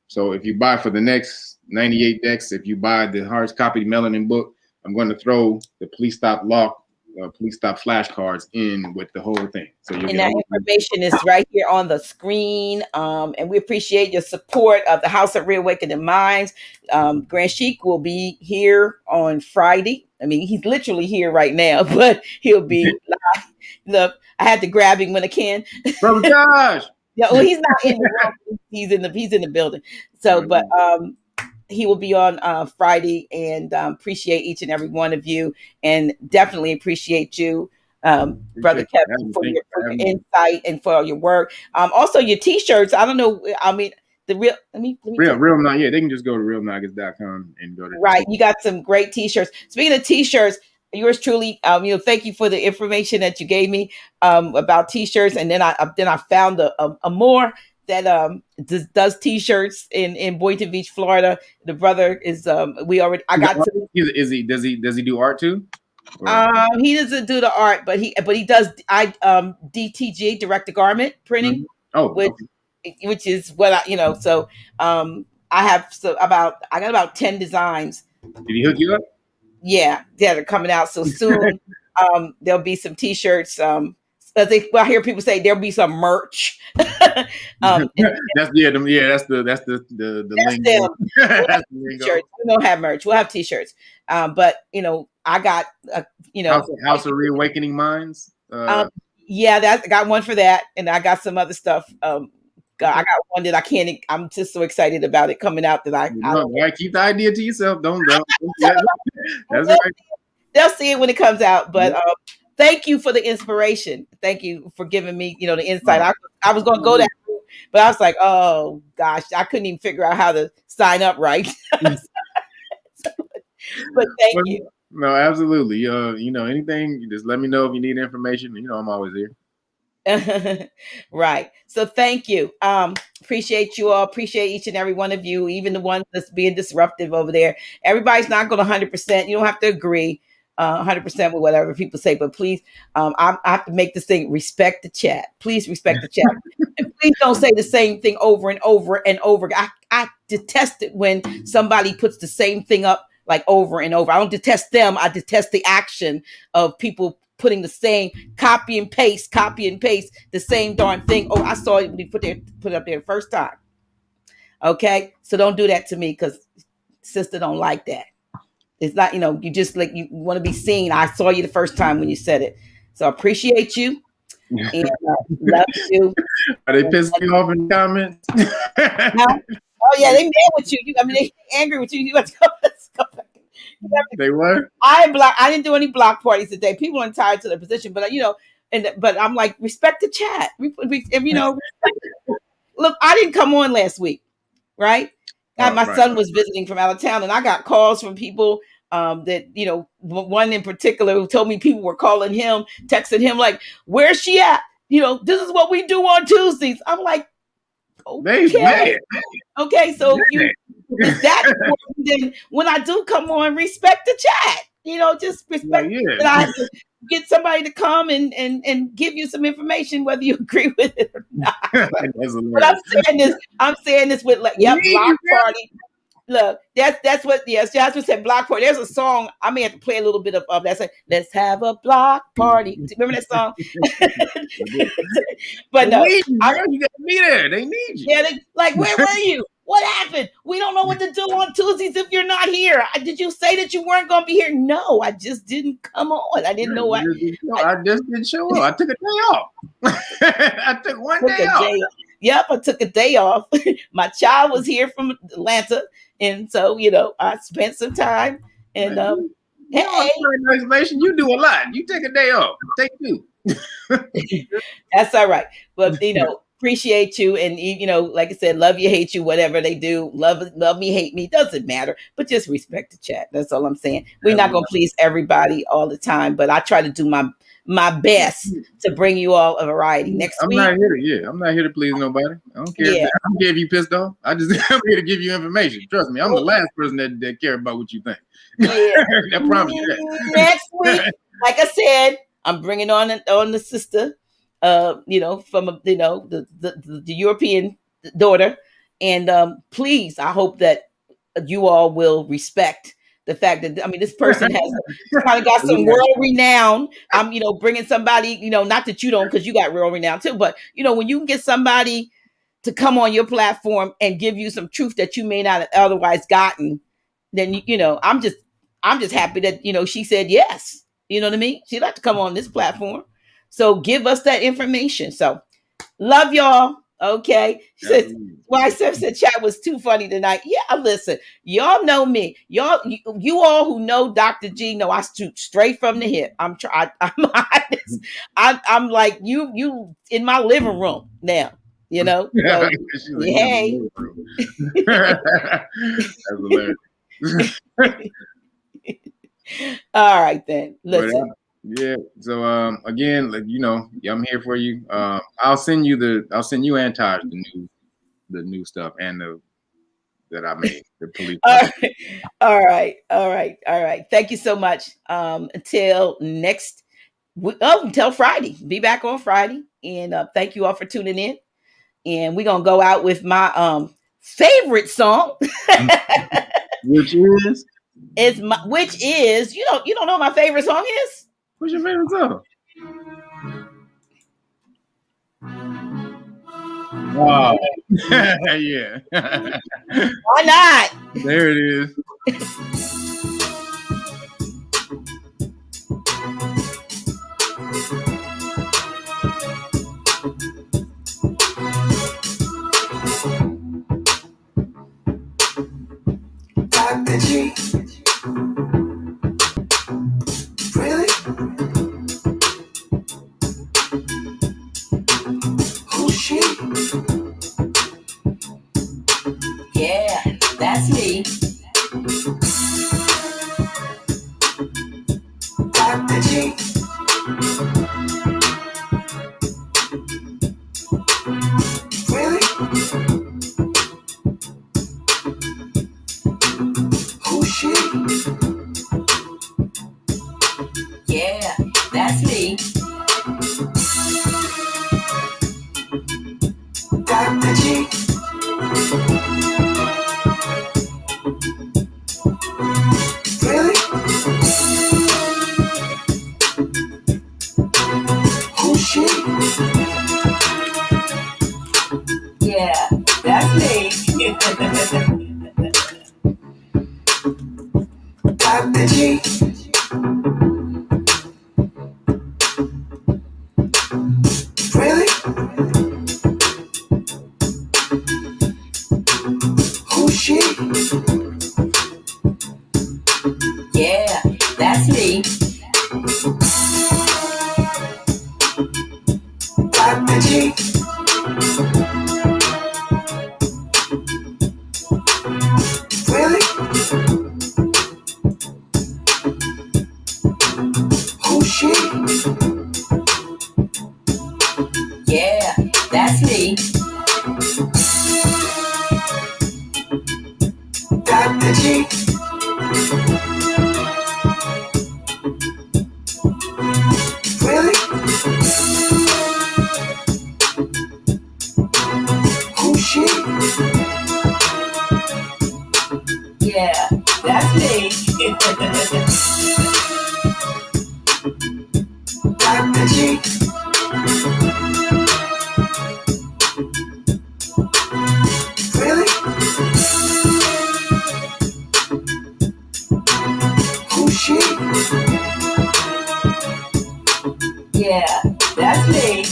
So if you buy for the next 98 decks, if you buy the hard copy Melanin book, I'm going to throw the police stop flashcards in with the whole thing. So and that information is right here on the screen. And we appreciate your support of the House of Reawakening Minds. Grand Sheik will be here on Friday. I mean, he's literally here right now, but he'll be live. Look, I had to grab him when I can. Brother Josh. Yeah, well, he's not in the room. He's in the building. So, but he will be on Friday, and appreciate each and every one of you, and definitely appreciate you, Brother Kevin, for your insight and for your work. Also, your t-shirts. I don't know. I mean, the real. Reel Nagas. Yeah, they can just go to realnagas.com and go to. Right, you got some great t-shirts. Speaking of t-shirts, yours truly. Thank you for the information that you gave me about t-shirts, and then I found a more that does t-shirts in Boynton Beach, Florida. The brother is does he do art too? He doesn't do the art, but he does DTG, direct to garment printing. Mm-hmm. Which is what I so I got about 10 designs. Did he hook you up? Yeah, they're coming out so soon. There'll be some t-shirts. I hear people say there'll be some merch. That's the lingo. We don't have merch. We'll have t-shirts. But I got House of Reawakening Minds. I got one for that, and I got some other stuff. I got one that I can't. I'm just so excited about it coming out that I keep the idea to yourself. Don't. That's right. They'll see it when it comes out, but. Thank you for the inspiration. Thank you for giving me, the insight. I was going to go that route, but I was like, oh gosh, I couldn't even figure out how to sign up right. But thank you. No, absolutely. Anything, just let me know if you need information. I'm always here. Right. So thank you. Appreciate you all. Appreciate each and every one of you, even the ones that's being disruptive over there. Everybody's not going to 100%. You don't have to agree. 100% with whatever people say, but please, I have to make this thing respect the chat. Please respect the chat. And please don't say the same thing over and over and over. I detest it when somebody puts the same thing up like over and over. I don't detest them. I detest the action of people putting the same copy and paste the same darn thing. Oh, I saw it when you put it up there the first time. Okay, so don't do that to me, because sister don't like that. It's not, you just like, you want to be seen. I saw you the first time when you said it, so I appreciate you and love you. Are they pissing you off in the comments? No? Oh yeah, they mad with you. They angry with you. You have to go. Let's go back. They were. I didn't do any block parties today. People are entitled to their position, but but I'm like, respect the chat. Look, I didn't come on last week, right? My son was visiting from out of town, and I got calls from people that, one in particular who told me people were calling him, texting him like, "Where's she at? This is what we do on Tuesdays." I'm like, okay. Okay, so if that's important, then when I do come on, respect the chat. Just respect that I have to get somebody to come and give you some information, whether you agree with it or not. But I'm saying this with like, block party. Look, that's what Jasmine said, block party. There's a song, I may have to play a little bit of that. Say, let's have a block party. Remember that song? But no, you gotta be there. They need you. Yeah, where were you? What happened? We don't know what to do on Tuesdays if you're not here. Did you say that you weren't going to be here? No, I just didn't come on. I didn't know what. I just didn't show up. I took a day off. I took one day off. Yep, I took a day off. My child was here from Atlanta, and so I spent some time. And hey, you do a lot. You take a day off. Take two. That's all right. But appreciate you, and like I said, love you, hate you, whatever they do. Love me, hate me, doesn't matter. But just respect the chat. That's all I'm saying. We're not gonna please everybody all the time, but I try to do my best to bring you all a variety. Next week, I'm not here to please nobody. I don't care. I don't care if you pissed off. I'm here to give you information. Trust me, I'm the last person that care about what you think. Yeah. I promise you that. Next week, like I said, I'm bringing on the sister, from the European daughter, and please, I hope that you all will respect the fact that this person has kind of got some world renown. I'm bringing somebody, not that you don't, because you got world renown too, but when you can get somebody to come on your platform and give you some truth that you may not have otherwise gotten, then I'm just happy that she said yes. You know what I mean? She'd like to come on this platform. So give us that information. So love y'all. Okay. She says, I said chat was too funny tonight. Yeah, listen, y'all know me. You all who know Dr. G know I shoot straight from the hip. I'm honest. I'm like you in my living room now. So, hey. That's hilarious. All right then. Listen. So again, I'm here for you. I'll send you and Taj the new stuff and that I made. The police. All right. Thank you so much. Until next until Friday. Be back on Friday. And thank you all for tuning in. And we're gonna go out with my favorite song. Which is you don't know what my favorite song is? What's your favorite song? Wow. Yeah. Why not? There it is. Dr. G. Really? Who's she? Yeah, that's me. Dr. G. Really? Who's she? Dr. G. Really? Who's she? Yeah, that's me. Dr. G. Really? Who's she? Yeah, that's me. Dr. G. Really? Who's she? Yeah, that's me. Dr. G. Really? Who's she? Yeah, that's me.